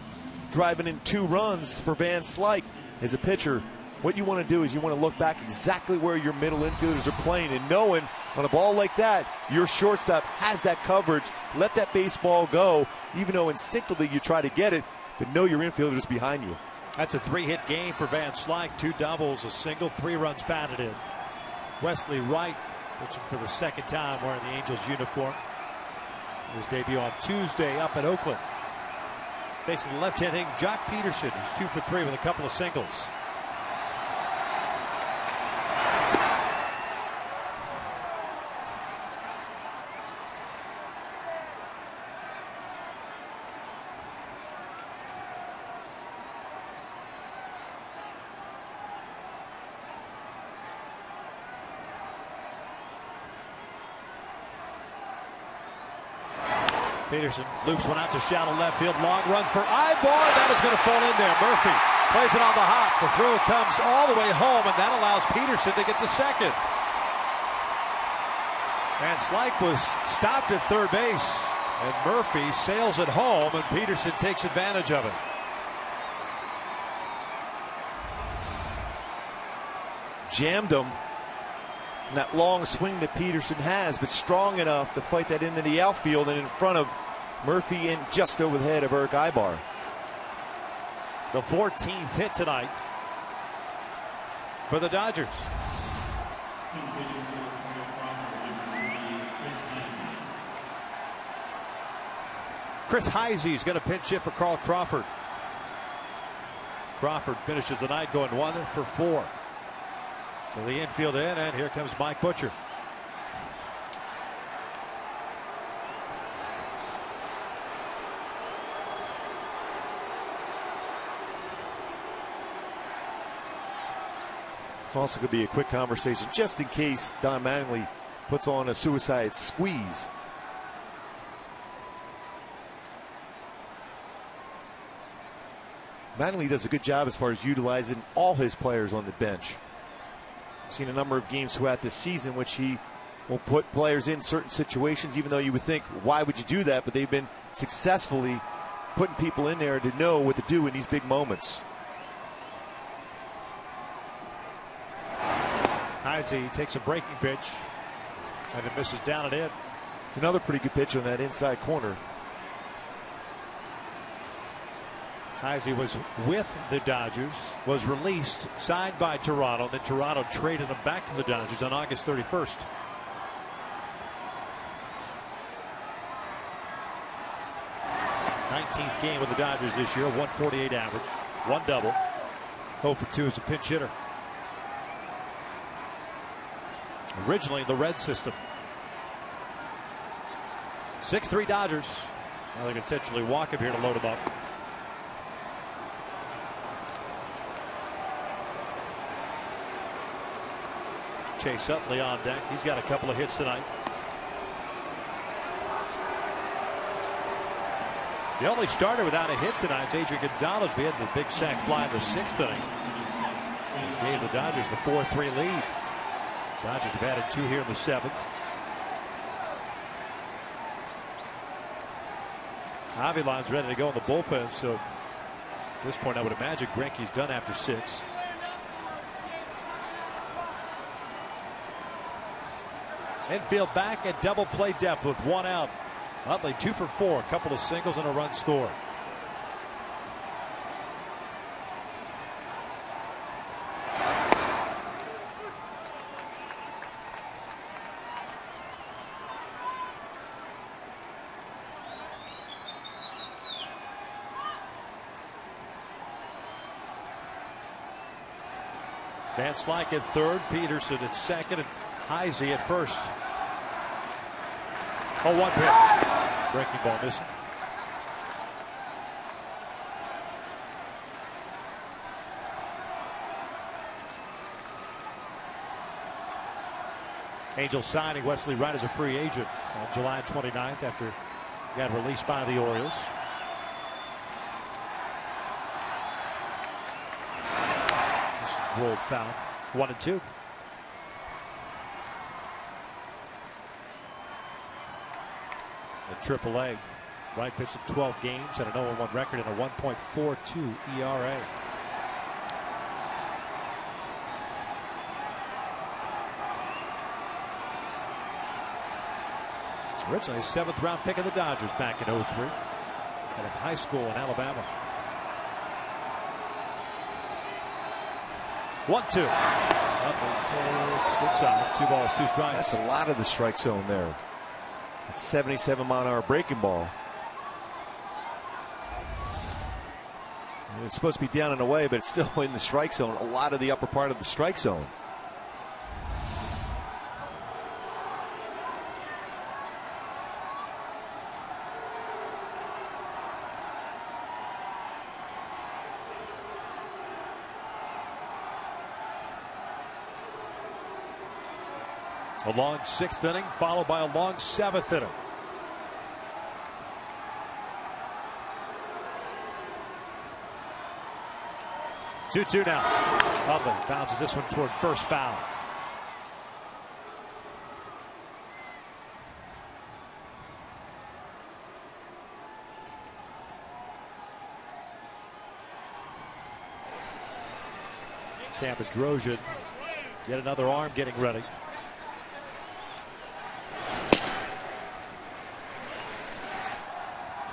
driving in 2 runs for Van Slyke. As a pitcher, what you want to do is you want to look back exactly where your middle infielders are playing, and knowing on a ball like that, your shortstop has that coverage. Let that baseball go, even though instinctively you try to get it, but know your infielder is behind you. That's a 3-hit game for Van Slyke. 2 doubles, a single, 3 runs batted in. Wesley Wright pitching for the second time wearing the Angels uniform. His debut on Tuesday up at Oakland. Facing the left-hand hitting Jock Peterson, who's 2 for 3 with a couple of singles. Peterson loops one out to shallow left field. Long run for Ibar. That is going to fall in there. Murphy plays it on the hop. The throw comes all the way home, and that allows Peterson to get to second. Van Slyke was stopped at third base, and Murphy sails it home, and Peterson takes advantage of it. Jammed him. And that long swing that Peterson has, but strong enough to fight that into the outfield and in front of Murphy and just over the head of Eric Ibar. The 14th hit tonight for the Dodgers. Chris Heisey is going to pinch hit for Carl Crawford. Crawford finishes the night going 1 for 4. To the infield end, and here comes Mike Butcher. It's also going to be a quick conversation just in case Don Mattingly puts on a suicide squeeze. Mattingly does a good job as far as utilizing all his players on the bench. I've seen a number of games throughout this season which he will put players in certain situations, even though you would think, why would you do that? But they've been successfully putting people in there to know what to do in these big moments. Heisey takes a breaking pitch, and it misses down and in. It's another pretty good pitch on that inside corner. Heisey was with the Dodgers, was released, signed by Toronto, then Toronto traded him back to the Dodgers on August 31st. th game with the Dodgers this year, 148 average, 1 double, 0 for 2 as a pinch hitter. Originally the red system. 6-3 Dodgers. Now they can potentially walk him here to load him up. Chase Utley on deck. He's got a couple of hits tonight. The only starter without a hit tonight is Adrian Gonzalez. We had the big sac fly in the 6th inning. He gave the Dodgers the 4-3 lead. Dodgers have added 2 here in the 7th. Avilan's ready to go in the bullpen, so at this point I would imagine Greinke's done after 6. Infield back at double play depth with 1 out. Utley 2 for 4, a couple of singles and a run scored. Van Slyke at third, Peterson at second, and Heisey at first. 0-1 pitch. Breaking ball missing. Angels signing Wesley Wright as a free agent on July 29th after he got released by the Orioles. This is rolled foul. 1-2. The AAA. Wright pitched in 12 games, had an 0-1 record and a 1.42 ERA. Originally a 7th round pick of the Dodgers back in 03. Out of high school in Alabama. 1-2. Nothing takes inside. 2 balls, 2 strikes. That's a lot of the strike zone there. It's 77-mile-an-hour breaking ball. It's supposed to be down and away, but it's still in the strike zone. A lot of the upper part of the strike zone. A long 6th inning followed by a long 7th inning. Two now. Utley bounces this one toward first foul. Tampa Drozian, yet another arm getting ready.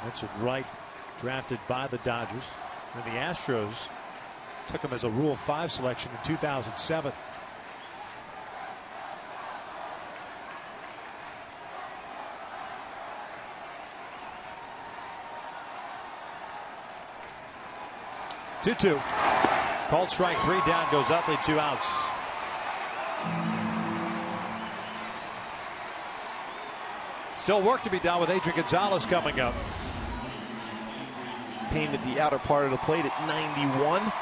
Richard Wright, drafted by the Dodgers, and the Astros took him as a Rule 5 selection in 2007. Two. Called strike 3, down goes Utley, 2 outs. Still work to be done with Adrian Gonzalez coming up. Pain at the outer part of the plate at 91.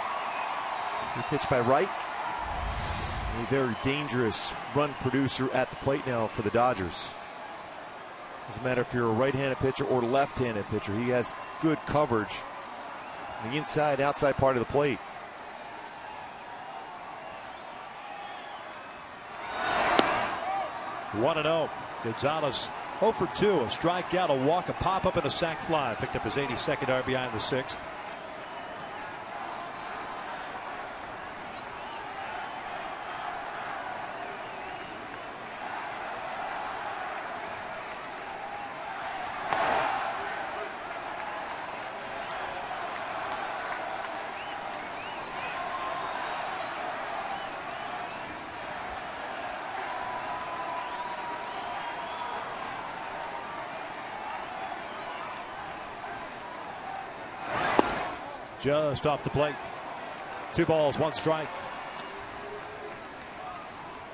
He pitched by Wright. A very dangerous run producer at the plate now for the Dodgers. Doesn't matter if you're a right-handed pitcher or left-handed pitcher. He has good coverage on the inside, outside part of the plate. One and 0. Gonzalez 0 for 2. A strikeout, a walk, a pop-up, and a sac fly. Picked up his 82nd RBI in the 6th. Just off the plate. 2 balls, 1 strike.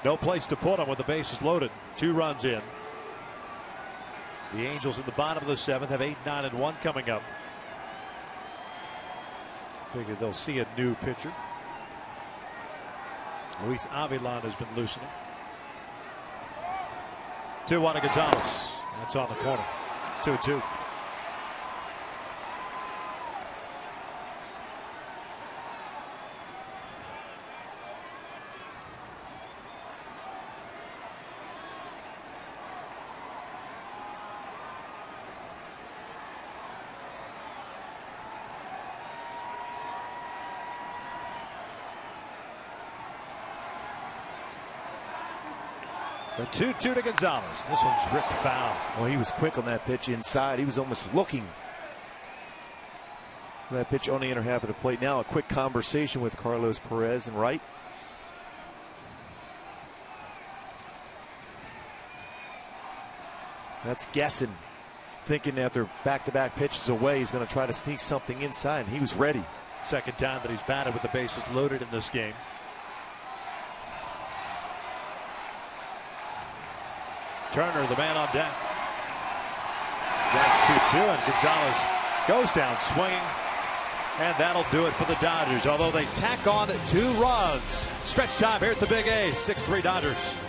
No place to put him with the bases loaded. 2 runs in. The Angels at the bottom of the 7th have 8, 9, and 1 coming up. Figure they'll see a new pitcher. Luis Avilan has been loosening. 2-1 to Gonzalez. That's on the corner. 2-2. The 2-2 to Gonzalez. This one's ripped foul. Well, he was quick on that pitch inside. He was almost looking for that pitch on the inner half of the plate. Now a quick conversation with Carlos Perez and Wright. That's guessing, thinking after back-to-back pitches away, he's going to try to sneak something inside, and he was ready. Second time that he's batted with the bases loaded in this game. Turner, the man on deck. That's 2-2, and Gonzalez goes down swinging. And that'll do it for the Dodgers, although they tack on 2 runs. Stretch time here at the Big A, 6-3 Dodgers.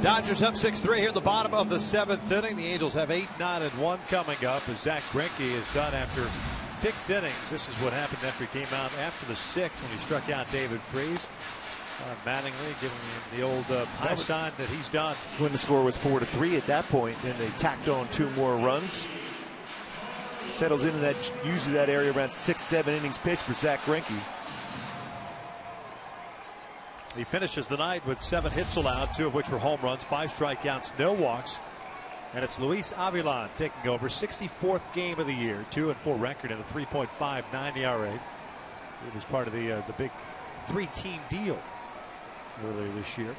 Dodgers up 6-3 here in the bottom of the 7th inning. The Angels have 8-9-1 coming up as Zach Greinke is done after 6 innings. This is what happened after he came out after the 6th when he struck out David Freese. Mattingly giving him the old high sign that he's done. When the score was 4-3 at that point, and they tacked on 2 more runs. Settles into that, usually that area around 6-7 innings pitched for Zach Greinke. He finishes the night with 7 hits allowed, 2 of which were home runs, 5 strikeouts, no walks. And it's Luis Avilan taking over, 64th game of the year, 2-4 record and a 3.59 ERA. He was part of the big 3-team deal earlier this year.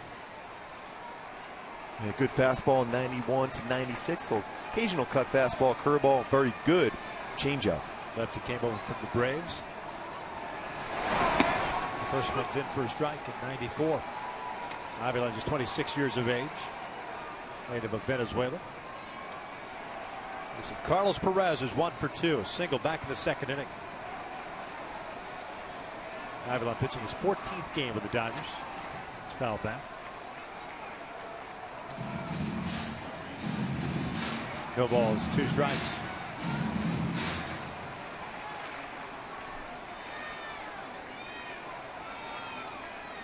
Yeah, good fastball, 91 to 96. So occasional cut fastball, curveball, very good changeup. Lefty came over from the Braves. First one's in for a strike at 94. Avila just 26 years of age, native of Venezuela. This is Carlos Perez is 1 for 2, a single back in the 2nd inning. Avila pitching his 14th game with the Dodgers. It's fouled back. No balls, 2 strikes.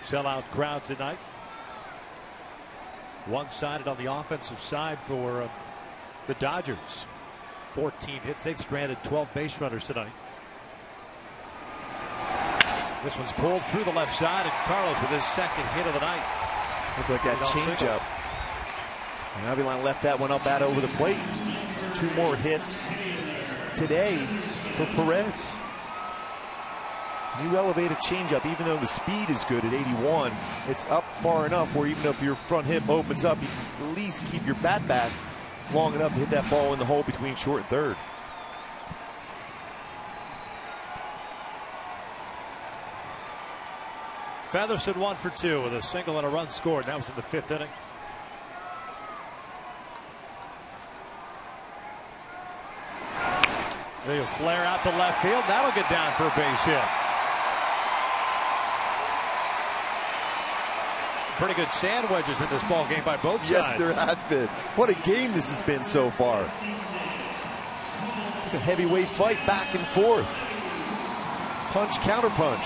Sellout crowd tonight. One-sided on the offensive side for the Dodgers. 14 hits. They've stranded 12 base runners tonight. This one's pulled through the left side, and Carlos with his 2nd hit of the night. Looked like that changeup. And Avilan left that one up out over the plate. 2 more hits today for Perez. You elevate a changeup, even though the speed is good at 81, it's up far enough where even if your front hip opens up, you can at least keep your bat back long enough to hit that ball in the hole between short and third. Featherston 1 for 2 with a single and a run scored. That was in the 5th inning. They'll flare out to left field. That'll get down for a base hit. Pretty good sand wedges in this ball game by both sides. Yes, there has been. What a game this has been so far. It's like a heavyweight fight back and forth. Punch, counter punch.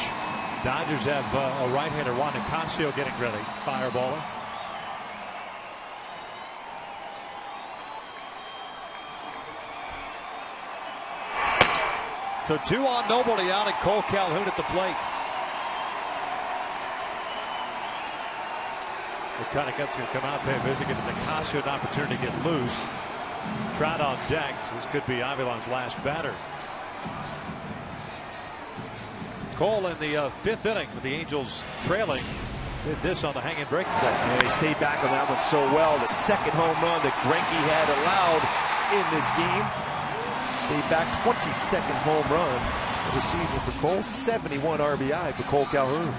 Dodgers have a right-hander, Juan Nicasio, getting ready. Fireballer. So 2 on, nobody out, and Cole Calhoun at the plate. McConaughey's going to come out, pay a visit, give Nicasio an opportunity to get loose. Trout on deck. So this could be Avilan's last batter. Cole in the 5th inning with the Angels trailing. Did this on the hanging breaking ball. Yeah, he stayed back on that one so well. The 2nd home run that Greinke had allowed in this game. Stayed back, 22nd home run of the season for Cole. 71 RBI for Cole Calhoun.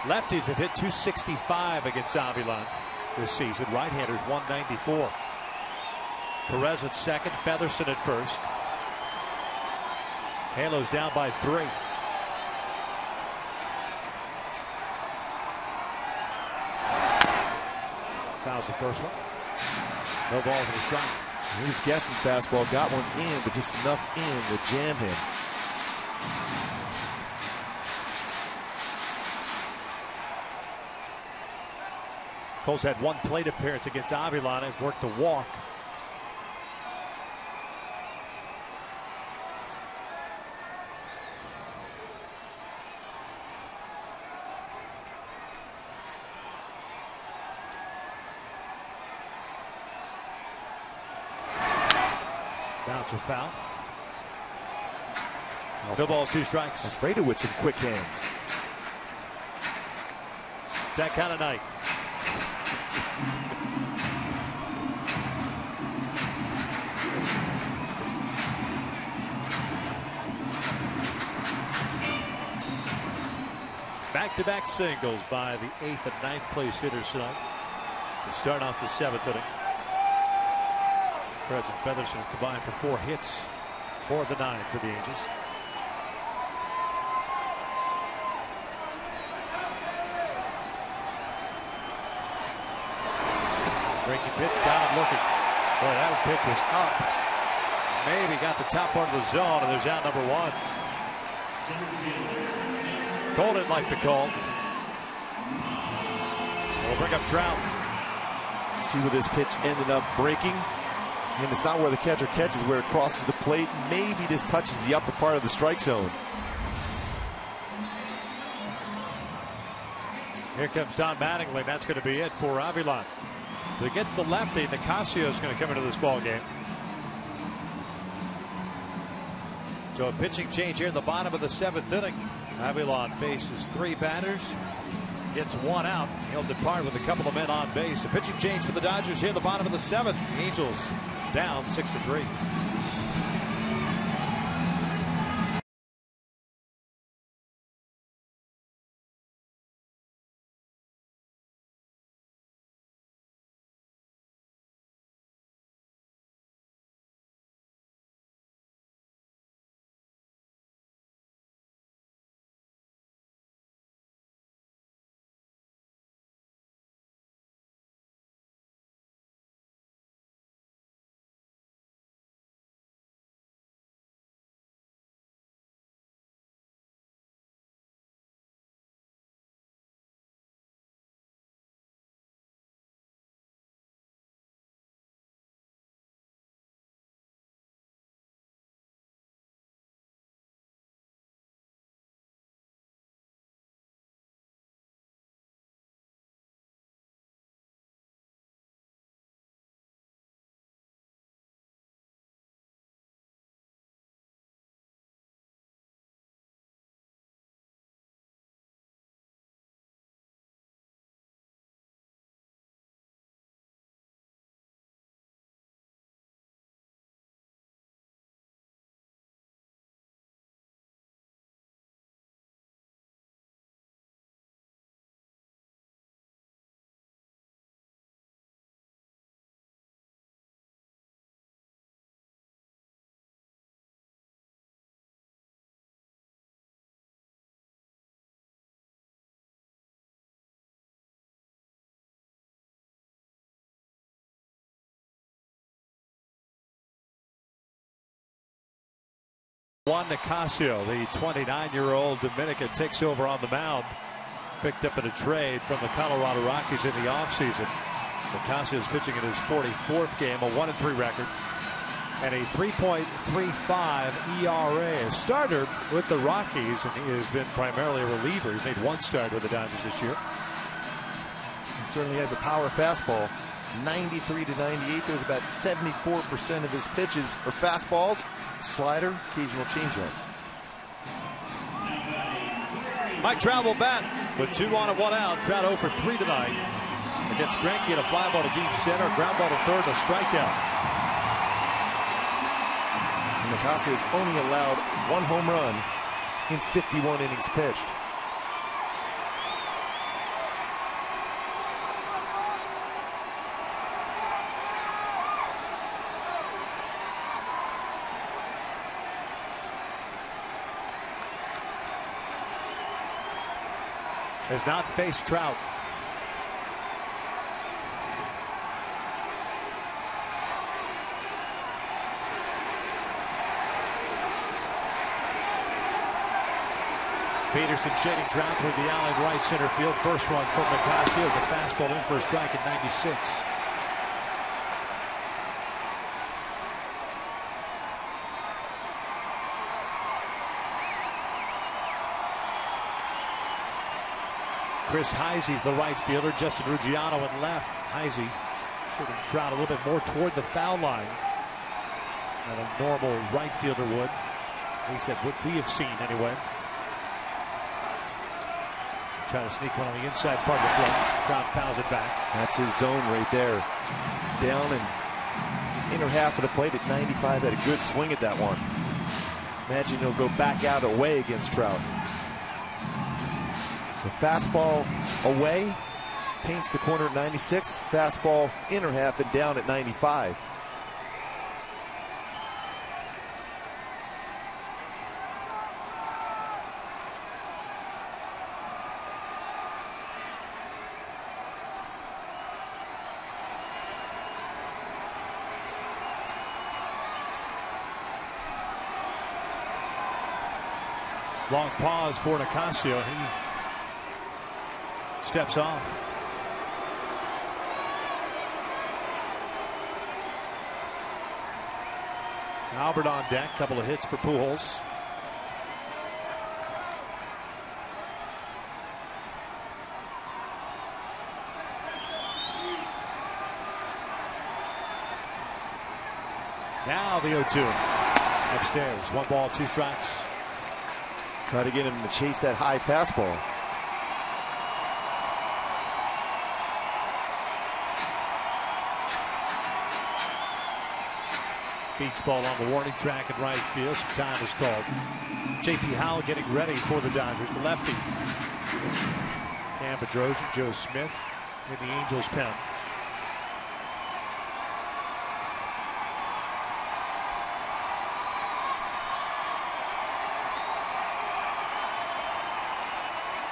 Lefties have hit 265 against Avilan this season. Right-handers 194. Perez at 2nd, Featherston at 1st. Halo's down by 3. Fouls the first one. No balls in the strike. He was guessing fastball, got one in, but just enough in to jam him. Cole's had 1 plate appearance against Avilan and worked the walk. Bouncer foul. No balls, 2 strikes. Afraid of with some quick hands. That kind of night. Back-to-back singles by the 8th and 9th place hitters tonight to start off the 7th inning. Perez and Featherston combined for 4 hits, 4 of the 9 for the Angels. Breaking pitch, down and looking. Boy, that pitch was up. Maybe got the top part of the zone, and there's out number 1. Cole didn't like the call. We'll bring up Trout. See where this pitch ended up breaking. And it's not where the catcher catches, where it crosses the plate. Maybe this touches the upper part of the strike zone. Here comes Don Mattingly. That's going to be it for Avilan. So he gets the lefty. Nicasio is going to come into this ball game. So a pitching change here in the bottom of the 7th inning. Avilan faces 3 batters, gets 1 out. He'll depart with a couple of men on base. A pitching change for the Dodgers here in the bottom of the 7th. Angels down 6-3. Juan Nicasio, the 29-year-old Dominican, takes over on the mound. Picked up in a trade from the Colorado Rockies in the offseason. Nicasio is pitching in his 44th game, a 1-3 record, and a 3.35 ERA. A starter with the Rockies, and he has been primarily a reliever. He's made 1 start with the Dodgers this year. He certainly has a power fastball. 93 to 98. There's about 74% of his pitches are fastballs, slider, occasional changeup. Mike Trout will bat with 2 on and 1 out. Trout 0 for 3 tonight against Greinke, and a fly ball to deep center, ground ball to third, and a strikeout. Nicasio has only allowed 1 home run in 51 innings pitched. Has not faced Trout. Peterson shading Trout toward the alley in right center field. First one from Nicasio is a fastball in for a strike at 96. Chris Heisey's the right fielder. Justin Ruggiano in left. Heisey shooting Trout a little bit more toward the foul line than a normal right fielder would. At least that what we have seen anyway. Trying to sneak one on the inside part of the plate. Trout fouls it back. That's his zone right there. Down and inner half of the plate at 95. Had a good swing at that one. Imagine he'll go back out away against Trout. So fastball away, paints the corner at 96. Fastball inner half and down at 95. Long pause for Nicasio. He steps off. Albert on deck. Couple of hits for Pujols. Now the 0-2. Upstairs. 1 ball, 2 strikes. Try to get him to chase that high fastball. Beach ball on the warning track in right field. Some time is called. J.P. Howell getting ready for the Dodgers. The lefty. Cam Bedrosian, Joe Smith in the Angels pen.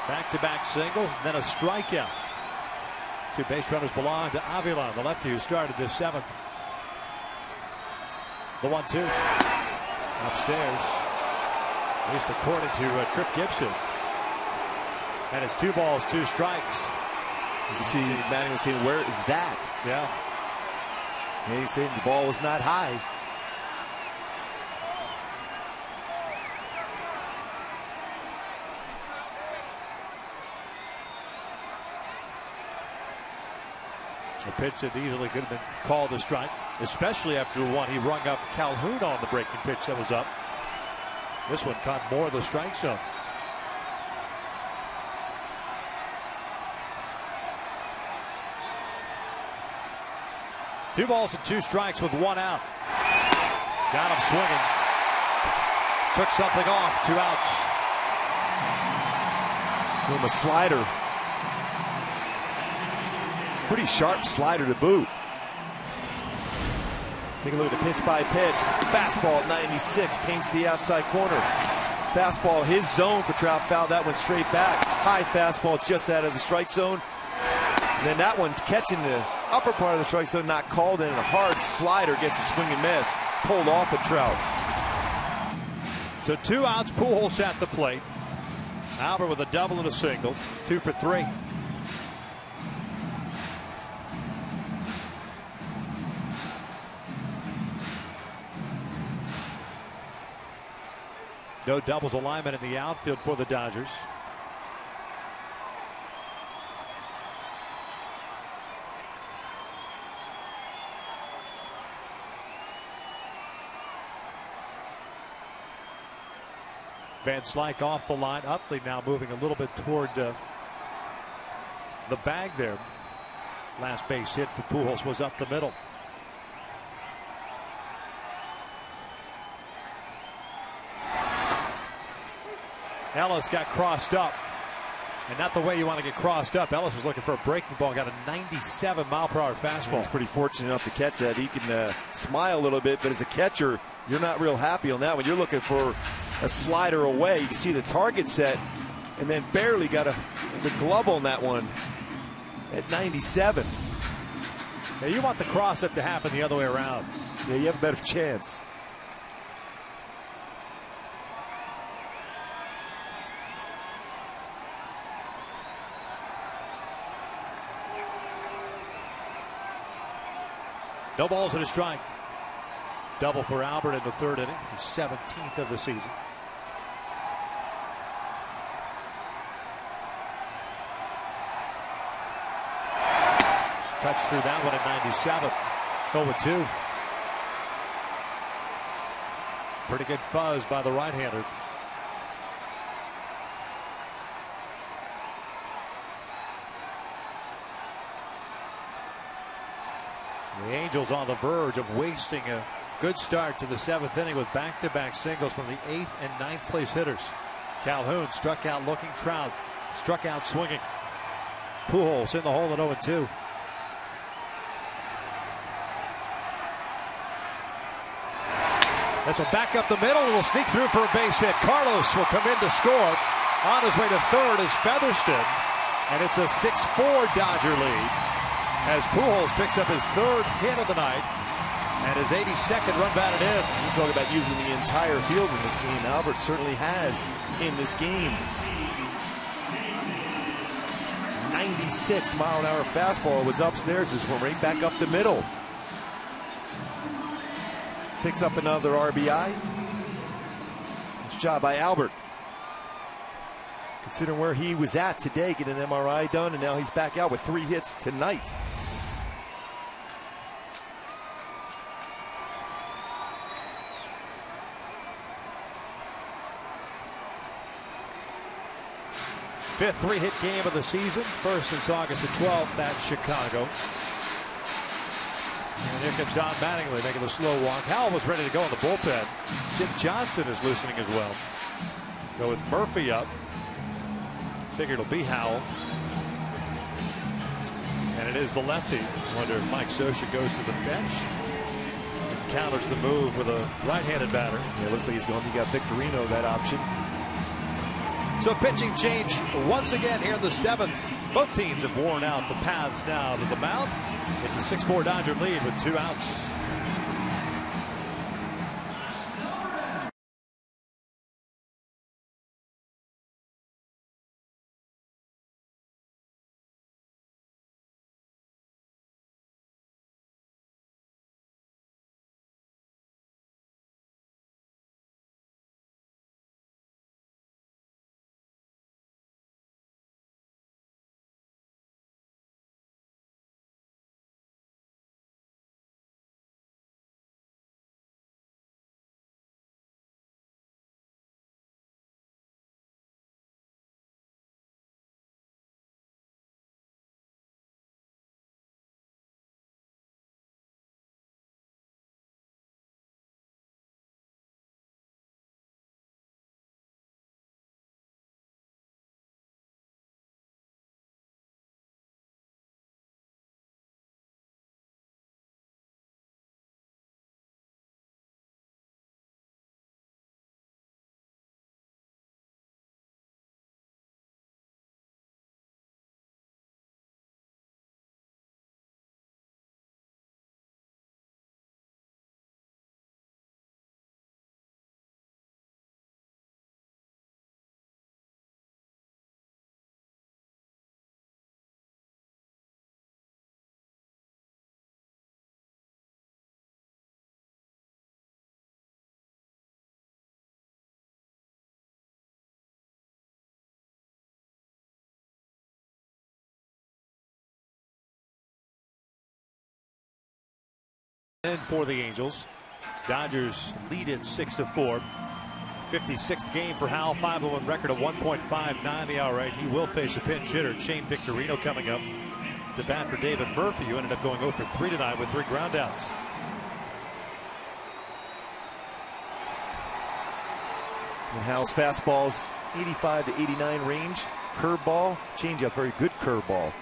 Back-to-back singles, and then a strikeout. 2 base runners belong to Avila, the lefty who started this 7th. The 1-2. Upstairs. At least according to Trip Gibson. And it's 2 balls, 2 strikes. You see Manning was saying, where is that? Yeah. And he's saying the ball was not high. A pitch that easily could have been called a strike, especially after one he rung up Calhoun on the breaking pitch that was up. This one caught more of the strike zone. Two balls and 2 strikes with 1 out. Got him swinging. Took something off. 2 outs. Give him a slider. Pretty sharp slider to boot. Take a look at the pitch by pitch. Fastball at 96 paints the outside corner. Fastball his zone for Trout, foul. That one straight back. High fastball just out of the strike zone. And then that one catching the upper part of the strike zone, not called in. A hard slider gets a swing and miss. Pulled off of Trout. So 2 outs. Pujols at the plate. Albert with a double and a single. 2 for 3. No doubles alignment in the outfield for the Dodgers. Van Slyke off the line. Utley now moving a little bit toward the bag there. Last base hit for Pujols was up the middle. Ellis got crossed up, and not the way you want to get crossed up. Ellis was looking for a breaking ball, got a 97-mile-per-hour fastball. He's pretty fortunate enough to catch that. He can smile a little bit, but as a catcher, you're not real happy on that one. You're looking for a slider away. You see the target set, and then barely got the glove on that one at 97. Now you want the cross-up to happen the other way around. Yeah, you have a better chance. No balls and a strike. Double for Albert in the 3rd inning, his 17th of the season. Cuts through that one at 97. 0-2. Pretty good fuzz by the right-hander. The Angels on the verge of wasting a good start to the 7th inning with back-to-back singles from the 8th and 9th place hitters. Calhoun struck out looking Trout. Struck out swinging. Pujols in the hole at 0-2. This one back up the middle. Will sneak through for a base hit. Carlos will come in to score. On his way to third is Featherston. And it's a 6-4 Dodger lead as Pujols picks up his third hit of the night and his 82nd run batted in. You talk about using the entire field in this game. Albert certainly has in this game. 96-mile-an-hour fastball was upstairs. This one right back up the middle. Picks up another RBI. Nice job by Albert. Considering where he was at today, getting an MRI done, and now he's back out with 3 hits tonight. Fifth 3-hit game of the season. First since August the 12th. That's Chicago. And here comes Don Mattingly making the slow walk. Howell was ready to go in the bullpen. Jim Johnson is loosening as well. Go with Murphy up. Figure it'll be Howell. And it is the lefty. Wonder if Mike Scioscia goes to the bench and counters the move with a right-handed batter. Yeah, it looks like he's going to get Victorino that option. So pitching change once again here in the 7th. Both teams have worn out the paths now to the mound. It's a 6-4 Dodger lead with 2 outs. And for the Angels, Dodgers lead it 6-4. 56th game for Howell, 5-1 record, a 1.59 the ERA. He will face a pinch hitter, Shane Victorino, coming up to bat for David Murphy, who ended up going 0 for 3 tonight with 3 groundouts. And Howell's fastballs 85 to 89 range. Curveball, changeup, very good curveball.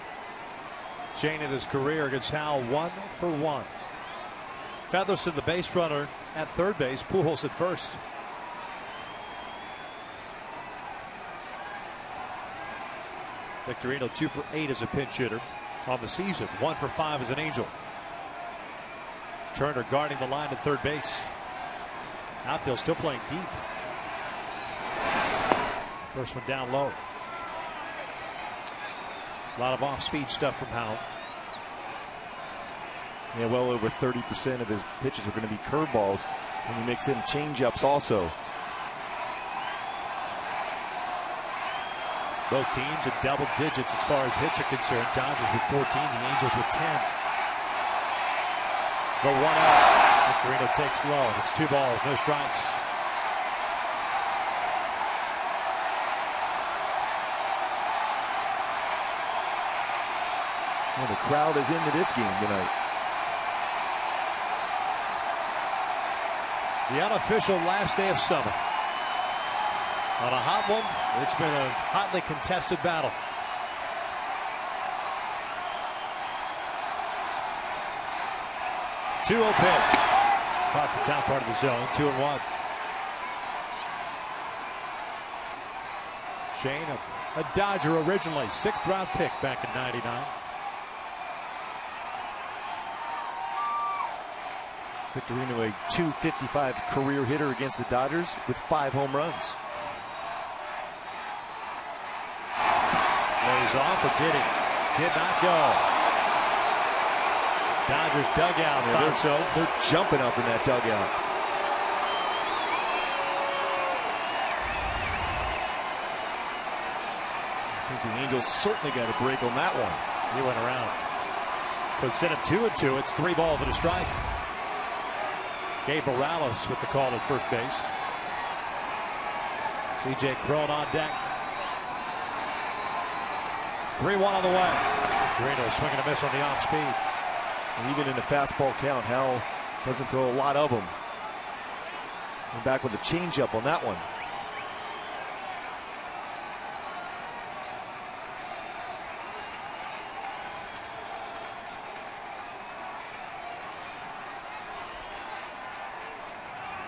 Shane in his career against Howell 1 for 1. Featherston, the base runner at third base. Pujols at first. Victorino 2 for 8 as a pinch hitter on the season. 1 for 5 as an Angel. Turner guarding the line at third base. Outfield still playing deep. First one down low. A lot of off-speed stuff from Howell. Yeah, well over 30% of his pitches are going to be curveballs, and he mix in changeups also. Both teams at double digits as far as hits are concerned. Dodgers with 14, the Angels with 10. The 1 out. Victorino takes low. It's 2 balls, no strikes. Well, the crowd is into this game tonight. The unofficial last day of summer. On a hot one, it's been a hotly contested battle. Two-0 pitch. Caught the top part of the zone. 2-1. Shane, a Dodger originally, 6th round pick back in '99. Victorino, a .255 career hitter against the Dodgers with 5 home runs. Lays off, or did he? Did not go. Dodgers dugout. They're jumping up in that dugout. I think the Angels certainly got a break on that one. He went around. So instead of 2-2, it's 3 balls and a strike. Gabe Morales with the call at first base. C.J. Cron on deck. 3-1 on the way. Victorino swinging a miss on the off speed. And even in the fastball count, Hal doesn't throw a lot of them. And back with a changeup on that one.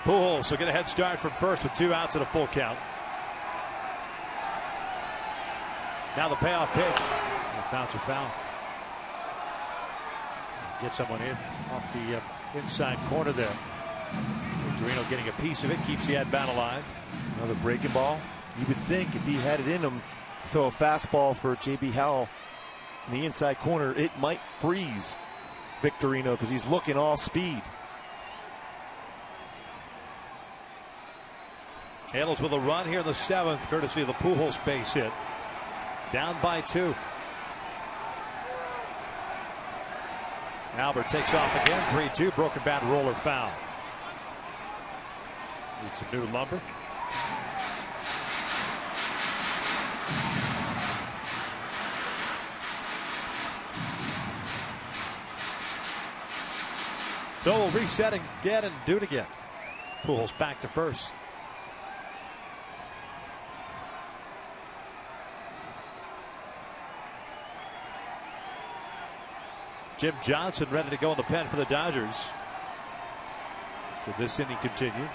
Pujols will get a head start from first with 2 outs and a full count. Now the payoff pitch. Bouncer foul. Get someone in off the inside corner there. Victorino getting a piece of it, keeps the at-bat alive. Another breaking ball. You would think if he had it in him, throw a fastball for J.B. Howell in the inside corner, it might freeze Victorino because he's looking all speed. Halos with a run here in the 7th, courtesy of the Pujols base hit. Down by 2. Albert takes off again. 3-2. Broken bat roller foul. Need some new lumber. So we'll reset again and do it again. Pujols back to first. Jim Johnson ready to go in the pen for the Dodgers. Should this inning continue?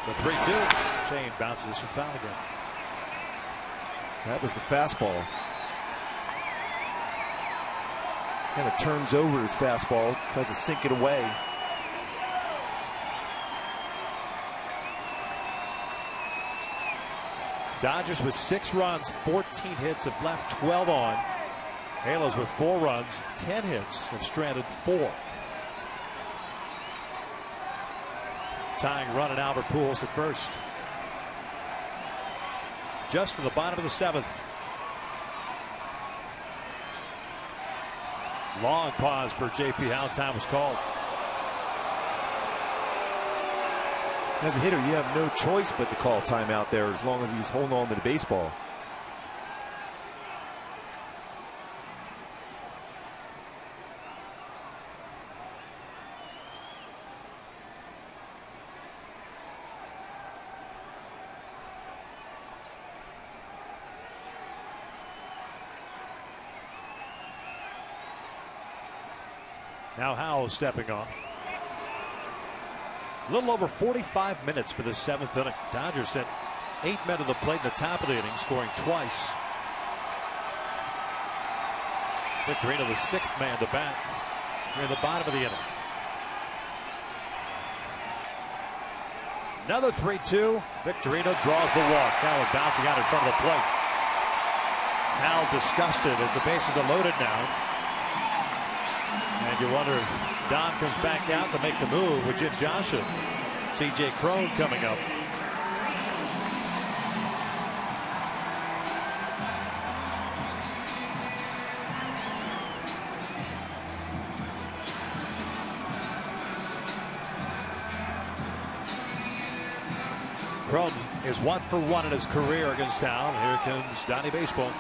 The 3-2. Shane bounces this from foul again. That was the fastball. Kind of turns over his fastball, tries to sink it away. Dodgers with 6 runs, 14 hits, have left 12 on. Halos with 4 runs, 10 hits, have stranded 4. Tying run and Albert Pujols at first. Just from the bottom of the 7th. Long pause for J.P. Howell. Time was called. As a hitter, you have no choice but to call timeout there as long as he's holding on to the baseball. Now Howell stepping off. A little over 45 minutes for the 7th inning. Dodgers sent 8 men to the plate in the top of the inning, scoring twice. Victorino, the 6th man to bat. Near the bottom of the inning. Another 3-2. Victorino draws the walk. Now we're bouncing out in front of the plate. Howell disgusted as the bases are loaded now. And you wonder if Don comes back out to make the move with Jim Johnson. C.J. Cron coming up. Cron is 1 for 1 in his career against Town. Here comes Donnie Baseball.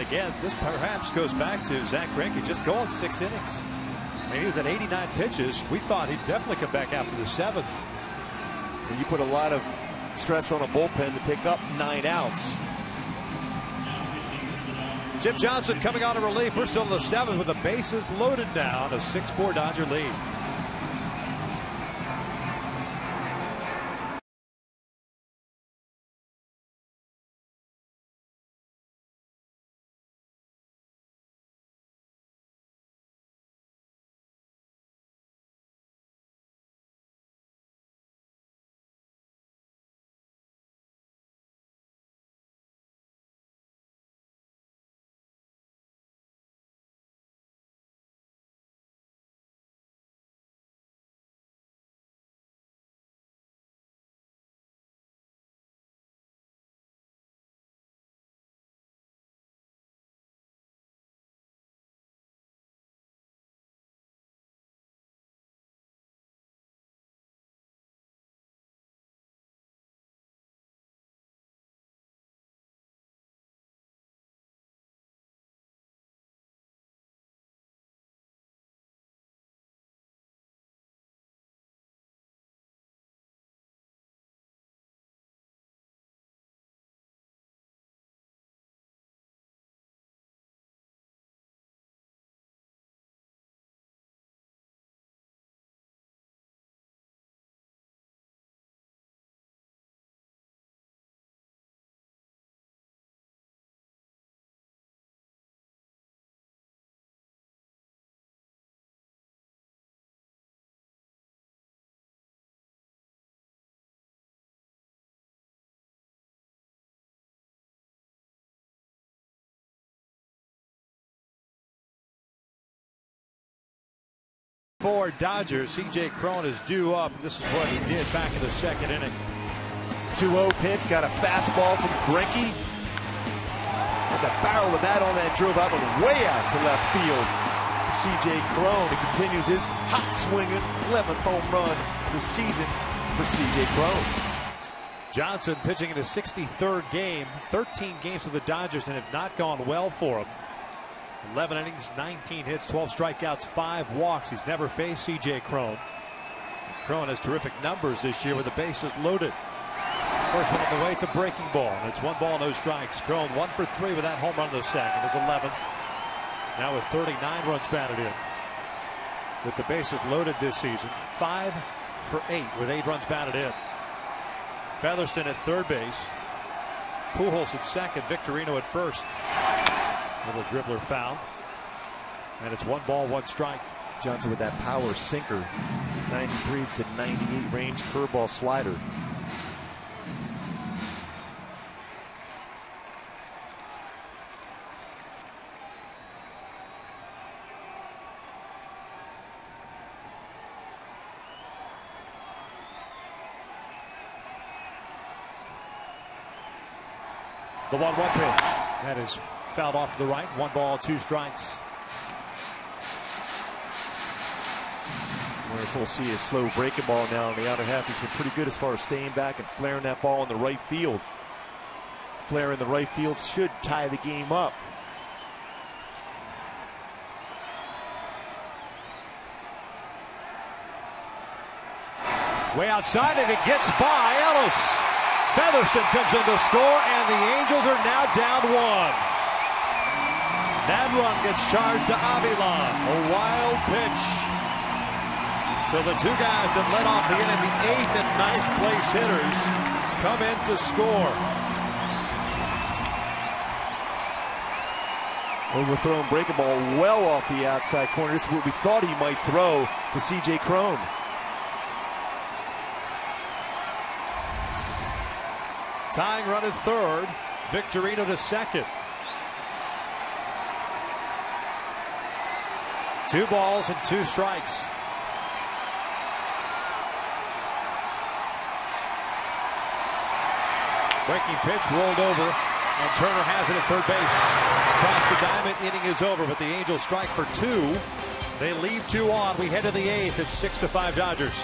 again, this perhaps goes back to Zach Greinke just going 6 innings. I mean, he was at 89 pitches. We thought he'd definitely come back after the 7th. And you put a lot of stress on a bullpen to pick up 9 outs. Jim Johnson coming on in relief. We're still in the 7th with the bases loaded down. A 6-4 Dodger lead. For Dodgers, C.J. Cron is due up. This is what he did back in the 2nd inning. 2-0 pitch, got a fastball from Greinke. And the barrel of that on that drove out and way out to left field. C.J. Cron, he continues his hot swinging 11th home run this season for C.J. Cron. Johnson pitching in his 63rd game. 13 games for the Dodgers and have not gone well for him. 11 innings, 19 hits, 12 strikeouts, 5 walks. He's never faced C.J. Cron. Cron has terrific numbers this year with the bases loaded. First one on the way, it's a breaking ball. And it's 1 ball, no strikes. Cron 1 for 3 with that home run in the 2nd. His 11th. Now with 39 runs batted in. With the bases loaded this season. 5 for 8 with 8 runs batted in. Featherston at 3rd base. Pujols at 2nd. Victorino at 1st. Little dribbler foul. And it's 1 ball, 1 strike. Johnson with that power sinker. 93 to 98 range curveball slider. The 1-1 pitch. That is fouled off to the right. 1 ball, 2 strikes. We'll see a slow breaking ball now in the outer half. He's been pretty good as far as staying back and flaring that ball in the right field. Flare in the right field should tie the game up. Way outside and it gets by Ellis. Featherston comes in to score and the Angels are now down 1. That run gets charged to Avilan. A wild pitch. So the 2 guys that led off the inning, the 8th and 9th place hitters, come in to score. Overthrown breaking ball well off the outside corner. This is what we thought he might throw to C.J. Cron. Tying run at 3rd. Victorino to 2nd. 2 balls and 2 strikes. Breaking pitch rolled over, and Turner has it at 3rd base. Across the diamond, inning is over, but the Angels strike for 2. They leave 2 on. We head to the 8th. It's 6-5 Dodgers.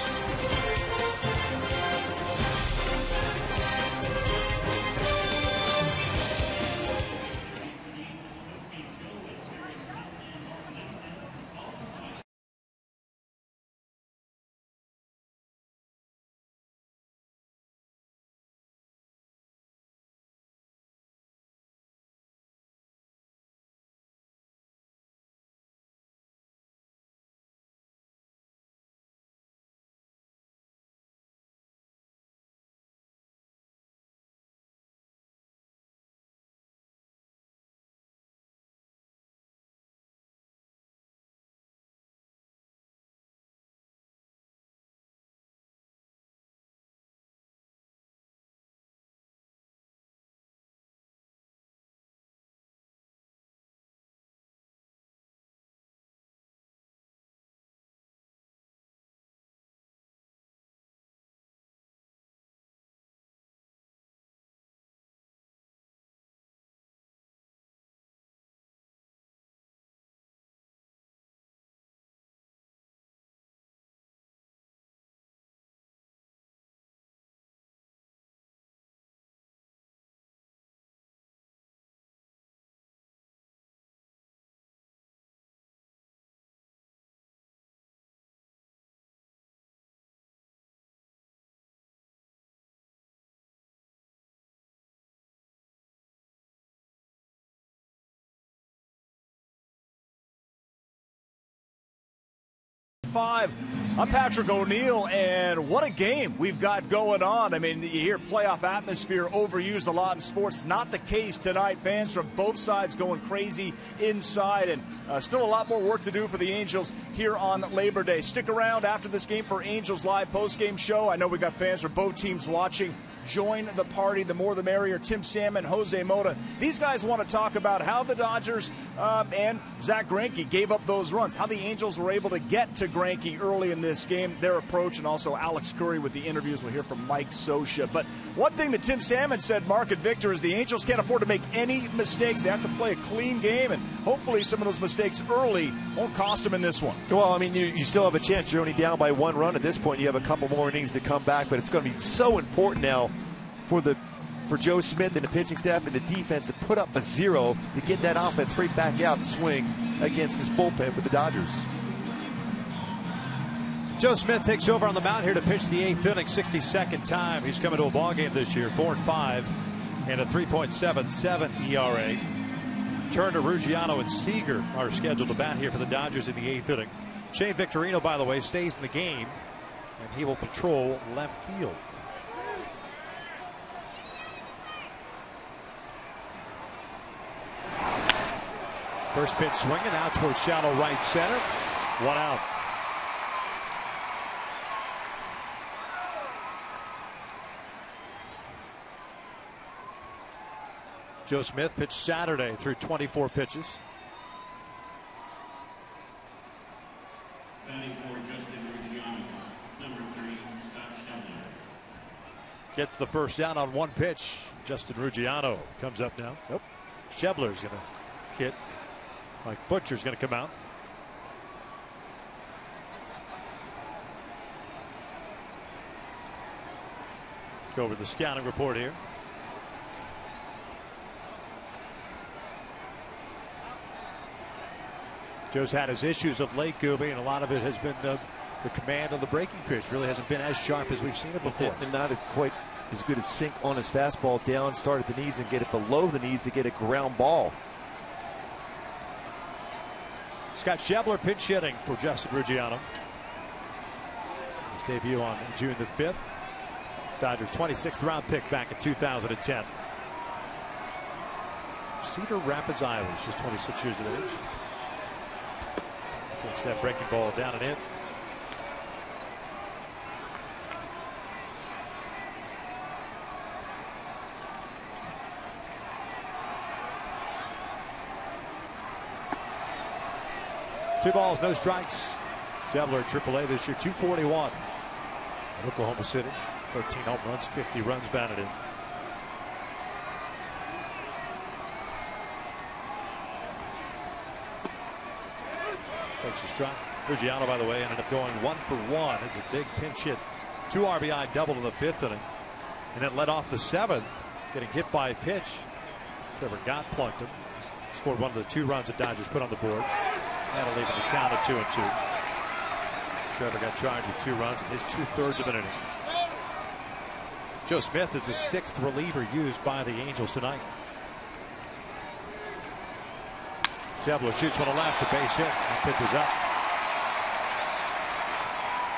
4-5. I'm Patrick O'Neill, and what a game we've got going on. I mean, you hear playoff atmosphere overused a lot in sports. Not the case tonight. Fans from both sides going crazy inside, and still a lot more work to do for the Angels here on Labor Day. Stick around after this game for Angels Live postgame show. I know we got fans from both teams watching. Join the party. The more the merrier. Tim Salmon, Jose Mota. These guys want to talk about how the Dodgers and Zach Greinke gave up those runs, how the Angels were able to get to Greinke early in this game, their approach, and also Alex Curry with the interviews. We'll hear from Mike Scioscia. But one thing that Tim Salmon said, Mark and Victor, is the Angels can't afford to make any mistakes. They have to play a clean game, and hopefully some of those mistakes early won't cost them in this one. Well, I mean, you still have a chance. You're only down by 1 run at this point. You have a couple more innings to come back, but it's going to be so important now for Joe Smith and the pitching staff and the defense to put up a 0 to get that offense right back out to swing against this bullpen for the Dodgers. Joe Smith takes over on the mound here to pitch the 8th inning, 62nd time he's coming to a ball game this year. 4-5 and a 3.77 ERA. Turner, Ruggiano, and Seager are scheduled to bat here for the Dodgers in the 8th inning. Shane Victorino, by the way, stays in the game, and he will patrol left field. First pitch swinging out towards shallow right center. 1 out. Joe Smith pitched Saturday through 24 pitches. Gets the first down on 1 pitch. Justin Ruggiano comes up now. Nope. Schebler's going to hit. Mike Butcher's going to come out. Go over the scouting report here. Joe's had his issues of late, Gooby, and a lot of it has been the command of the breaking pitch. Really hasn't been as sharp as we've seen it before. And not quite as good as sink on his fastball down, start at the knees and get it below the knees to get a ground ball. Scott Schebler pinch hitting for Justin Ruggiano. His debut on June the 5th. Dodgers 26th round pick back in 2010. Cedar Rapids, Iowa. She's 26 years of age. Takes that breaking ball down and in. Two balls, no strikes. Schebler, AAA this year, 241. In Oklahoma City, 13 home runs, 50 runs batted in. Takes a strike. Ruggiano, by the way, ended up going 1 for 1. It's a big pinch hit. 2 RBI double in the 5th inning. And then led off the 7th, getting hit by a pitch. Trevor Gott plunked him. Scored one of the 2 runs that Dodgers put on the board. That'll leave the count at 2-2. Trevor got charged with 2 runs in his 2/3 of an inning. Joe Smith is the 6th reliever used by the Angels tonight. Schebler shoots one to left, the base hit, and pitch was up.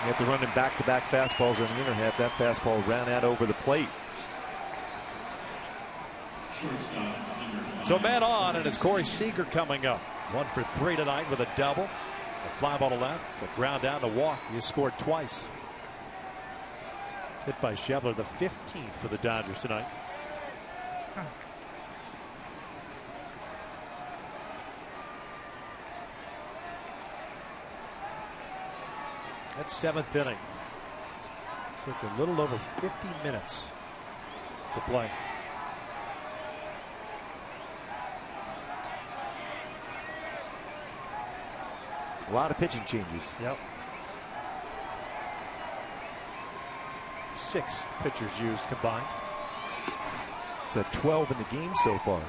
You have to run him back-to-back fastballs on the inner half. That fastball ran out over the plate. So man on, and it's Corey Seager coming up. 1 for 3 tonight with a double. A fly ball to left, a ground down to walk. He scored twice. Hit by Schebler, the 15th for the Dodgers tonight. That's 7th inning. Took a little over 50 minutes to play. A lot of pitching changes. Yep. 6 pitchers used combined. It's a 12 in the game so far.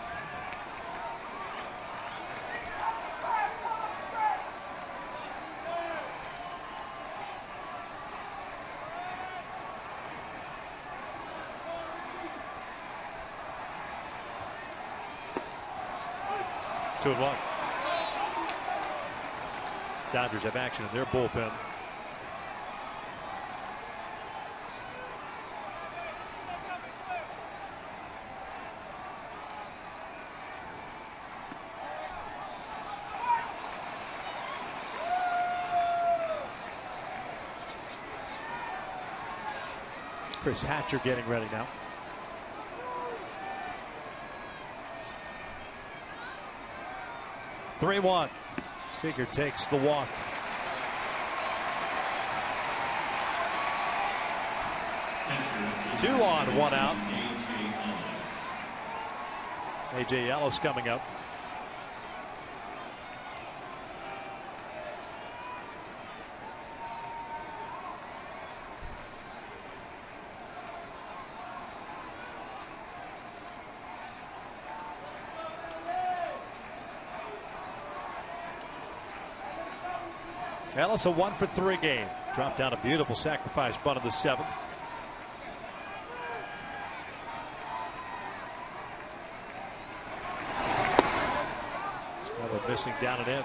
Two and one. Dodgers have action in their bullpen. Chris Hatcher getting ready now. (3-1). Seager takes the walk. Two on, one out. A.J. Ellis coming up. Ellis a 1-for-3 game. Dropped down a beautiful sacrifice bunt in the 7th. Another missing down and in.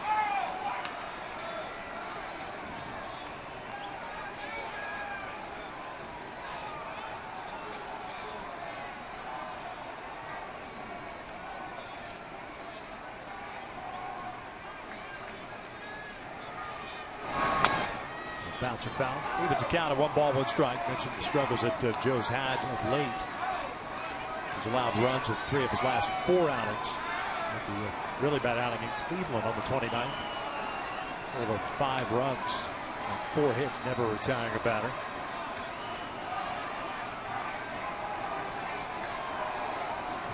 Bouncer foul. Evens a count at 1 ball, 1 strike. Mentioned the struggles that Joe's had of late. He's allowed runs in 3 of his last 4 outings. Had the really bad outing in Cleveland on the 29th. Over 5 runs and 4 hits, never retiring a batter.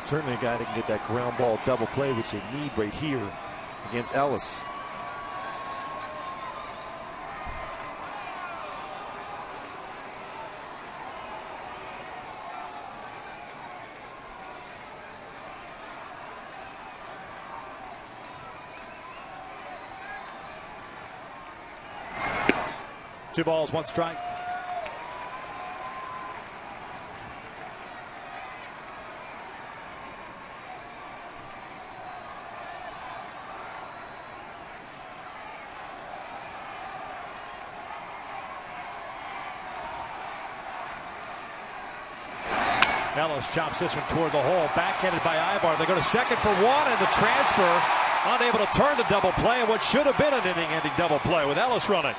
Certainly a guy that can get that ground ball double play, which they need right here against Ellis. Two balls, 1 strike. Ellis chops this one toward the hole. Backhanded by Ibar. They go to second for 1, and the transfer unable to turn the double play, and what should have been an inning-ending double play with Ellis running.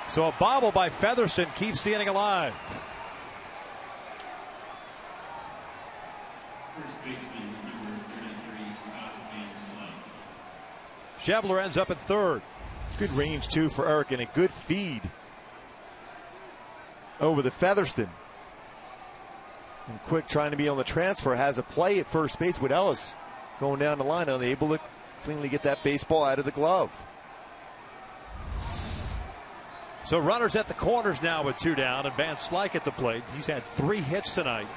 So a bobble by Featherston keeps the inning alive. Schebler ends up at 3rd. Good range too for Eric, and a good feed over the Featherston. And Quick, trying to be on the transfer, has a play at first base with Ellis going down the line, unable to cleanly get that baseball out of the glove. So runners at the corners now with 2 down, and Van Slyke at the plate. He's had 3 hits tonight,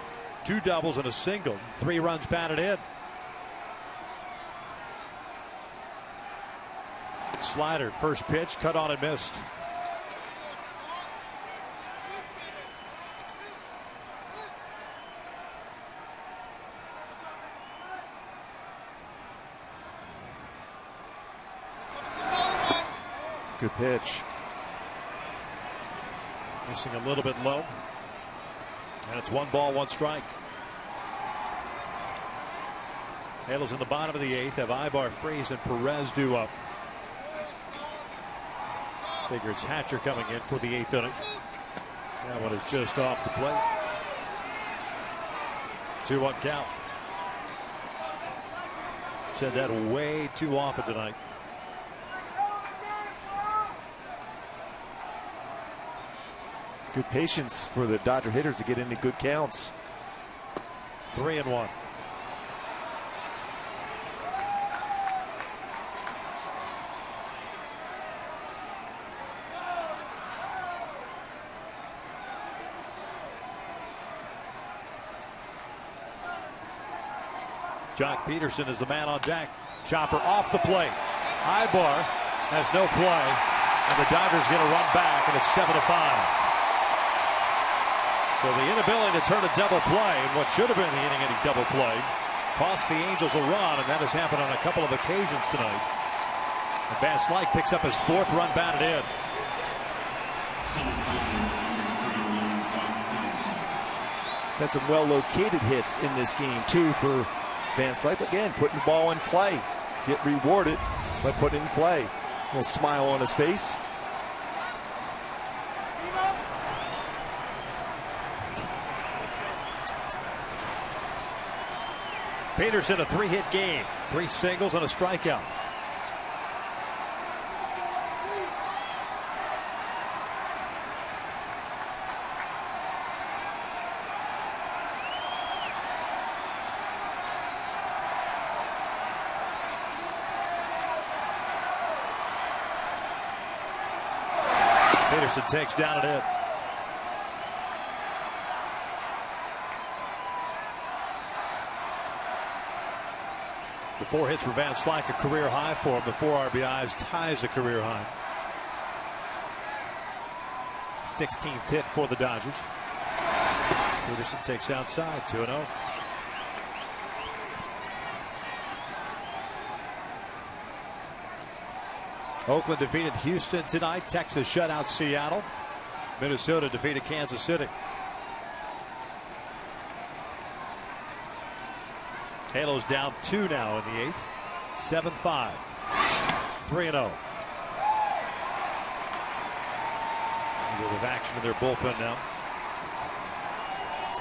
2 doubles and a single, 3 runs batted in. Slider, first pitch, cut on and missed. Good pitch. Missing a little bit low. And it's 1 ball, 1 strike. Halos in the bottom of the 8th have Ibar, Freeze, and Perez due up. Figure it's Hatcher coming in for the 8th inning. That one is just off the plate. 2-1 count. Said that way too often tonight. Good patience for the Dodger hitters to get into good counts. 3-1. Jock Peterson is the man on deck. Chopper off the plate. Ibar has no play, and the Dodgers get a run back, and it's 7-5. So the inability to turn a double play, and what should have been the inning-ending double play, cost the Angels a run, and that has happened on a couple of occasions tonight. And Van Slyke picks up his 4th run batted in. Had some well-located hits in this game too for Van Slyke. Again, putting the ball in play, get rewarded by putting it in play. A little smile on his face. Peterson, a 3-hit game, 3 singles and a strikeout. Peterson takes down and in. The 4 hits for Van Slyke, a career high for him. The 4 RBIs ties a career high. 16th hit for the Dodgers. Peterson takes outside, 2-0. Oakland defeated Houston tonight. Texas shut out Seattle. Minnesota defeated Kansas City. Halos down 2 now in the 8th. 7-5. 3-0. A bit of action in their bullpen now.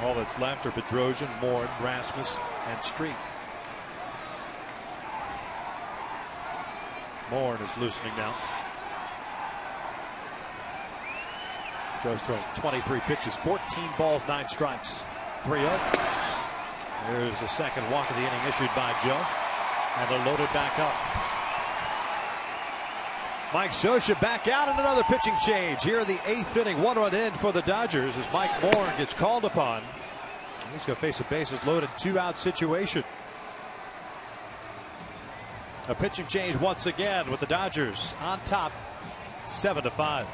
All that's left are Bedrosian, Moore, Rasmus, and Street. Moore is loosening now. Goes throwing 23 pitches, 14 balls, 9 strikes. 3-0. There's a second walk of the inning issued by Joe. And they're loaded back up. Mike Scioscia back out and another pitching change here in the 8th inning. 1-run in for the Dodgers as Mike Moore gets called upon. He's going to face a bases loaded 2-out situation. A pitching change once again with the Dodgers on top, 7-5.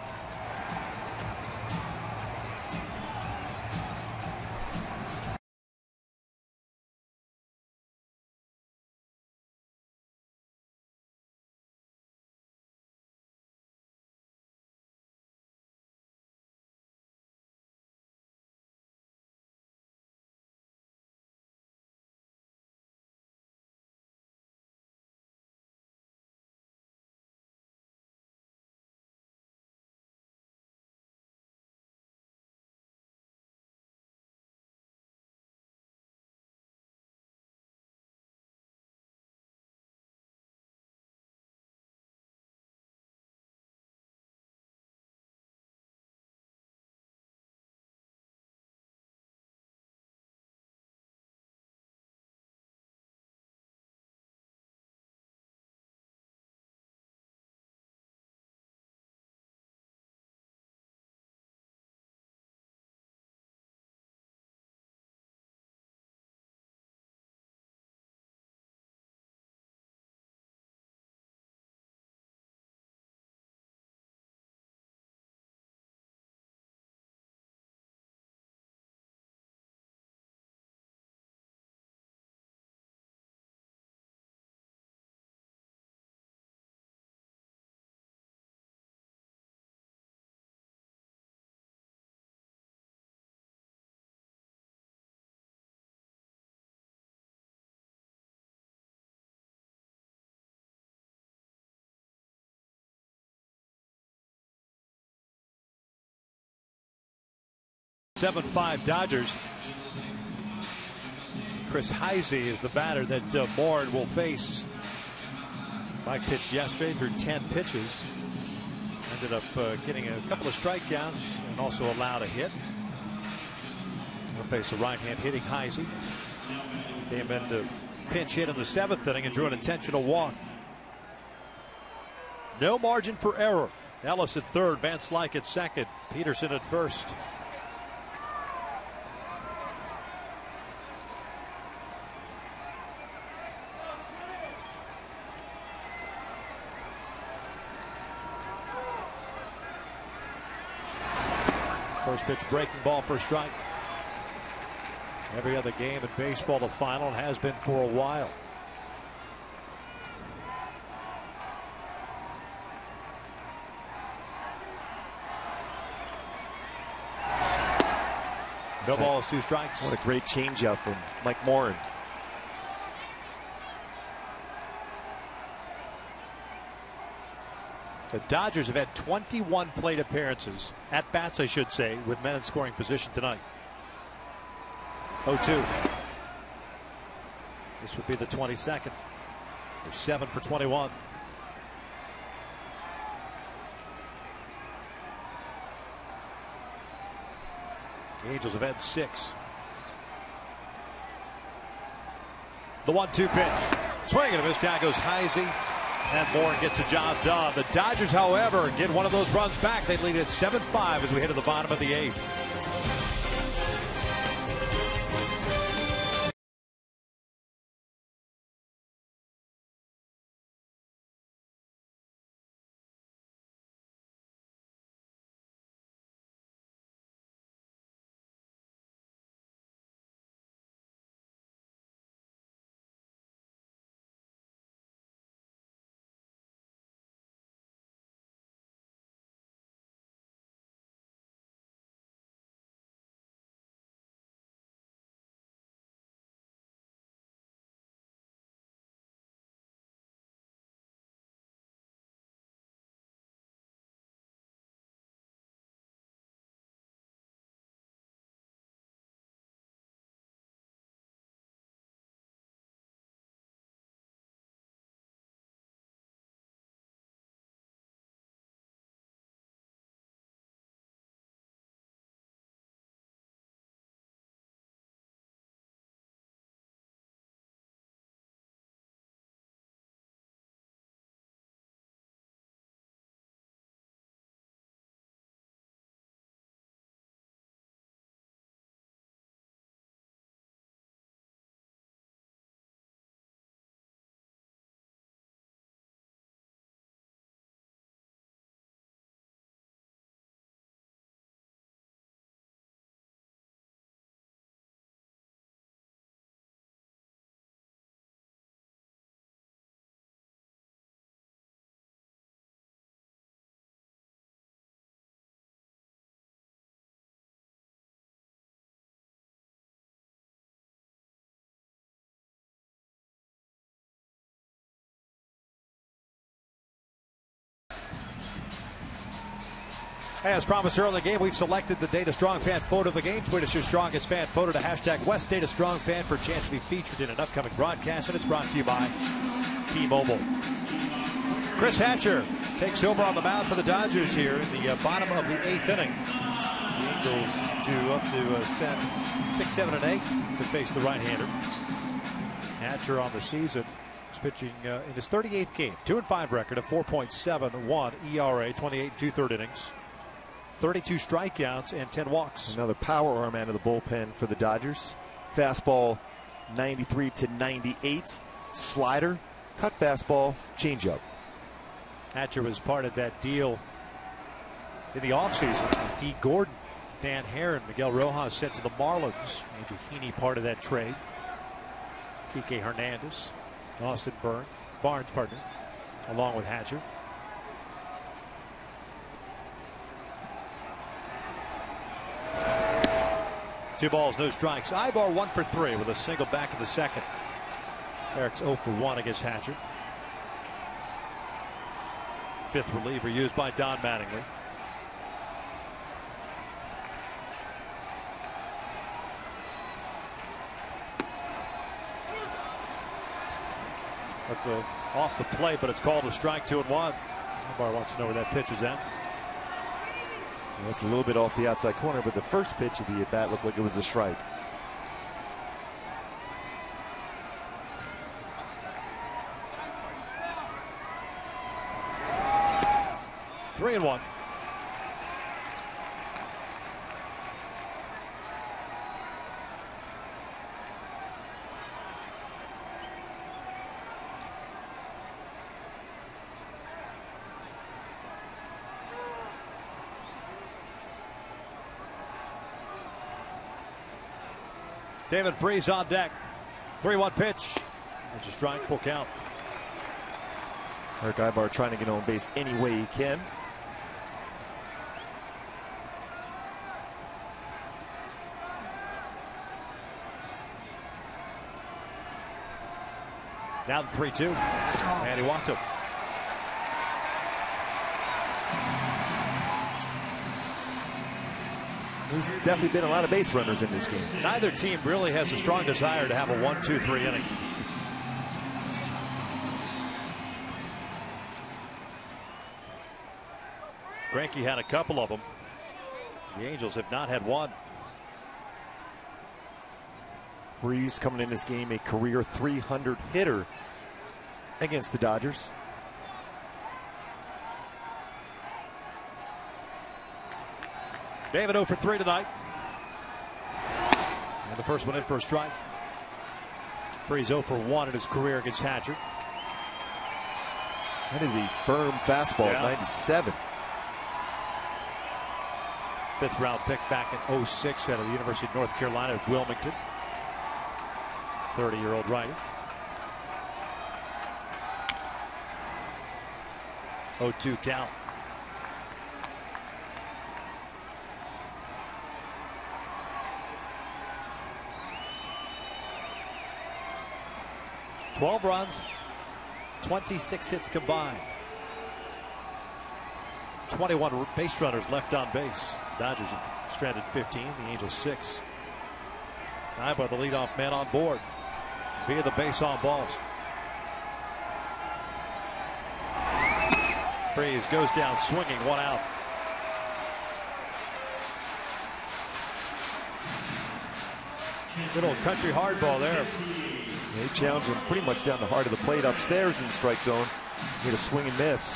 (7-5) Dodgers. Chris Heise is the batter that Moore will face. Mike pitched yesterday through 10 pitches. Ended up getting a couple of strikeouts and also allowed a hit. He'll face a right-hand hitting Heise. Came in to pinch hit in the 7th inning and drew an intentional walk. No margin for error. Ellis at third, Van Slyke at second, Peterson at first. First pitch breaking ball for a strike. Every other game in baseball the final, and has been for a while. No balls, 2 strikes. What a great changeup from Mike Moore. The Dodgers have had 21 plate appearances, at bats I should say, with men in scoring position tonight. 0-2. This would be the 22nd. They're 7 for 21. The Angels have had 6. The 1-2 pitch. Swing and a miss. Down goes Heisey. And Bourne gets the job done. The Dodgers, however, get one of those runs back. They lead at 7-5 as we head to the bottom of the 8th. As promised early in the game, we've selected the Data Strong fan photo of the game. Tweet us your strongest fan photo to hashtag West Data Strong Fan for a chance to be featured in an upcoming broadcast. And it's brought to you by T-Mobile. Chris Hatcher takes over on the mound for the Dodgers here in the bottom of the 8th inning. The Angels do up to 6, 7, and 8 to face the right-hander. Hatcher on the season is pitching in his 38th game. 2-5 record, a 4.71 ERA, 28 2/3 innings. 32 strikeouts and 10 walks. Another power arm out of the bullpen for the Dodgers. Fastball 93 to 98. Slider, cut fastball, changeup. Hatcher was part of that deal in the offseason. D. Gordon, Dan Herron, Miguel Rojas sent to the Marlins. Andrew Heaney part of that trade. Kike Hernandez, Austin Barnes, along with Hatcher. Two balls, no strikes. Ibar 1 for 3 with a single back in the second. Eric's 0 for 1 against Hatcher. Fifth reliever used by Don Mattingly. Off the plate, but it's called a strike, 2-1. Ibar wants to know where that pitch is at. Well, it's a little bit off the outside corner, but the first pitch of the at-bat looked like it was a strike. Three and 1. David Freese on deck. 3-1 pitch. It's a strike, full count. Eric Ibar trying to get on base any way he can. Now the 3-2. And he walked him. There's definitely been a lot of base runners in this game. Neither team really has a strong desire to have a 1-2-3 inning. Greinke had a couple of them. The Angels have not had one. Breeze coming in this game a career 300 hitter against the Dodgers. David 0 for 3 tonight. And the first one in for a strike. Freeze 0 for 1 in his career against Hatcher. That is a firm fastball, yeah. 97. Fifth round pick back in 06 out of the University of North Carolina at Wilmington. 30-year-old righty. 0-2 count. $12 runs, 26 hits combined. 21 base runners left on base. Dodgers have stranded 15, the Angels 6. Ibar, the leadoff man, on board via the base on balls. Freeze goes down swinging, 1 out. Good old country hardball there. They challenged him pretty much down the heart of the plate upstairs in the strike zone. Hit a swing and miss.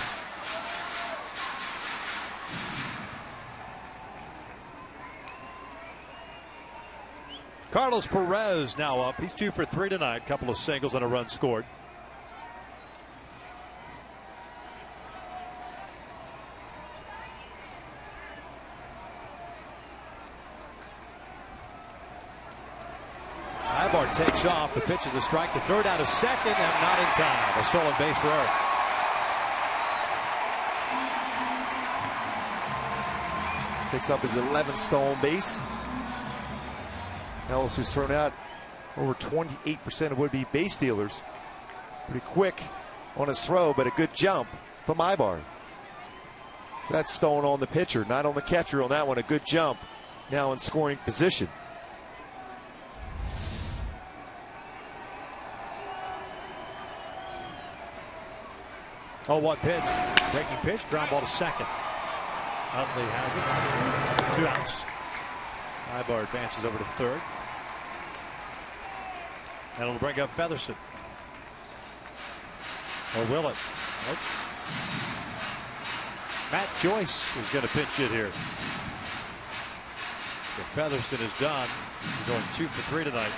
Carlos Perez now up. He's 2 for 3 tonight. Couple of singles and a run scored. Ibar takes off. The pitch is a strike to third, out of second, and not in time. A stolen base for Eric. Picks up his 11th stolen base. Ellis, who's thrown out over 28% of would-be base stealers. Pretty quick on his throw, but a good jump from Ibar. That's stolen on the pitcher, not on the catcher on that one. A good jump now in scoring position. Oh, what pitch? Breaking pitch, ground ball to second. Utley has it. 2 outs. Ibar advances over to third. And it'll bring up Featherston. Or will it? Nope. Matt Joyce is going to pinch hit here. So Featherston is done. He's going 2 for 3 tonight.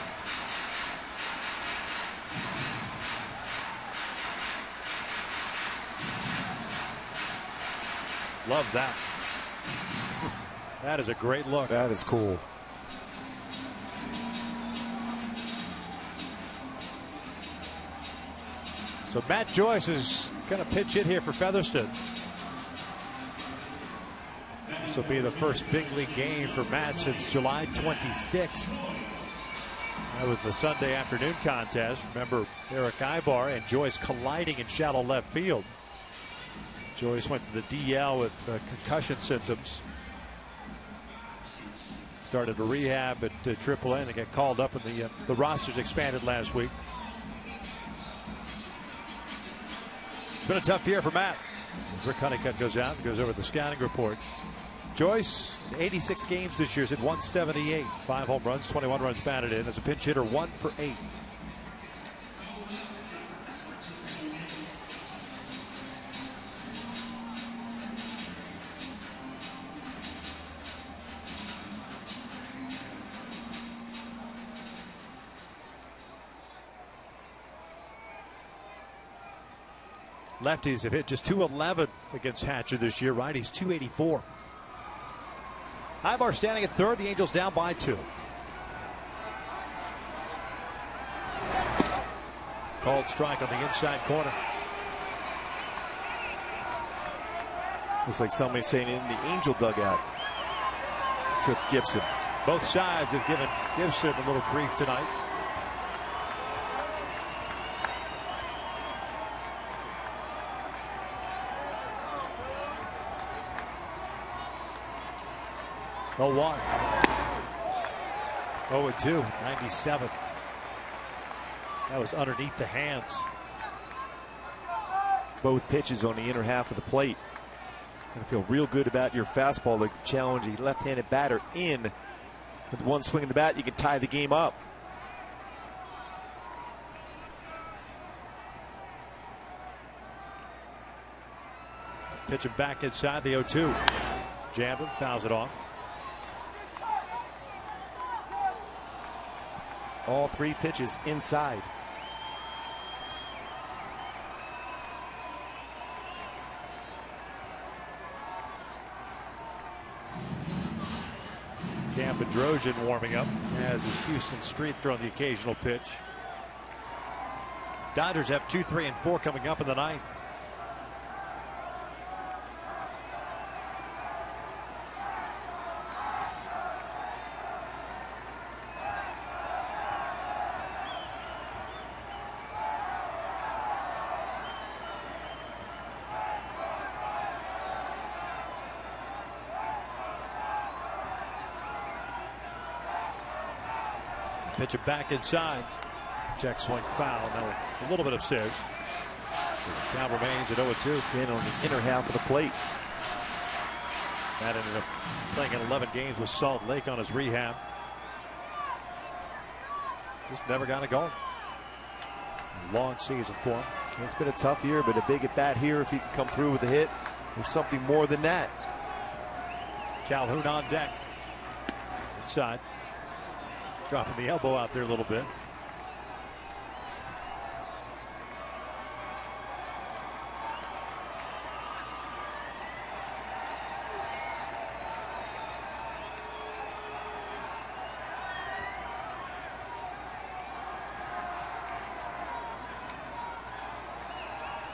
Love that. That is a great look. That is cool. So Matt Joyce is going to pitch hit here for Featherston. This will be the first big league game for Matt since July 26th. That was the Sunday afternoon contest. Remember Eric Ibar and Joyce colliding in shallow left field. Joyce went to the DL with concussion symptoms. Started a rehab at AAA and they got called up, and the rosters expanded last week. It's been a tough year for Matt. Rick Honeycutt goes out and goes over the scouting report. Joyce, 86 games this year, is at 178. 5 home runs, 21 runs batted in. As a pinch hitter, 1 for 8. Lefties have hit just .211 against Hatcher this year. Righties .284. Ibar standing at third. The Angels down by 2. Called strike on the inside corner. Looks like somebody saying in the Angel dugout. Trip Gibson. Both sides have given Gibson a little grief tonight. Oh, 1. 0-2, 97. That was underneath the hands. Both pitches on the inner half of the plate. Gonna feel real good about your fastball to challenge a left-handed batter in. With one swing of the bat, you can tie the game up. Pitching back inside the 0-2. Jammed him, fouls it off. All three pitches inside. Bedrosian warming up, as is Houston Street throwing the occasional pitch. Dodgers have 2, 3, and 4 coming up in the ninth. Pitch it back inside. Check swing foul. Now a little bit upstairs. The count remains at 0-2. In on the inner half of the plate. That ended up playing in 11 games with Salt Lake on his rehab. Just never got it going. Long season for him. It's been a tough year, but a big at bat here. If he can come through with a hit, there's something more than that. Calhoun on deck. Inside. Dropping the elbow out there a little bit.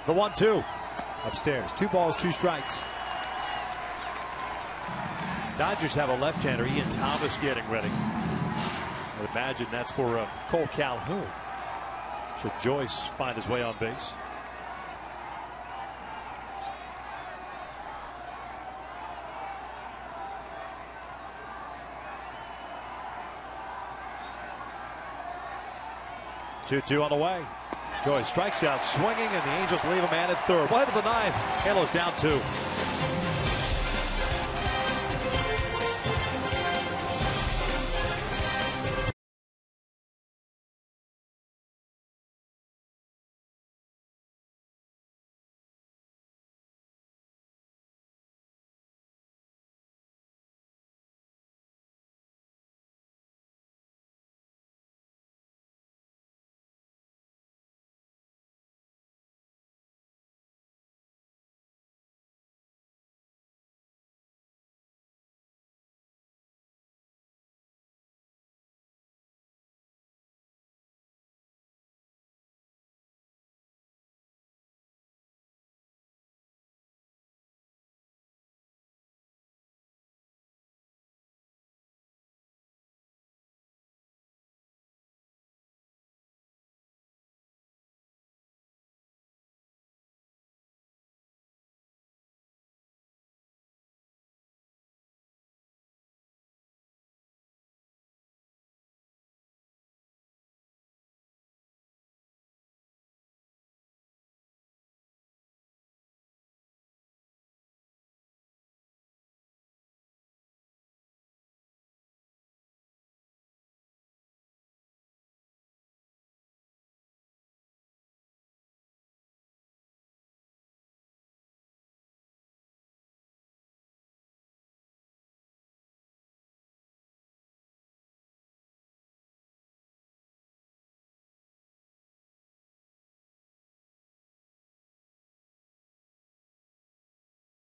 The 1-2 upstairs. 2 balls, 2 strikes. Dodgers have a left-hander, Ian Thomas, getting ready. I'd imagine that's for Cole Calhoun. Should Joyce find his way on base. Two on the way. Joyce strikes out swinging, and the Angels leave a man at third. Wide of the ninth. Halos down 2.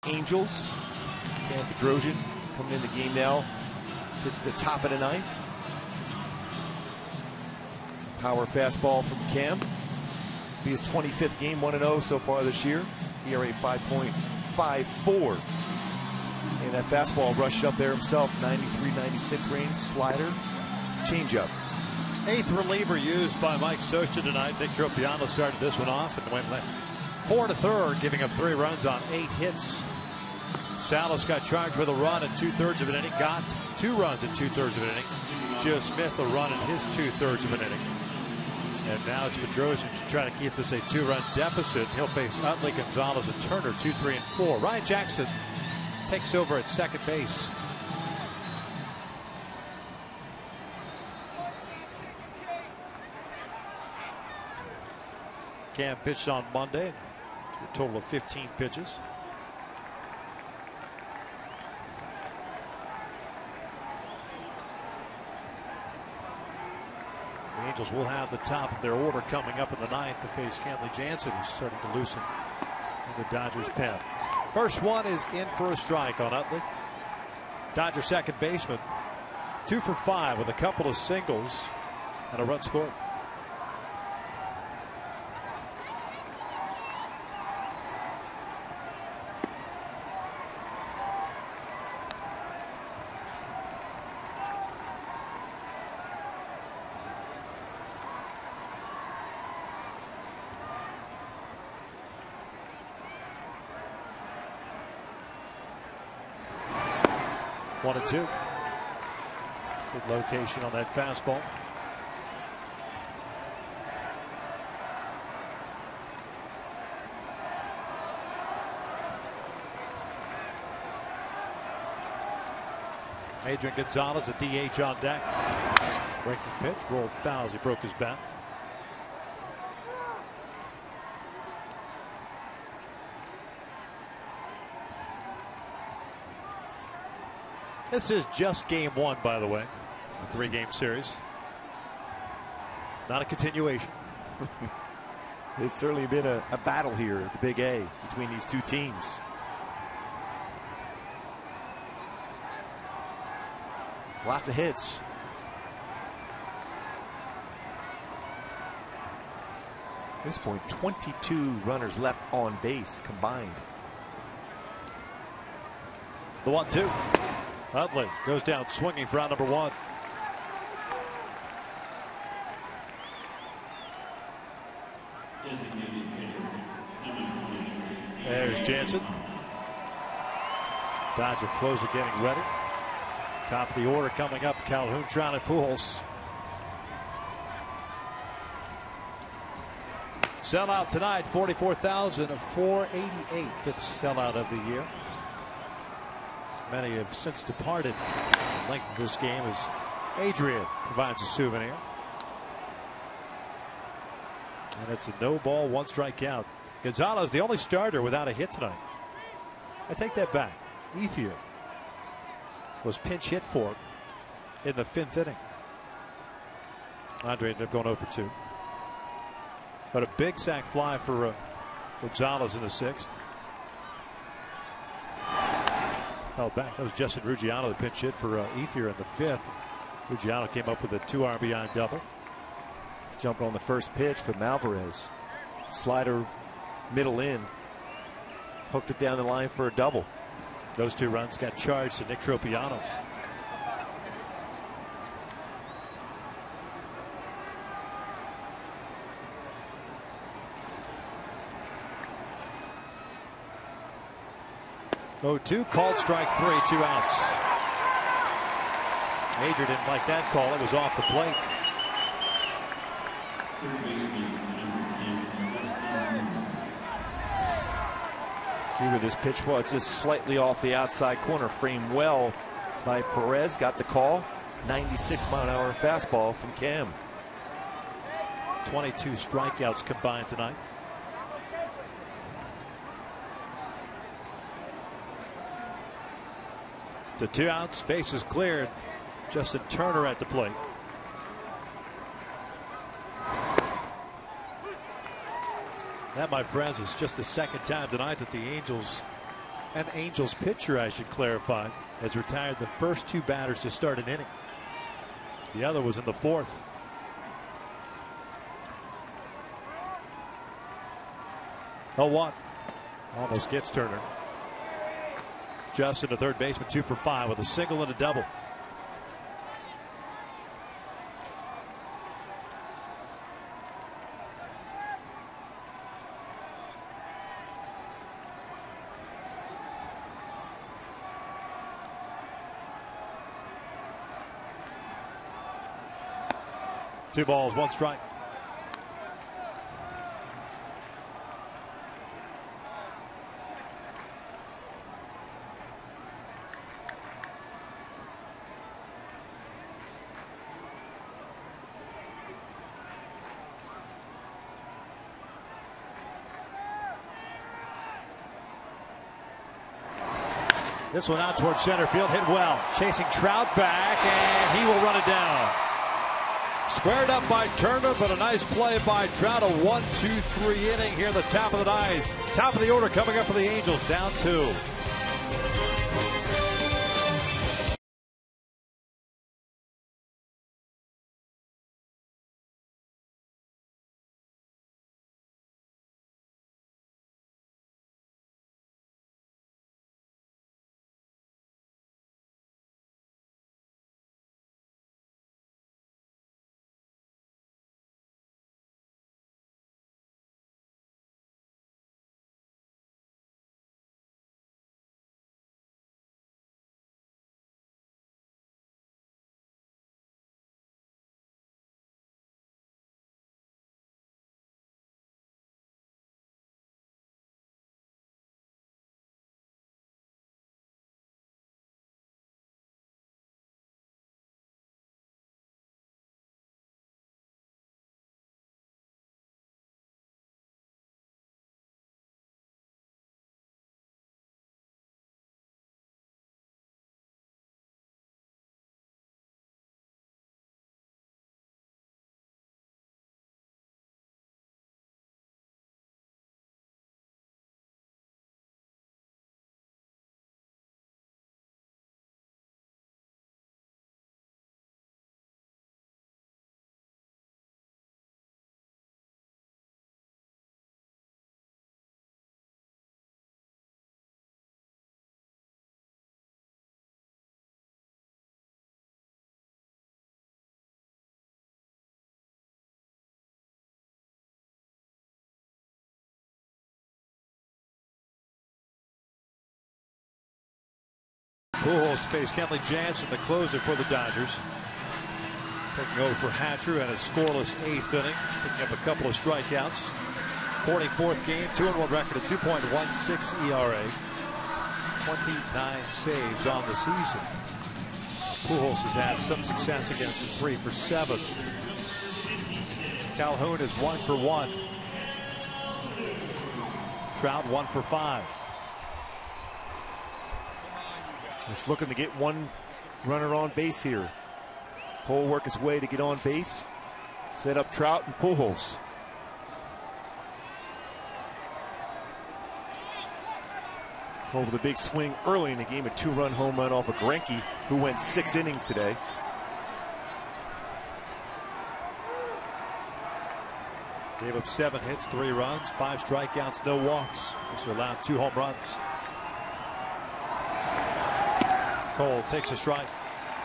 Angels. Cam Bedrosian coming in the game now. Hits the top of the ninth. Power fastball from Cam. Be his 25th game, 1-0 so far this year. ERA 5.54. And that fastball rushed up there himself. 93, 96 range. Slider. Changeup. 8th reliever used by Mike Scioscia tonight. Nick Tropiano started this one off and went 4 to third, giving up 3 runs on 8 hits. Salas got charged with a run in 2/3 of an inning. Got 2 runs in 2/3 of an inning. Joe Smith a run in his 2/3 of an inning. And now it's Bedrosian to try to keep this a 2-run deficit. He'll face Utley, Gonzalez, and Turner 2, 3, and 4. Ryan Jackson takes over at second base. Cam pitched on Monday. A total of 15 pitches. The Angels will have the top of their order coming up in the ninth to face Kenley Jansen, who's starting to loosen in the Dodgers' pen. First one is in for a strike on Utley. Dodger second baseman, 2 for 5 with a couple of singles and a run scored. One and two. Good location on that fastball. Adrian Gonzalez, a DH on deck. Breaking pitch, rolled foul as he broke his bat. This is just game one, by the way, a 3-game series. Not a continuation. It's certainly been a battle here at the Big A between these two teams. Lots of hits. At this point, 22 runners left on base combined. The 1-2. Utley goes down swinging for out number 1. There's Jansen. Dodger closer getting ready. Top of the order coming up. Calhoun, Trout, and Pujols. Sellout tonight, 44,488. Fifth sellout of the year. Many have since departed. The length of this game as Adrian provides a souvenir. And it's a no ball, 1 strike count. Gonzalez, the only starter without a hit tonight. I take that back. Ethier was pinch hit for in the 5th inning. Andre ended up going 0 for 2. But a big sac fly for Gonzalez in the 6th. Held back. That was Justin Ruggiano, the pinch hit for Ethier in the 5th. Ruggiano came up with a 2 RBI double. Jumping on the first pitch from Alvarez. Slider middle in. Hooked it down the line for a double. Those 2 runs got charged to Nick Tropiano. Oh, 2 called strike 3, 2 outs. Adrian didn't like that call. It was off the plate. See where this pitch was, just slightly off the outside corner, framed well by Perez. Got the call. 96-mile-an-hour fastball from Cam. 22 strikeouts combined tonight. The 2 outs, bases cleared. Justin Turner at the plate. That, my friends, is just the 2nd time tonight that the Angels, an Angels pitcher, I should clarify, has retired the first 2 batters to start an inning. The other was in the 4th. Oh, 1. Almost gets Turner. Justin, the third baseman, 2 for 5 with a single and a double. Two balls, 1 strike. This one out towards center field, hit well. Chasing Trout back, and he will run it down. Squared up by Turner, but a nice play by Trout. A 1-2-3 inning here, the top of the ninth. Top of the order coming up for the Angels, down 2. Pujols face Kenley Jansen, the closer for the Dodgers. Taking over for Hatcher and a scoreless 8th inning. Picking up a couple of strikeouts. 44th game, 2-1 record, a 2.16 ERA. 29 saves on the season. Pujols has had some success against him, 3 for 7. Calhoun is 1 for 1. Trout 1 for 5. Just looking to get one runner on base here. Cole work his way to get on base. Set up Trout and Pujols. Cole with a big swing early in the game, a 2-run home run off of Greinke, who went 6 innings today. Gave up 7 hits, 3 runs, 5 strikeouts, no walks. Also allowed 2 home runs. Cole takes a strike.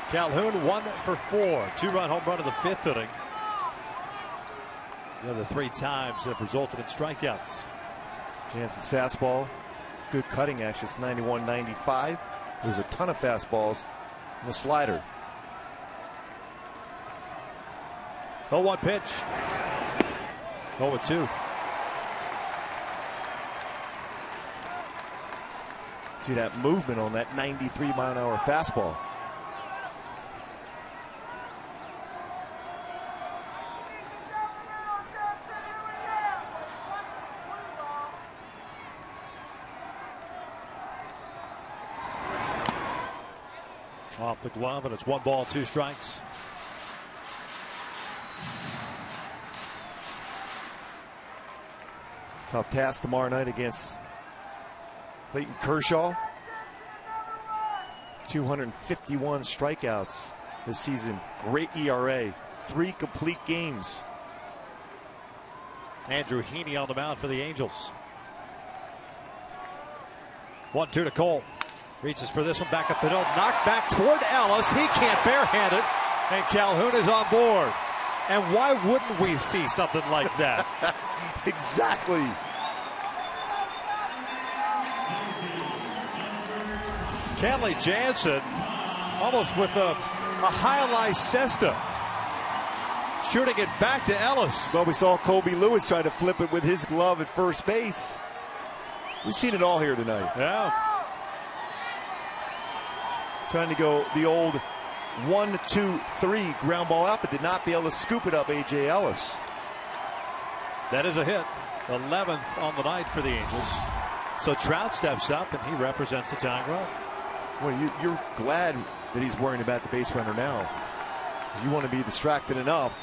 Calhoun 1 for 4. 2-run home run in the 5th inning. The other 3 times have resulted in strikeouts. Jansen's fastball, good cutting action. It's 91-95. There's a ton of fastballs and a slider. 0-1 pitch. 0-2. See that movement on that 93-mile-an-hour fastball. Off the glove, and it's 1 ball, 2 strikes. Tough task tomorrow night against Clayton Kershaw. 251 strikeouts this season. Great ERA. 3 complete games. Andrew Heaney on the mound for the Angels. 1-2 to Cole. Reaches for this one, back up the middle, knocked back toward Ellis. He can't barehand it, and Calhoun is on board. And why wouldn't we see something like that? Exactly. Kenley Jansen almost with a high-lie cesta. Shooting it back to Ellis. Well, we saw Colby Lewis try to flip it with his glove at first base. We've seen it all here tonight. Yeah. Trying to go the old 1-2-3 ground ball out, but did not be able to scoop it up. A.J. Ellis. That is a hit. 11th on the night for the Angels. So Trout steps up and he represents the tying run. Well, you're glad that he's worrying about the base runner now, because you want to be distracted enough.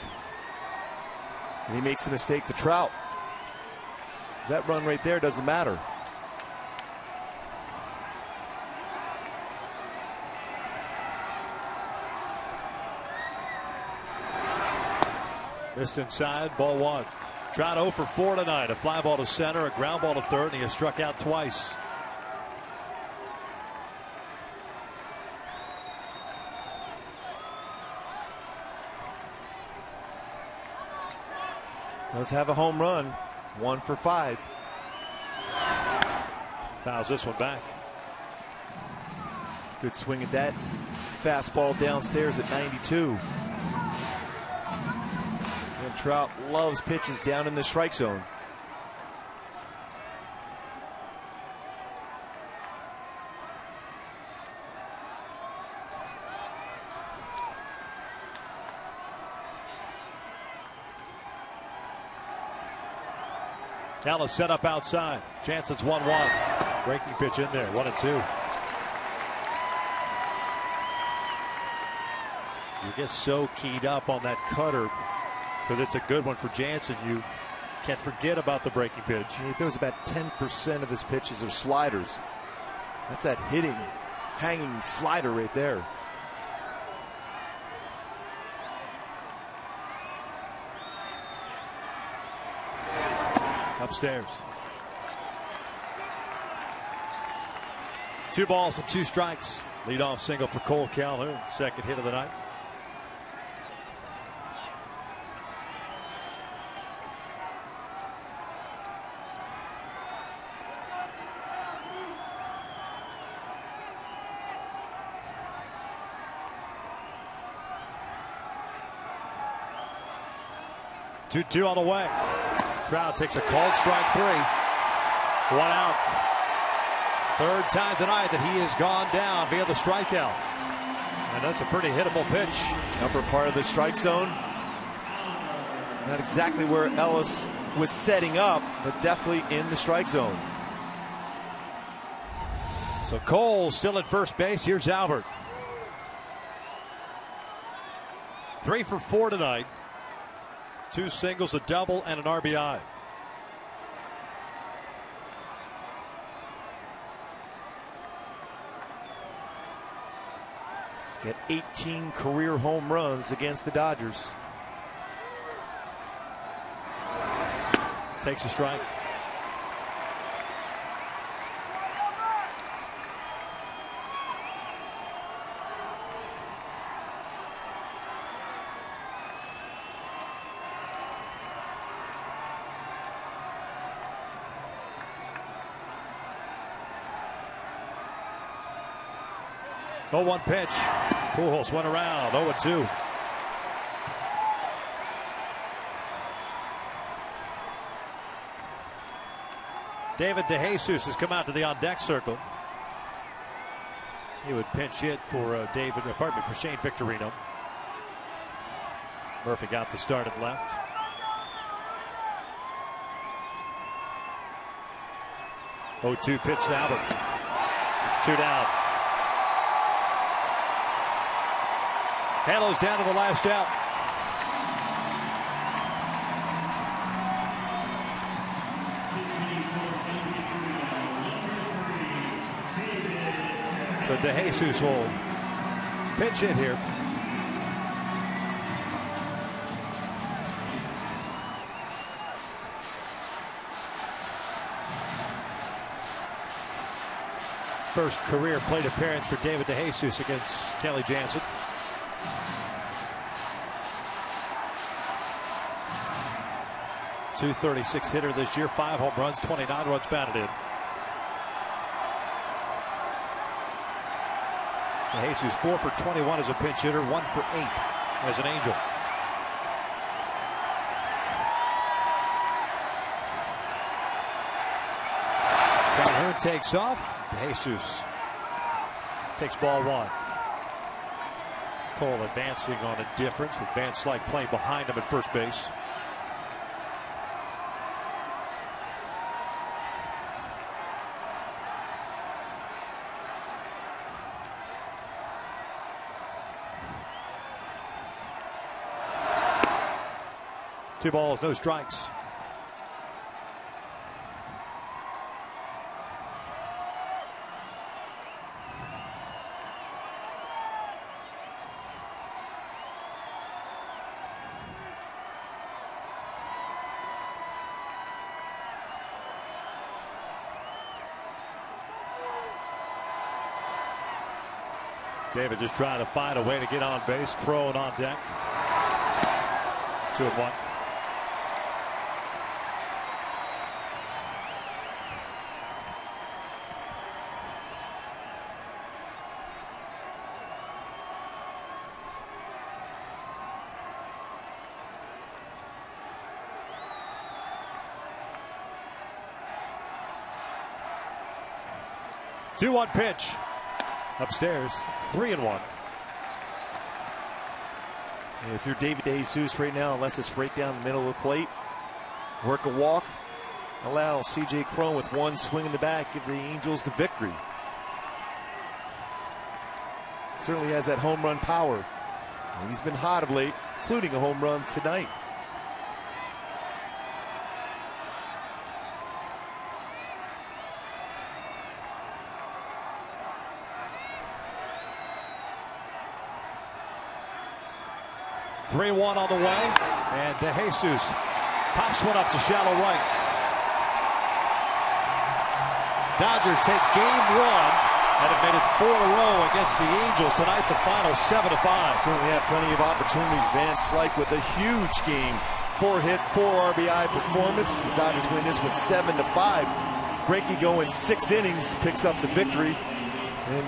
And he makes a mistake to Trout. That run right there doesn't matter. Missed inside, ball one. Trout 0 for 4 tonight. A fly ball to center, a ground ball to third, and he has struck out twice. Let's have a home run. 1 for 5. Fouls this one back. Good swing at that fastball downstairs at 92. And Trout loves pitches down in the strike zone. Ellis set up outside. Jansen's 1-1. Breaking pitch in there. 1-2. You get so keyed up on that cutter because it's a good one for Jansen. You can't forget about the breaking pitch. He throws about 10% of his pitches are sliders. That's that hitting, hanging slider right there. Upstairs. 2 balls and 2 strikes. Leadoff single for Cole Calhoun. Second hit of the night. Two on the way. Trout takes a called strike 3. 1 out. Third time tonight that he has gone down via the strikeout. And that's a pretty hittable pitch. Upper part of the strike zone. Not exactly where Ellis was setting up, but definitely in the strike zone. So Cole still at first base. Here's Albert. 3 for 4 tonight. 2 singles, a double, and an RBI. He's got 18 career home runs against the Dodgers. Takes a strike. Oh, 1 pitch. Pujols went around. 0-2. David DeJesus has come out to the on-deck circle. He would pinch hit for for Shane Victorino. Murphy got the start at left. Oh, 2 pitch to Albert. 2 down. Halos down to the last out. So DeJesus will pitch hit here. First career plate appearance for David DeJesus against Kelly Jansen. .236 hitter this year, 5 home runs, 29 runs batted in. DeJesus 4 for 21 as a pinch hitter, 1 for 8 as an Angel. Calhoun takes off. DeJesus takes ball 1. Cole advancing on a difference with Van Slyke playing behind him at first base. 2 balls, no strikes. David just trying to find a way to get on base. Crone on deck. 2-1. Two-one pitch. Upstairs, 3-1. If you're David DeJesus right now, unless it's right down the middle of the plate, work a walk, allow C.J. Cron with one swing in the back, give the Angels the victory. Certainly has that home run power. And he's been hot of late, including a home run tonight. Three-one on the way, and DeJesus pops one up to shallow right. Dodgers take game 1 and have made it 4 in a row against the Angels tonight. The final 7-5. Certainly have plenty of opportunities. Van Slyke with a huge game, 4-hit, 4 RBI performance. The Dodgers win this one 7-5. Greinke going 6 innings, picks up the victory, and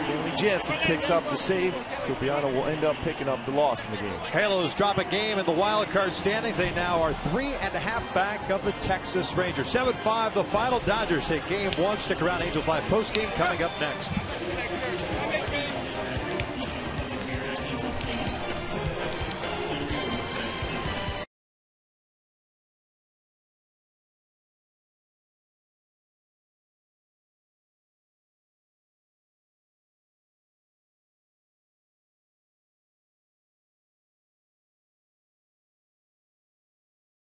Kenley Jansen picks up the save. Trupiano will end up picking up the loss in the game. Halos drop a game in the wild card standings. They now are 3.5 back of the Texas Rangers. 7-5 the final. Dodgers take game 1. Stick around. Angels Live post game coming up next.